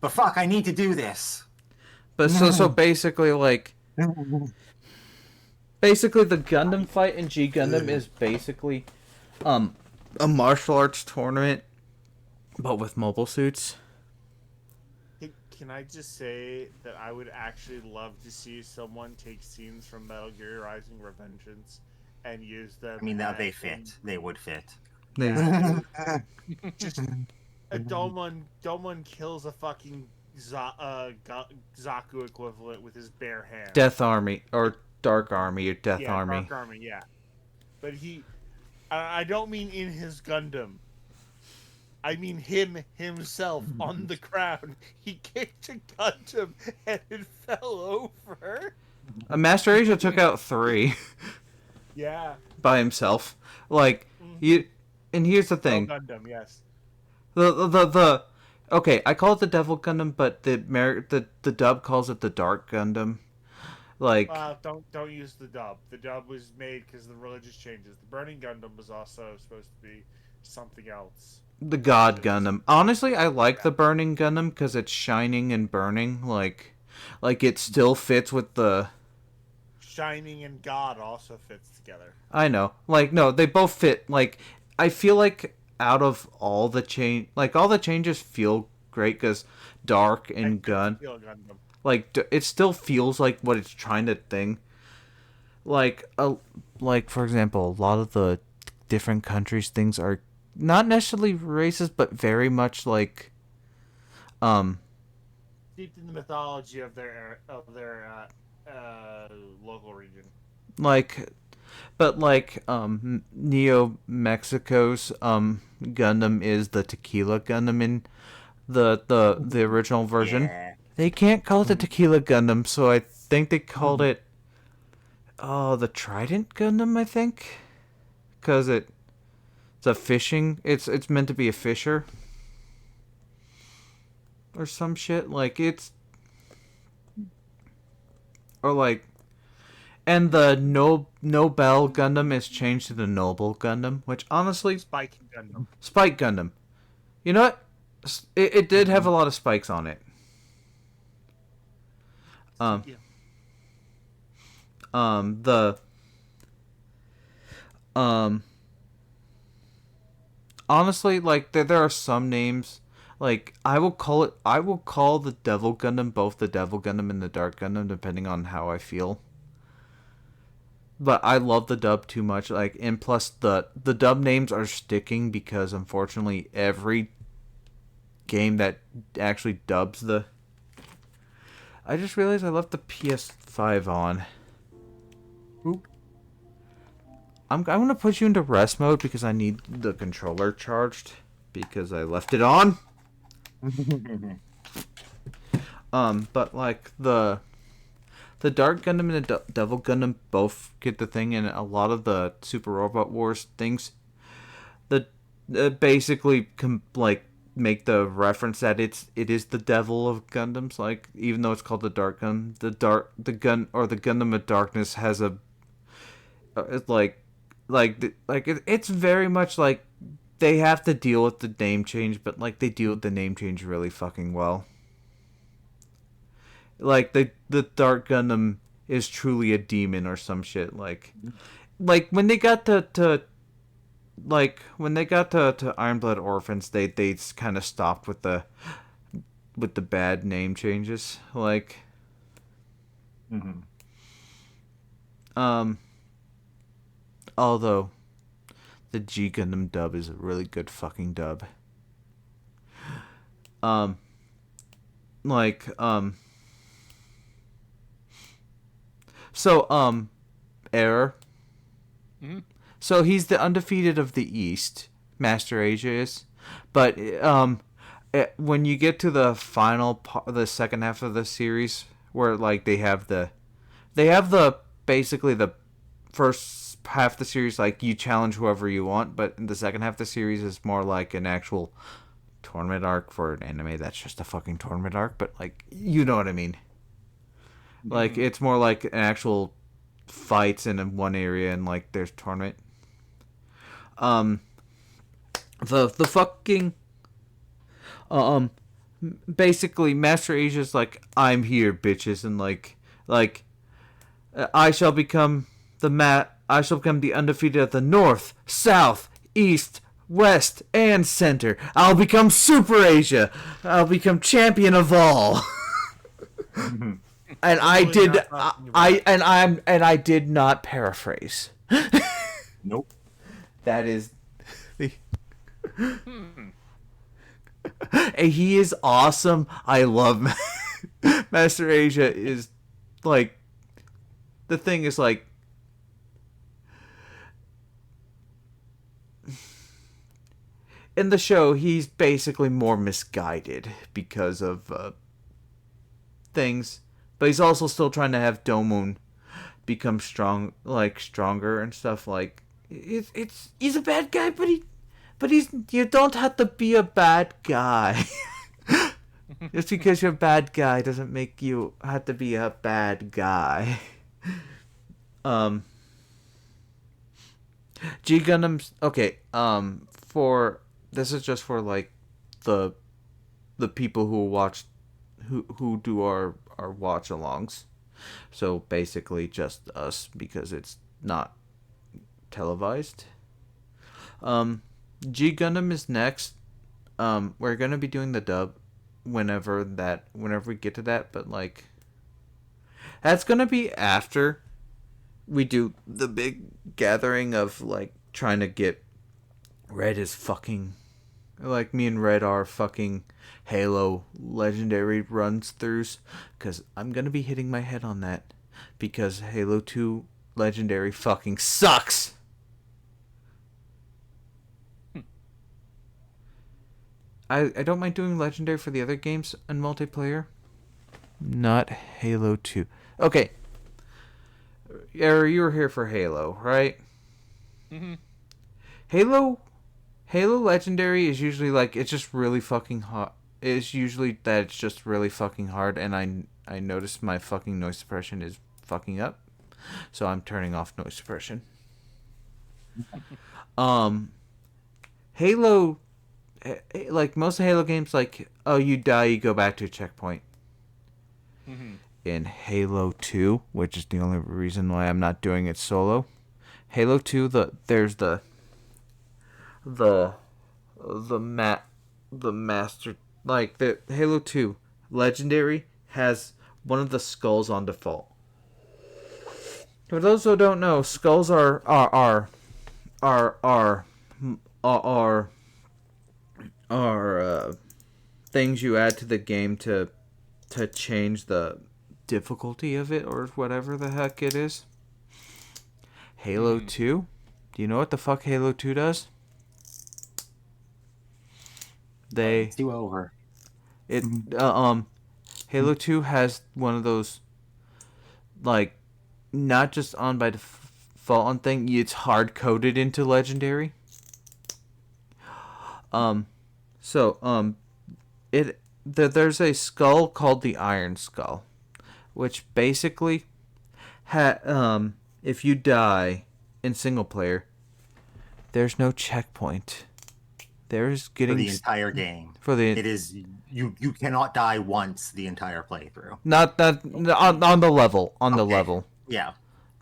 but fuck, I need to do this. But so basically, like, basically the Gundam fight in G Gundam is basically, a martial arts tournament, but with mobile suits. Can I just say that I would actually love to see someone take scenes from Metal Gear Rising: Revengeance and use them. I mean, now they fit. They would fit. Just a Domon kills a fucking Zaku equivalent with his bare hand. Death Army or Dark Army or Death Army. Dark Army, yeah. But I don't mean in his Gundam. I mean himself on the ground. He kicked a Gundam and it fell over. Master Asia took out 3. Yeah. By himself. Like, and here's the thing. Gundam, yes. Okay, I call it the Devil Gundam, but the dub calls it the Dark Gundam. Like Don't use the dub. The dub was made because of the religious changes. The Burning Gundam was also supposed to be something else. the God Gundam. Honestly, I like the Burning Gundam because it's shining and burning. Like it still fits with the. Shining and God also fits together. I know. Like no, they both fit. Like I feel like out of all the all the changes feel great because Dark and Gun. Gundam. Like it still feels like what it's trying to thing. Like for example, a lot of the different countries things are not necessarily racist, but very much like, Steeped in the mythology of their local region. like, but like Neo Mexico's Gundam is the Tequila Gundam in the original version. Yeah. They can't call it the Tequila Gundam, so I think they called it the Trident Gundam. I think because it's a fishing. It's meant to be a fisher or some shit. Like it's or like. And the Nobel Gundam is changed to the Noble Gundam, which honestly, Spike Gundam. Spike Gundam. You know what? It did have a lot of spikes on it. Yeah. The honestly, like there are some names. Like I will call the Devil Gundam both the Devil Gundam and the Dark Gundam, depending on how I feel. But I love the dub too much. Like, and plus the dub names are sticking because unfortunately every game that actually dubs the. I just realized I left the PS5 on. Oop. I'm gonna put you into rest mode because I need the controller charged because I left it on. But like the Dark Gundam and the Devil Gundam both get the thing, and a lot of the Super Robot Wars things, basically make the reference that it is the Devil of Gundams. Like even though it's called the Dark Gundam, the Gundam of Darkness has a it's very much like they have to deal with the name change, but like they deal with the name change really fucking well. Like the Dark Gundam is truly a demon or some shit. Like when they got to Iron Blood Orphans, they kind of stopped with the bad name changes. Like, although the G Gundam dub is a really good fucking dub. So, Error. Mm-hmm. So he's the undefeated of the East, Master Asia is. But when you get to the the second half of the series, where like they have the basically the first half of the series, like you challenge whoever you want, but in the second half of the series is more like an actual tournament arc. For an anime that's just a fucking tournament arc, but like you know what I mean. Like it's more like an actual fights in one area and like there's tournament. The fucking basically Master Asia's like I'm here bitches and like I shall become the undefeated of the North, South, East, West, and Center. I'll become Super Asia. I'll become champion of all. And I did not paraphrase. Nope. That is he is awesome. I love Master Asia is like the thing is like in the show he's basically more misguided because of things. But he's also still trying to have Domon become stronger and stuff. Like he's a bad guy, but you don't have to be a bad guy. Just because you're a bad guy doesn't make you have to be a bad guy. G Gundam's okay. For this is just for like the people who watch who do our watch alongs. So basically just us because it's not televised. G Gundam is next. We're gonna be doing the dub whenever we get to that, but like that's gonna be after we do the big gathering of like trying to get Red is fucking like me and Red are fucking Halo legendary runs throughs because I'm gonna be hitting my head on that because Halo 2 legendary fucking sucks. I don't mind doing legendary for the other games and multiplayer. Not Halo 2. Okay. You were here for Halo, right? Mm-hmm. Halo legendary is usually like it's just really fucking hot. It's usually that it's just really fucking hard and I noticed my fucking noise suppression is fucking up. So I'm turning off noise suppression. Halo like most Halo games, like, oh, you die, you go back to a checkpoint. Mm-hmm. In Halo 2, which is the only reason why I'm not doing it solo. Halo 2, there's the master, like the Halo 2 legendary has one of the skulls on default. For those who don't know, skulls are things you add to the game to change the difficulty of it or whatever the heck it is. Halo 2? Do you know what the fuck Halo 2 does? They do over. it Halo 2 has one of those like not just on by default on thing, it's hard coded into legendary. There's a skull called the Iron Skull, which basically if you die in single player, there's no checkpoint. There's getting For the entire game. It is you cannot die once the entire playthrough. Not on the level. On the level. Yeah.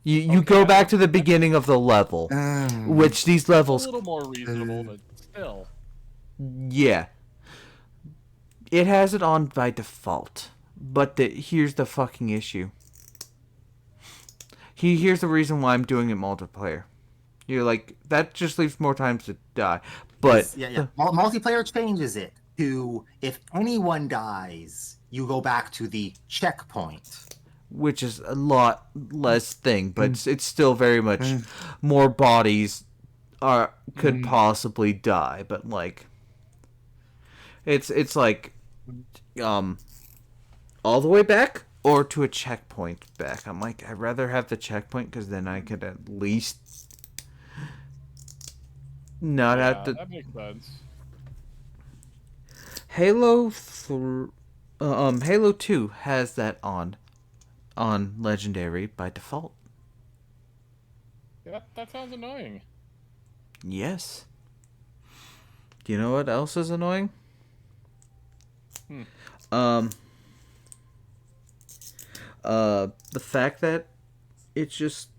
You go back to the beginning of the level, which these levels a little more reasonable, but still. Yeah. It has it on by default. But here's the fucking issue. Here's the reason why I'm doing it multiplayer. You're like, that just leaves more times to die. But yeah. Multiplayer changes it to if anyone dies, you go back to the checkpoint. Which is a lot less thing, but it's still very much more bodies could possibly die, but like it's like all the way back or to a checkpoint back. I'm like, I'd rather have the checkpoint because then I could at least not have to. That makes sense. Halo 2 has that on legendary by default. Yeah, that sounds annoying. Yes. Do you know what else is annoying? The fact that it just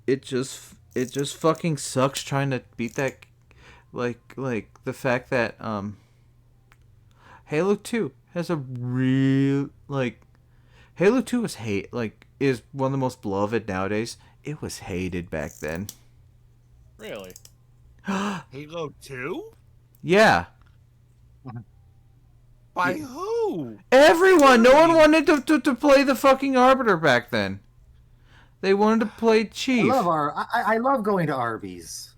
fucking sucks trying to beat that, like the fact that Halo 2 has a real Halo 2 is one of the most beloved nowadays. It was hated back then. Really? Halo 2? Yeah. By who? Everyone! No one wanted to play the fucking Arbiter back then. They wanted to play Chief. I love going to Arby's.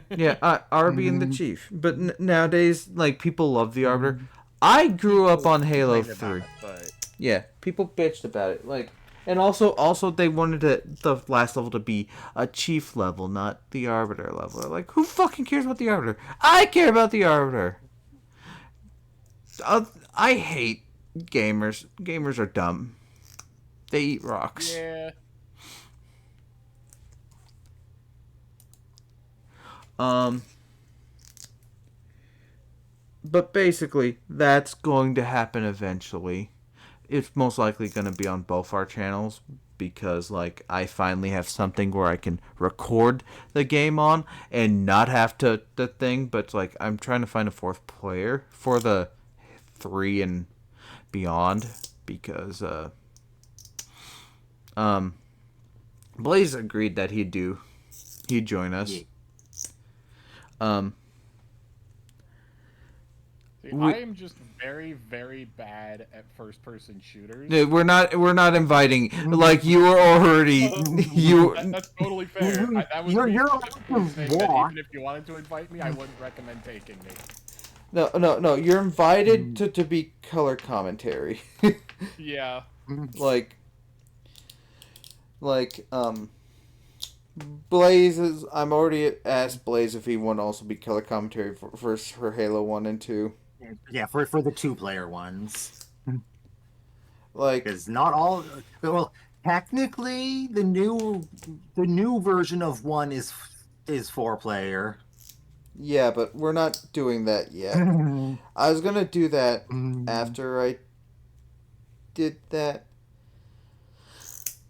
Yeah, Arby and the Chief. But nowadays, like, people love the Arbiter. I grew up on Halo 3. Yeah, people bitched about it. Like, and also they wanted the last level to be a Chief level, not the Arbiter level. They're like, who fucking cares about the Arbiter? I care about the Arbiter. I hate Gamers are dumb. They eat rocks. Yeah. But basically, that's going to happen eventually. It's most likely going to be on both our channels because, like, I finally have something where I can record the game on and not have to the thing. But like, I'm trying to find a fourth player for the 3 and beyond because Blaze agreed that he'd join us. Yeah. See, I am just very, very bad at first-person shooters. No, we're not inviting. Like, you were already That's totally fair. That was You're me allowed specifically to saying that walk. even if you wanted to invite me, I wouldn't recommend taking me. No. You're invited to be color commentary. Yeah. like Blaze is. I'm already asked Blaze if he want to also be color commentary for Halo 1 and 2. Yeah, for the 2-player ones. Like, Because not all. Well, technically, the new version of 1 is 4-player. yeah, but we're not doing that yet. I was gonna do that after I did that.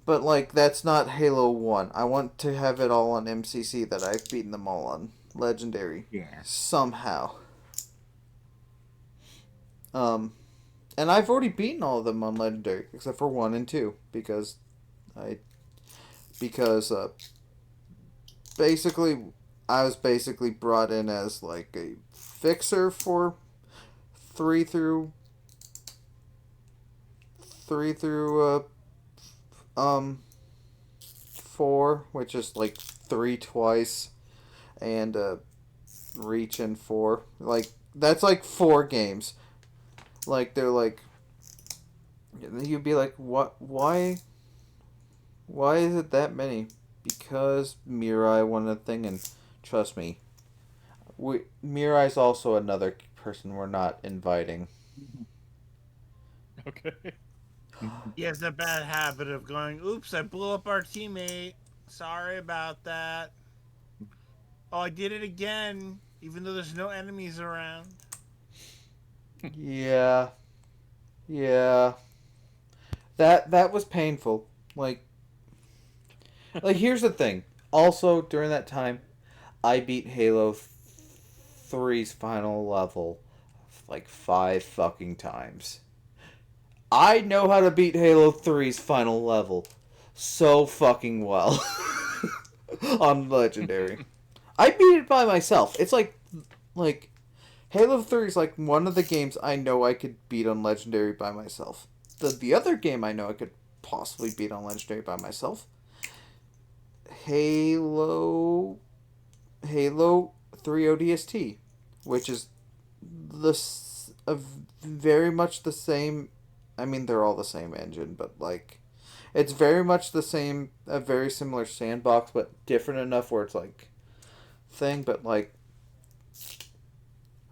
But, like, that's not Halo 1. I want to have it all on MCC that I've beaten them all on Legendary. Yeah. Somehow. And I've already beaten all of them on Legendary, except for 1 and 2, because basically, I was basically brought in as, like, a fixer for 3 through 4, which is like 3 twice, and Reach in 4. Like, that's like 4 games. Like, they're like, you'd be like, what? Why is it that many? Because Mirai won a thing, and trust me, Mirai's also another person we're not inviting. Okay. He has a bad habit of going, oops, I blew up our teammate. Sorry about that. Oh, I did it again, even though there's no enemies around. Yeah. That was painful. Like, here's the thing. Also, during that time, I beat Halo 3's final level like 5 fucking times. I know how to beat Halo 3's final level so fucking well on Legendary. I beat it by myself. It's like Halo 3 is like one of the games I know I could beat on Legendary by myself. The other game I know I could possibly beat on Legendary by myself, Halo 3 ODST, which is very much the same. I mean, they're all the same engine, but like, it's very much the same, a very similar sandbox, but different enough where it's like thing. But like,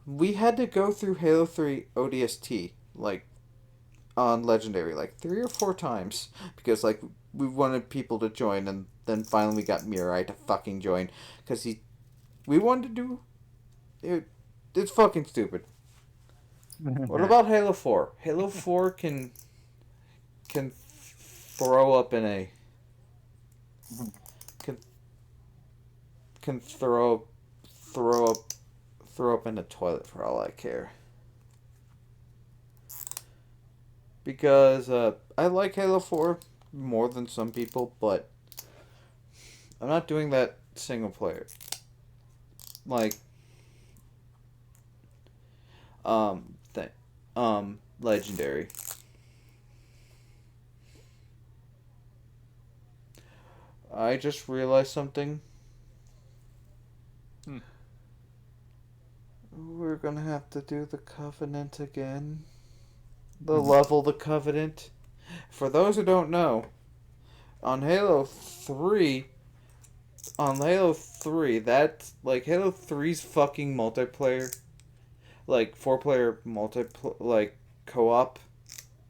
we had to go through Halo 3 ODST like on Legendary like 3 or 4 times because like we wanted people to join, and then finally we got Mirai to fucking join because we wanted to do it. It's fucking stupid. What about Halo 4? Halo 4 can throw up in a can throw up in a toilet for all I care. Because I like Halo 4 more than some people, but I'm not doing that single player. Like, Legendary. I just realized something. We're gonna have to do the Covenant again. The Covenant. For those who don't know, on Halo 3, that's like Halo 3's fucking multiplayer, like 4-player like co-op